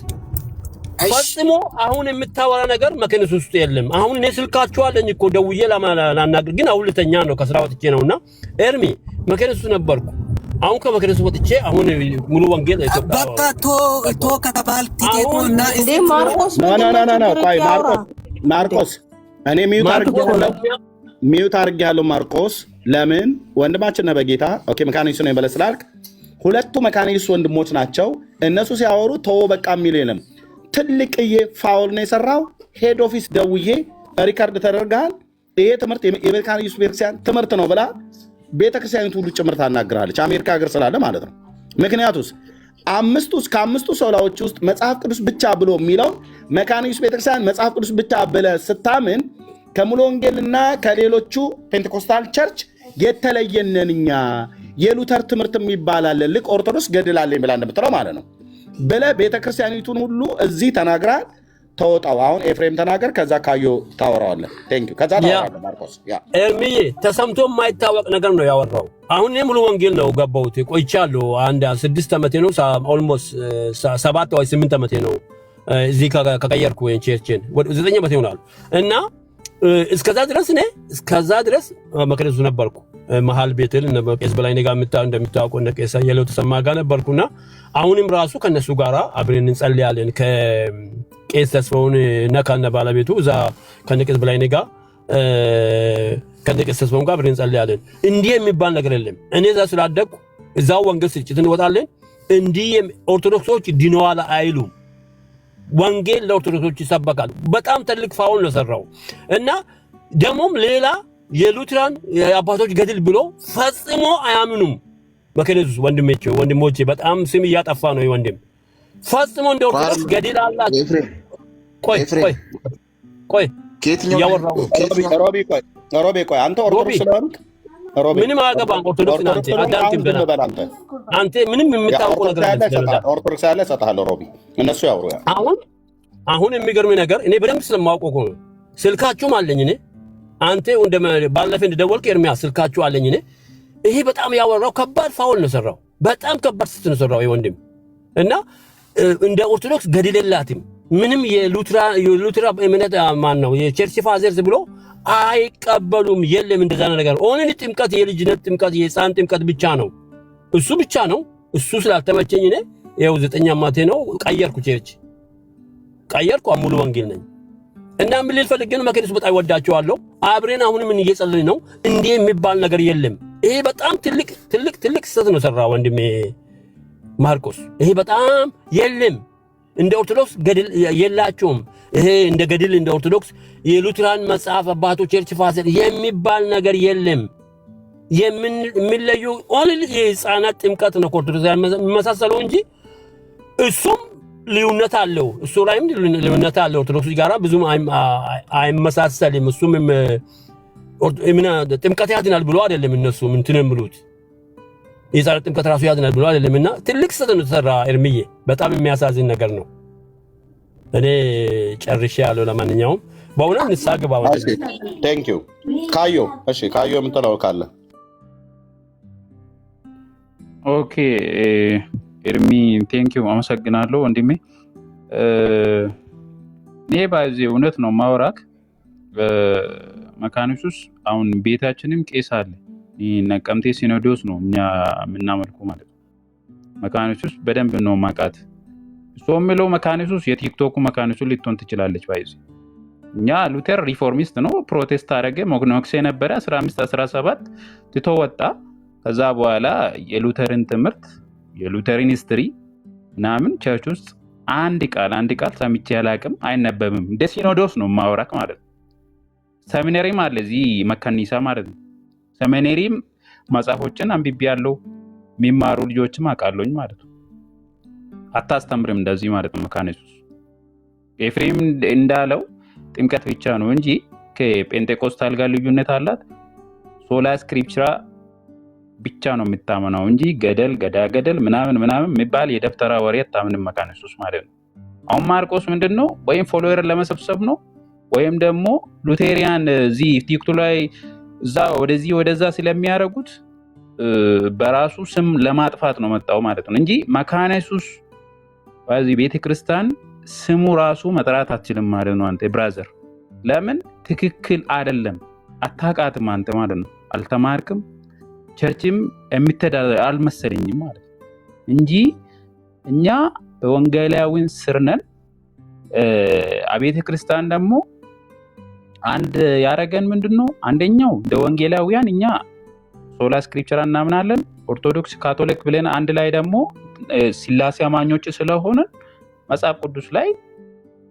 ፈጽሞ አሁን የምታወራ ነገር መካነ ኢየሱስ ውስጥ የለም። አሁን እኔ ስልካቸው አለኝ እኮ ደውዬ ላናግር፣ ግን አሁን ልተኛ ነው ከስራ ወጥቼ ነውና ኤርሚ መካነ ኢየሱስ ነበርኩ። አሁን ከመካነ ኢየሱስ ወጥቼ አሁን ሙሉ ወንጌል በቃ ቶ ከተባል ቲኬቶና እንዴ ማርቆስ ቆይ ማርቆስ እኔ ሚዩት አድርጌያለሁ። ማርቆስ ለምን ወንድማችን ነህ በጌታ ኦኬ። መካነ ኢየሱስ ነው በለ ስላልክ ሁለቱ መካነ ኢየሱስ ወንድሞች ናቸው። እነሱ ሲያወሩ ተው በቃ የሚል የለም። ትልቅዬ ፋውል ነው የሰራው። ሄድ ኦፊስ ደውዬ ሪካርድ ተደርጋል። ይሄ ትምህርት የመካነ ኢየሱስ ቤተክርስቲያን ትምህርት ነው ብላ ቤተክርስቲያኒቱ ሁሉ ጭምር ታናግራለች። አሜሪካ ሀገር ስላለ ማለት ነው። ምክንያቱስ ከአምስቱ ሶላዎች ውስጥ መጽሐፍ ቅዱስ ብቻ ብሎ የሚለው መካነ ኢየሱስ ቤተክርስቲያን መጽሐፍ ቅዱስ ብቻ ብለህ ስታምን ከሙሉ ወንጌልና ከሌሎቹ ፔንቴኮስታል ቸርች የተለየነን እኛ የሉተር ትምህርት የሚባል አለ። ልክ ኦርቶዶክስ ገድላለኝ ብላ እንደምትለው ማለት ነው ብለህ ቤተክርስቲያኒቱን ሁሉ እዚህ ተናግራ ተወጣው። አሁን ኤፍሬም ተናገር፣ ከዛ ካዮ ታወራዋለህ። ቴንክ ዩ። ከዛ ታወራለህ ማርቆስ። ኤርሚዬ ተሰምቶ የማይታወቅ ነገር ነው ያወራው። አሁን እኔ ሙሉ ወንጌል ነው ገባሁት። ቆይቻለሁ። አንድ 6 ዓመቴ ነው ኦልሞስት 7 ወይ 8 ዓመቴ ነው እዚህ ከቀየርኩ ወይ ቸርችን 9 ዓመቴ ይሆናል። እና እስከዛ ድረስ መካነ ኢየሱስ ነበርኩ። መሀል ቤትል እነ ቄስ በላይኔ ጋር እንደሚታወቁ እነ ቄስ አየለው ተሰማ ጋር ነበርኩና አሁንም ራሱ ከነሱ ጋር አብረን እንጸልያለን። ከቄስ ተስፋውን እና ከነ ባለቤቱ እዛ ከነ ቄስ በላይኔ ጋር ከነ ቄስ ተስፋውን ጋር አብረን እንጸልያለን። እንዲህ የሚባል ነገር የለም። እኔ እዛ ስላደግኩ እዛው ወንጌል ስርጭት እንወጣለን። እንዲህ ኦርቶዶክሶች ድነዋል አይሉም። ወንጌል ለኦርቶዶክሶች ይሰበካል። በጣም ትልቅ ፋውል ነው ሰራው እና ደሞም ሌላ የሉትራን የአባቶች ገድል ብሎ ፈጽሞ አያምኑም። መካነ ኢየሱስ ወንድሞቼ በጣም ስም እያጠፋ ነው ወንድም። ፈጽሞ እንደ ኦርቶዶክስ ገድል አላቸው። ቆይ ሮቢ ቆይ አንተ ኦርቶዶክስ ስለሆንክ ምንም አያገባም። ኦርቶዶክስ ናንተ አዳምጥ አንተ ምንም የምታውቀው ነገር አይደለም። ኦርቶዶክስ ያለ ሰጣለ ሮቢ እነሱ ያወሩ። አሁን የሚገርም ነገር እኔ በደንብ ስለማውቀው ነው ስልካችሁም አለኝ እኔ አንተ ባለፈ እንደደወልክ ኤርሚያስ ስልካችሁ አለኝ እኔ ይሄ በጣም ያወራው ከባድ ፋውል ነው ሰራው በጣም ከባድ ስህተት ነው ሰራው ወንድም እና እንደ ኦርቶዶክስ ገድል የላትም ምንም የሉትራ እምነት ማን ነው የቸርች ፋዘርስ ብሎ አይቀበሉም የለም እንደዛ ነገር ኦንሊ ጥምቀት የልጅነት ጥምቀት የሕፃን ጥምቀት ብቻ ነው እሱ ብቻ ነው እሱ ስላልተመቸኝ እኔ ያው 9 ዓመቴ ነው ቀየርኩ ቸርች ቀየርኩ ሙሉ ወንጌል ነኝ እና ምን ልፈልግ ግን መከሪስ በጣም ወዳቸዋለሁ አብሬን አሁንም ምን እየጸለይ ነው እንዴ የሚባል ነገር የለም ይሄ በጣም ትልቅ ስህተት ነው ሰራ ወንድሜ ማርቆስ ይሄ በጣም የለም እንደ ኦርቶዶክስ ገድል የላቸውም ይሄ እንደ ገድል እንደ ኦርቶዶክስ የሉትራን መጽሐፍ አባቶች ቸርች ፋዘር የሚባል ነገር የለም የሚለዩ ኦንሊ የሕፃናት ጥምቀት ነው ኦርቶዶክስ የሚመሳሰለው እንጂ እሱም ልዩነት አለው እሱ ላይም ልዩነት አለው ኦርቶዶክስ ጋራ ብዙም አይመሳሰልም እሱም ጥምቀት ያድናል ብሎ አይደለም እነሱ እንትን የሚሉት የዛሬ ጥምቀት ራሱ ያድናል ብሎ አይደለምና ትልቅ ስህተት ነው ተሰራ ኤርሚዬ በጣም የሚያሳዝን ነገር ነው እኔ ጨርሼ ያለው ለማንኛውም በእውነት ንስሐ ግባ ቴንክ ዩ ካዮ እሺ ካዮ የምትለው ካለ ኦኬ ኤርሚ ቴንክ ዩ አመሰግናለሁ ወንድሜ እኔ ባይዚ እውነት ነው ማወራክ መካኒሱስ አሁን ቤታችንም ቄስ አለ ነቀምቴ ሲኖዶስ ነው እኛ የምናመልኩ ማለት ነው መካኒሱስ በደንብ ነው ማቃት ሶምለው መካኒሱስ የቲክቶክ መካኒሱስ ልትሆን ትችላለች ባይዚ እኛ ሉተር ሪፎርሚስት ነው ፕሮቴስት አረገ ሞግኖክስ የነበረ 15 17 ትቶ ወጣ ከዛ በኋላ የሉተርን ትምህርት የሉተርን ሂስትሪ ምናምን ቸርች ውስጥ አንድ ቃል ሰምቼ ያላቅም አይነበብም እንደ ሲኖዶስ ነው ማወራክ ማለት ነው ሰሚናሪም አለ እዚህ መካኒሳ ማለት ነው ሰሚናሪም መጽሐፎችን አንብቤ ያለው የሚማሩ ልጆችም አቃለኝ ማለት ነው አታስተምርም እንደዚህ ማለት ነው መካኒሱስ ኤፍሬም እንዳለው ጥምቀት ብቻ ነው እንጂ ከጴንጤቆስታል ጋር ልዩነት አላት ሶላ ስክሪፕቸራ ብቻ ነው የምታመናው እንጂ ገደል ምናምን የሚባል የደብተራ ወሬ አታምንም መካኒሱስ ማለት ነው አሁን ማርቆስ ምንድነው ወይም ፎሎወር ለመሰብሰብ ነው ወይም ደግሞ ሉቴሪያን እዚህ ቲክቶክ ላይ እዛ ወደዛ ስለሚያረጉት በራሱ ስም ለማጥፋት ነው መጣው ማለት ነው እንጂ መካኒሱስ በዚህ ቤተክርስቲያን ስሙ ራሱ መጥራት አትችልም ማለት ነው አንተ ብራዘር ለምን ትክክል አይደለም አታቃትም አንተ ማለት ነው አልተማርክም ቸርችም የሚተዳደር አልመሰለኝም ማለት እንጂ እኛ በወንጌላዊን ስርነን አቤተ ክርስቲያን ደግሞ አንድ ያረገን ምንድነው አንደኛው እንደ ወንጌላዊያን እኛ ሶላ ስክሪፕቸር እናምናለን ኦርቶዶክስ ካቶሊክ ብለን አንድ ላይ ደግሞ ሲላሴ አማኞች ስለሆነ መጽሐፍ ቅዱስ ላይ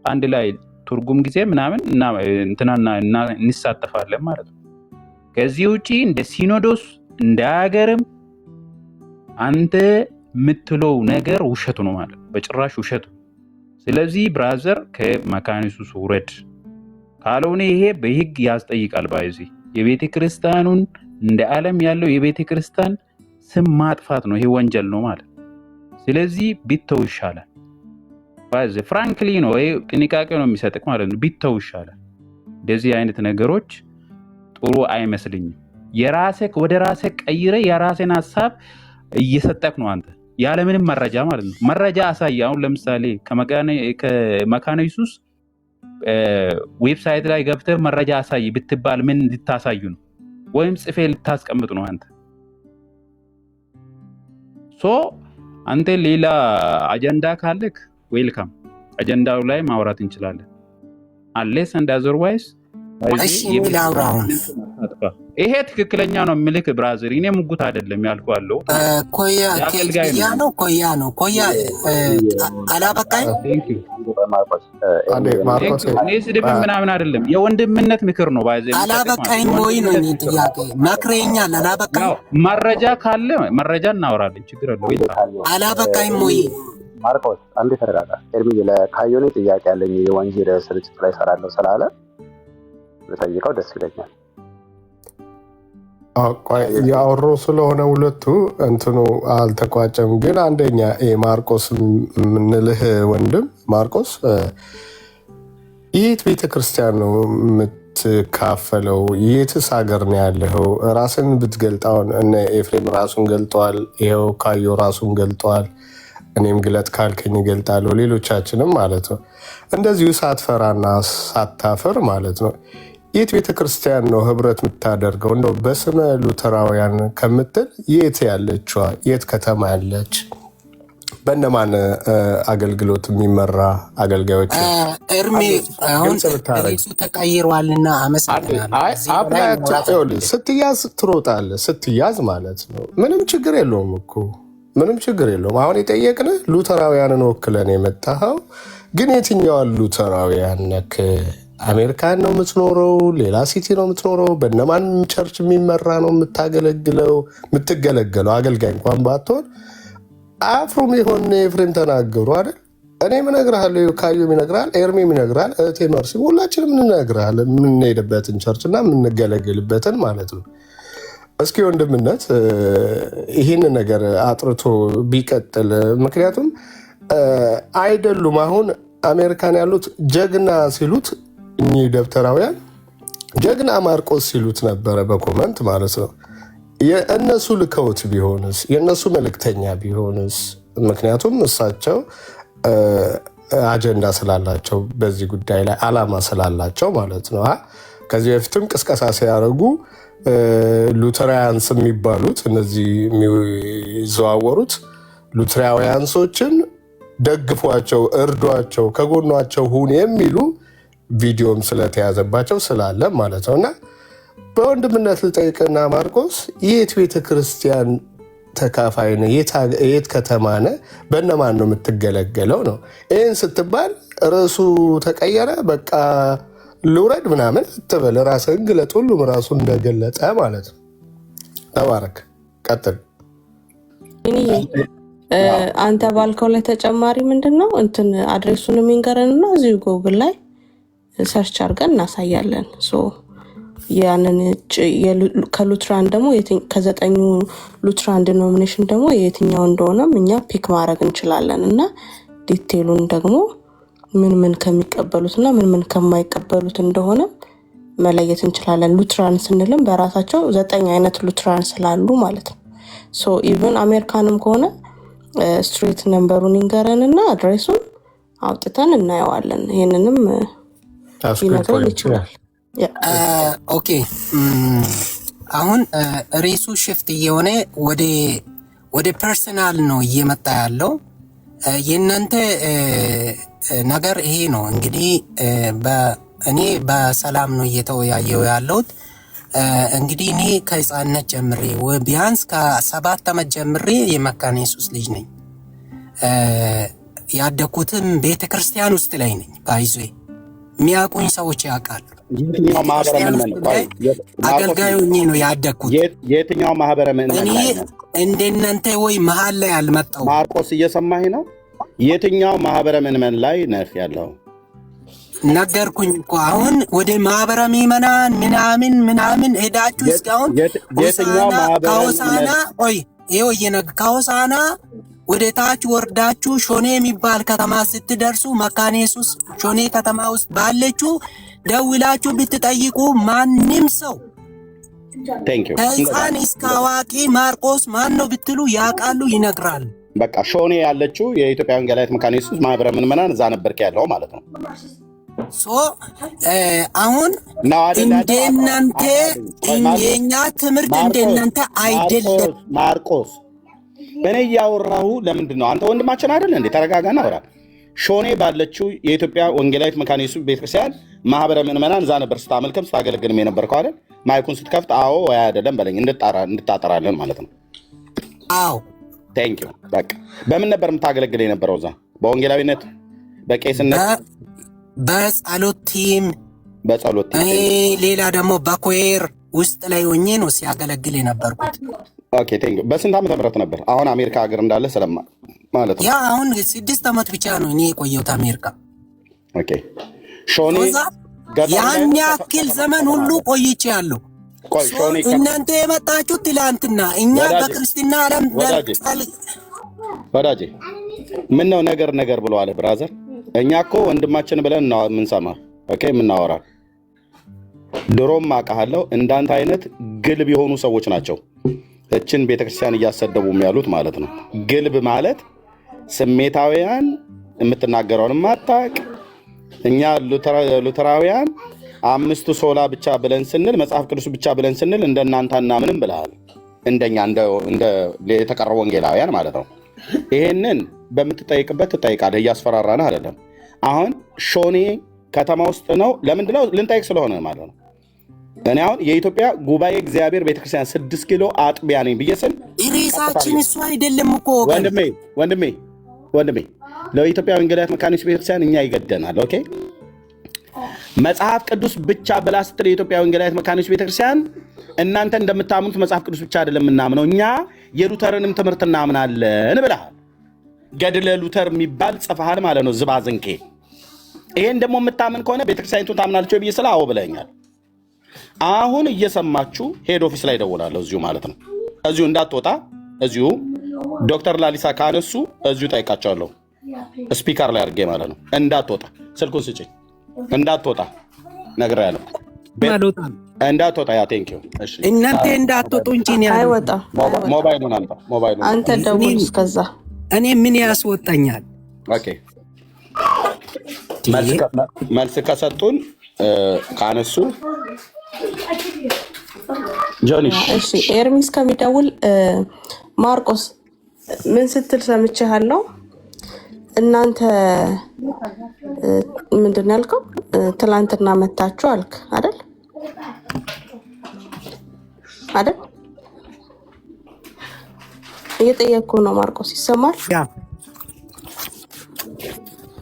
አንድ ላይ ትርጉም ጊዜ ምናምን እና እንሳተፋለን ማለት ነው ከዚህ ውጪ እንደ ሲኖዶስ እንደ ሀገርም አንተ የምትለው ነገር ውሸት ነው ማለት በጭራሽ ውሸት ስለዚህ ብራዘር ከመካኒሱስ ውረድ ካልሆነ ይሄ በህግ ያስጠይቃል ባይዚ የቤተ ክርስቲያኑን እንደ ዓለም ያለው የቤተ ክርስቲያን ስም ማጥፋት ነው ይሄ ወንጀል ነው ማለት ስለዚህ ቢተው ይሻላል ባይዚ ፍራንክሊ ነው ይሄ ጥንቃቄ ነው የሚሰጥክ ማለት ነው ቢተው ይሻላል እንደዚህ አይነት ነገሮች ጥሩ አይመስልኝም የራስህ ወደ ራስህ ቀይረ የራስህን ሐሳብ እየሰጠክ ነው አንተ ያለ ምንም መረጃ ማለት ነው መረጃ አሳይ አሁን ለምሳሌ ከመካኒሱስ ዌብሳይት ላይ ገብተህ መረጃ አሳይ ብትባል ምን ልታሳዩ ነው ወይም ጽፌ ልታስቀምጥ ነው አንተ አንተ ሌላ አጀንዳ ካለክ ዌልካም አጀንዳው ላይ ማውራት እንችላለን unless and otherwise ይሄ ትክክለኛ ነው ምልክ ብራዘር እኔ ሙጉት አይደለም ያልኩ አለው ኮያ ነው አላበቃኝ እኔ ስድብ ምናምን አይደለም የወንድምነት ምክር ነው ባይዘ አላበቃኝ ወይ ነው እኔ ጥያቄ መክረኛል አላበቃኝ መረጃ ካለ መረጃ እናወራለን ችግር የለውም አላበቃኝ ወይ ማርቆስ አንዴ ተረጋጋ ኤርሚ ለካዮኔ ጥያቄ ያለኝ የወንጌል ስርጭት ላይ ሰራለው ስላለ በጠይቀው ደስ ይለኛል ያወሩ ስለሆነ ሁለቱ እንትኑ አልተቋጨም ግን አንደኛ ማርቆስ ምንልህ ወንድም ማርቆስ የት ቤተክርስቲያን ነው የምትካፈለው? የትስ ሀገር ነው ያለኸው? ራስን ብትገልጣውን እነ ኤፍሬም ራሱን ገልጠዋል። ይኸው ካዮ ራሱን ገልጠዋል። እኔም ግለጥ ካልከኝ እገልጣለሁ። ሌሎቻችንም ማለት ነው እንደዚሁ ሳትፈራና ሳታፍር ማለት ነው። የት ቤተክርስቲያን ነው ህብረት የምታደርገው? እንደው በስመ ሉተራውያን ከምትል የት ያለችዋ? የት ከተማ ያለች? በእነማን አገልግሎት የሚመራ አገልጋዮች? እርሜ አሁን ርዕሱ ተቀይሯልና አመሰግናለሁ። ስትያዝ ትሮጣለህ። ስትያዝ ማለት ነው ምንም ችግር የለውም እኮ ምንም ችግር የለውም። አሁን የጠየቅንህ ሉተራውያንን ወክለን የመጣኸው ግን የትኛዋን ሉተራውያን ነክ? አሜሪካን ነው የምትኖረው? ሌላ ሲቲ ነው የምትኖረው? በእነማን ቸርች የሚመራ ነው የምትገለገለው? አገልጋይ እንኳን ባትሆን አፍሩም የሆን ኤፍሬም ተናገሩ አይደል? እኔም እነግርሃለሁ፣ ካዮም ይነግራል፣ ኤርሜም ይነግራል፣ እህቴ መርሲ፣ ሁላችንም እንነግርሃለን የምንሄድበትን ቸርች እና የምንገለገልበትን ማለት ነው። እስኪ ወንድምነት ይህን ነገር አጥርቶ ቢቀጥል። ምክንያቱም አይደሉም አሁን አሜሪካን ያሉት ጀግና ሲሉት እኚህ ደብተራውያን ጀግና ማርቆስ ሲሉት ነበረ በኮመንት ማለት ነው። የእነሱ ልከውት ቢሆንስ? የእነሱ መልእክተኛ ቢሆንስ? ምክንያቱም እሳቸው አጀንዳ ስላላቸው በዚህ ጉዳይ ላይ አላማ ስላላቸው ማለት ነው። ከዚህ በፊትም ቅስቀሳ ሲያደርጉ ሉተራውያንስ የሚባሉት እነዚህ የሚዘዋወሩት ሉተራውያንሶችን ደግፏቸው፣ እርዷቸው፣ ከጎኗቸው ሁን የሚሉ ቪዲዮም ስለተያዘባቸው ስላለ ማለት ነው። እና በወንድምነት ልጠይቅና ማርቆስ የት ቤተክርስቲያን ተካፋይ ነህ? የት ከተማ ነህ? በእነማን ነው የምትገለገለው ነው? ይህን ስትባል ርዕሱ ተቀየረ፣ በቃ ልውረድ ምናምን አትበል። ራስህን ግለጥ። ሁሉም ራሱ እንደገለጠ ማለት ነው። ተባረክ፣ ቀጥል። አንተ ባልከው ላይ ተጨማሪ ምንድን ነው እንትን አድሬሱን የሚንገረንና እዚሁ ጎግል ላይ ሰርች አድርገን እናሳያለን። ያንን ከሉትራን ደግሞ ከ9 ሉትራን ዲኖሚኔሽን ደግሞ የትኛው እንደሆነም እኛ ፒክ ማድረግ እንችላለን እና ዲቴሉን ደግሞ ምን ከሚቀበሉትና ምን ከማይቀበሉት እንደሆነ መለየት እንችላለን። ሉትራን ስንልም በራሳቸው 9 አይነት ሉትራን ስላሉ ማለት ነው። ኢቨን አሜሪካንም ከሆነ ስትሪት ነምበሩን ይንገረንና አድሬሱን አውጥተን እናየዋለን። ይህንንም ሊነግረን ይችላል። ኦኬ አሁን ሬሱ ሽፍት እየሆነ ወደ ፐርሰናል ነው እየመጣ ያለው። የእናንተ ነገር ይሄ ነው እንግዲህ። እኔ በሰላም ነው እየተወያየው ያለሁት። እንግዲህ እኔ ከህፃንነት ጀምሬ ቢያንስ ከ7 ዓመት ጀምሬ የመካነ ኢየሱስ ልጅ ነኝ። ያደኩትም ቤተክርስቲያን ውስጥ ላይ ነኝ። ባይዞ የሚያውቁኝ ሰዎች ያውቃሉ። አገልጋይ ሆኜ ነው ያደኩት። የትኛው ማህበረ ምዕመናን ላይ ነው? እንደናንተ ወይ መሀል ላይ አልመጣሁም። ማርቆስ እየሰማኝ ነው? የትኛው ማህበረ ምዕመናን ላይ ነህ ያለው? ነገርኩኝ እኮ አሁን ወደ ማህበረ ምዕመናን ምናምን ሄዳችሁ እስካሁን ከሆሳና ቆይ ይኸው ከሆሳና ወደ ታች ወርዳችሁ ሾኔ የሚባል ከተማ ስትደርሱ መካነ ኢየሱስ ሾኔ ከተማ ውስጥ ባለችው ደውላችሁ ብትጠይቁ ማንም ሰው ከህፃን እስከ አዋቂ ማርቆስ ማን ነው ብትሉ ያውቃሉ፣ ይነግራሉ። በቃ ሾኔ ያለችው የኢትዮጵያ ወንጌላዊት መካነ ኢየሱስ ማህበረ ምዕመናን እዛ ነበርክ ያለው ማለት ነው። አሁን እንደናንተ የኛ ትምህርት እንደናንተ አይደለም። ማርቆስ እኔ እያወራሁ ለምንድን ነው? አንተ ወንድማችን አይደል እንዴ? ተረጋጋና አውራ። ሾኔ ባለችው የኢትዮጵያ ወንጌላዊት መካነ ኢየሱስ ቤተክርስቲያን ማህበረ ምዕመናን እዛ ነበር ስታመልክም ስታገለግልም የነበርከው አይደል? ማይኩን ስትከፍት አዎ ወይ አይደለም በለኝ እንድታጠራለን ማለት ነው። አዎ ቴንክ ዩ። በቃ በምን ነበር የምታገለግል የነበረው እዛ? በወንጌላዊነት፣ በቄስነት፣ በጸሎት ቲም፣ በጸሎት ቲም፣ ሌላ ደግሞ በኮየር ውስጥ ላይ ሆኜ ነው ሲያገለግል የነበርኩት። ኦኬ ቴንክ ዩ። በስንት ዓመተ ምህረት ነበር? አሁን አሜሪካ ሀገር እንዳለ ስለማ ማለት ነው። ያ አሁን 6 ዓመት ብቻ ነው እኔ የቆየሁት አሜሪካ። ኦኬ ሾኔ ያን ያክል ዘመን ሁሉ ቆይቼ ያለው እናንተ የመጣችሁ ትላንትና፣ እኛ በክርስትና ዓለም ወዳጄ ምን ነው ነገር ብለዋል ብራዘር። እኛ እኮ ወንድማችን ብለን ነው የምንሰማ። ኦኬ የምናወራ ድሮም አውቃለሁ። እንዳንተ አይነት ግልብ የሆኑ ሰዎች ናቸው እችን ቤተክርስቲያን እያሰደቡ ያሉት ማለት ነው። ግልብ ማለት ስሜታውያን፣ የምትናገረውን ማታቅ። እኛ ሉተራውያን አምስቱ ሶላ ብቻ ብለን ስንል መጽሐፍ ቅዱስ ብቻ ብለን ስንል እንደናንተና ምንም ብለሃል። እንደኛ እንደ የተቀረው ወንጌላውያን ማለት ነው። ይሄንን በምትጠይቅበት ትጠይቃለህ። እያስፈራራንህ አይደለም። አሁን ሾኔ ከተማ ውስጥ ነው። ለምንድነው? ልንጠይቅ ስለሆነ ማለት ነው። እኔ አሁን የኢትዮጵያ ጉባኤ እግዚአብሔር ቤተክርስቲያን 6 ኪሎ አጥቢያ ነኝ ብዬ ስል ሬሳችን እሱ አይደለም እኮ ወንድሜ ለኢትዮጵያ ወንጌላዊት መካኒስ ቤተክርስቲያን እኛ ይገደናል። ኦኬ መጽሐፍ ቅዱስ ብቻ ብላ ስትል የኢትዮጵያ ወንጌላዊት መካኒስ ቤተክርስቲያን እናንተ እንደምታምኑት መጽሐፍ ቅዱስ ብቻ አይደለም የምናምነው፣ እኛ የሉተርንም ትምህርት እናምናለን ብለሃል። ገድለ ሉተር የሚባል ጽፈሃል ማለት ነው። ዝባዝንኬ ይሄን ደግሞ የምታምን ከሆነ ቤተክርስቲያኒቱን ታምናለች ብዬ ስለ አዎ ብለኛል። አሁን እየሰማችሁ ሄድ ኦፊስ ላይ ደውላለሁ እዚሁ ማለት ነው። እዚሁ እንዳትወጣ፣ እዚሁ ዶክተር ላሊሳ ካነሱ እዚሁ ጠይቃቸዋለሁ። ስፒከር ላይ አድርጌ ማለት ነው። እንዳትወጣ፣ ስልኩን ስጭኝ። እንዳትወጣ ነግሬያለሁ። እንዳትወጣ። ያ ቴንኪው። እሺ እናንተ እንዳትወጡ እንጂ ነው። አይወጣም። ሞባይሉን አንተ ሞባይሉን አንተ ደውል። እስከዛ እኔ ምን ያስወጣኛል? ኦኬ መልስ ከሰጡን ካነሱ ጆኒሽ። እሺ ኤርሚስ ከሚደውል ማርቆስ ምን ስትል ሰምቼሃለሁ? እናንተ ምንድን ያልከው? ትላንትና መታችሁ አልክ አይደል? እየጠየቅኩ ነው ማርቆስ፣ ይሰማል?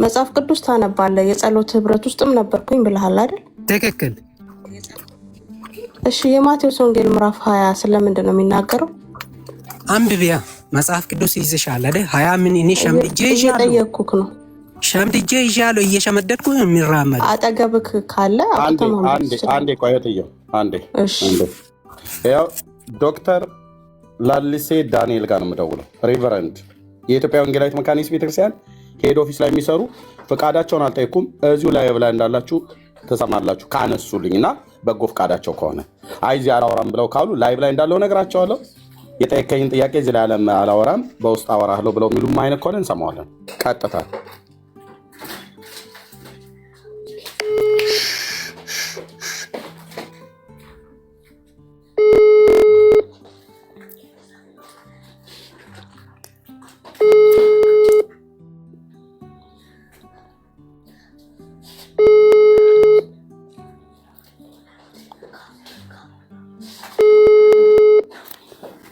መጽሐፍ ቅዱስ ታነባለህ፣ የጸሎት ህብረት ውስጥም ነበርኩኝ ብለሃል አይደል? ትክክል። እሺ የማቴዎስ ወንጌል ምዕራፍ 20 ስለምንድን ነው የሚናገረው? አንብቢያ መጽሐፍ ቅዱስ ይዘሻል አይደል? 20 ምን እኔ ሸምድጄ ይዣለሁ። እየጠየቅኩህ ነው። ሸምድጄ ይዣለሁ፣ እየሸመደድኩ የሚራመድ አጠገብክ ካለ አንዴ ቆየትየው አንዴ። ያው ዶክተር ላሊሴ ዳንኤል ጋር ነው የምደውለው። ሪቨረንድ የኢትዮጵያ ወንጌላዊት መካኒስ ቤተክርስቲያን ሄድ ኦፊስ ላይ የሚሰሩ ፈቃዳቸውን አልጠየኩም። እዚሁ ላይ ላይ እንዳላችሁ ተሰማላችሁ ካነሱልኝ እና በጎ ፈቃዳቸው ከሆነ አይ እዚህ አላወራም ብለው ካሉ ላይቭ ላይ እንዳለው ነግራቸዋለሁ። የጠየቀኝን ጥያቄ እዚህ ላይ አላወራም በውስጥ አወራለሁ ብለው የሚሉም አይነት ከሆነ እንሰማዋለን። ቀጥታ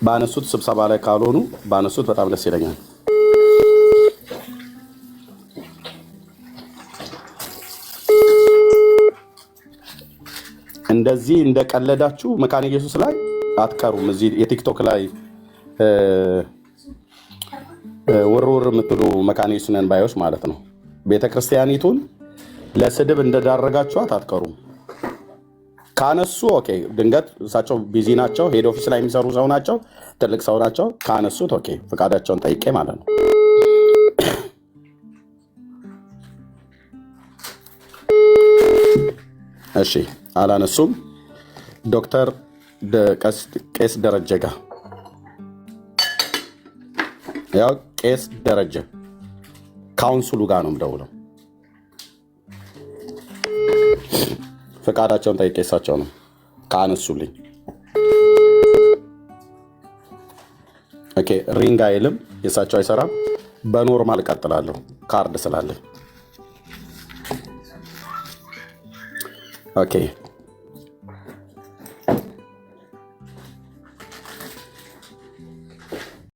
ባነሱት ስብሰባ ላይ ካልሆኑ ባነሱት በጣም ደስ ይለኛል። እንደዚህ እንደቀለዳችሁ መካነ ኢየሱስ ላይ አትቀሩም። እዚህ የቲክቶክ ላይ ውርውር የምትሉ መካነ ኢየሱስ ነን ባዮች ማለት ነው። ቤተክርስቲያኒቱን ለስድብ እንደዳረጋችኋት አትቀሩም። ካነሱ ኦኬ፣ ድንገት እሳቸው ቢዚ ናቸው፣ ሄድ ኦፊስ ላይ የሚሰሩ ሰው ናቸው፣ ትልቅ ሰው ናቸው። ካነሱት ኦኬ፣ ፈቃዳቸውን ጠይቄ ማለት ነው። እሺ አላነሱም። ዶክተር ቄስ ደረጀ ጋር ያው ቄስ ደረጀ ካውንስሉ ጋር ነው የምደውለው። ፈቃዳቸውን ጠይቄ እሳቸው ነው ካነሱልኝ። ኦኬ ሪንግ አይልም፣ የእሳቸው አይሰራም። በኖርማል እቀጥላለሁ ካርድ ስላለኝ። ኦኬ